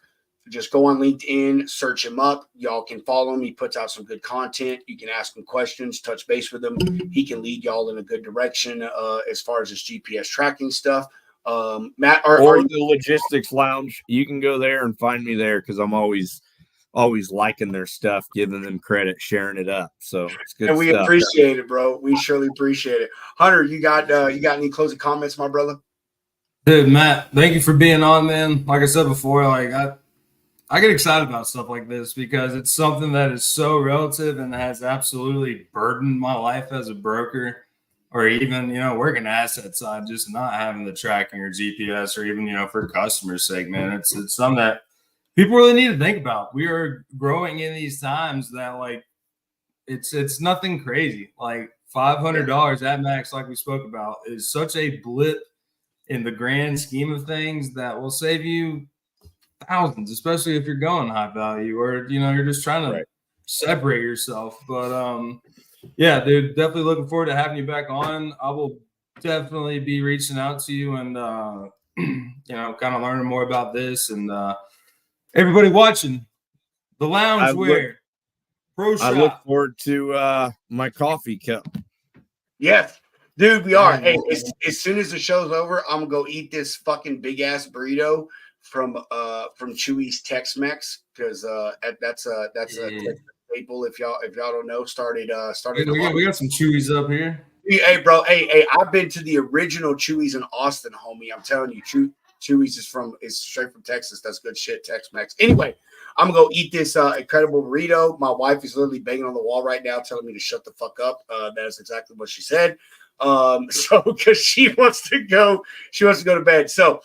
S2: Just go on LinkedIn, search him up. Y'all can follow him. He puts out some good content. You can ask him questions, touch base with him. He can lead y'all in a good direction as far as his GPS tracking stuff. Matt,
S3: or the Logistics Lounge, you can go there and find me there because I'm always liking their stuff, giving them credit, sharing it up. So it's good.
S2: And we appreciate it, bro. We surely appreciate it. Hunter, you got any closing comments, my brother?
S1: Dude, Matt, thank you for being on, man. Like I said before, like I get excited about stuff like this because it's something that is so relative and has absolutely burdened my life as a broker, or even, working asset side, just not having the tracking or GPS, or even, for customers' sake, man. It's something that people really need to think about. We are growing in these times that, like, it's nothing crazy. Like $500 at max, like we spoke about, is such a blip in the grand scheme of things that will save you thousands, especially if you're going high value or, you're just trying to separate yourself. But yeah, dude, definitely looking forward to having you back on. I will definitely be reaching out to you and kind of learning more about this. And everybody watching the Loungewear Pro Shop.
S3: I look forward to my coffee cup.
S2: Yes, dude, we are. Hey, as soon as the show's over, I'm gonna go eat this fucking big ass burrito from Chewy's Tex-Mex, because that's a staple. If y'all don't know, started.
S1: We got some Chewy's up here.
S2: Hey, bro. Hey, I've been to the original Chewy's in Austin, homie. I'm telling you, Chewy's is straight from Texas. That's good shit, Tex-Mex. Anyway, I'm gonna go eat this incredible burrito. My wife is literally banging on the wall right now, telling me to shut the fuck up. That is exactly what she said. So because she wants to go to bed. So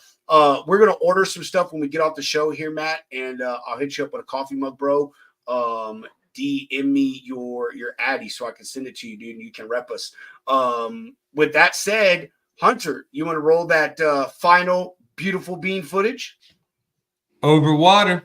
S2: we're gonna order some stuff when we get off the show here, Matt, and I'll hit you up with a coffee mug, bro. DM me your Addy so I can send it to you, dude, and you can rep us. With that said, Hunter, you want to roll that final beautiful bean footage?
S1: Over water.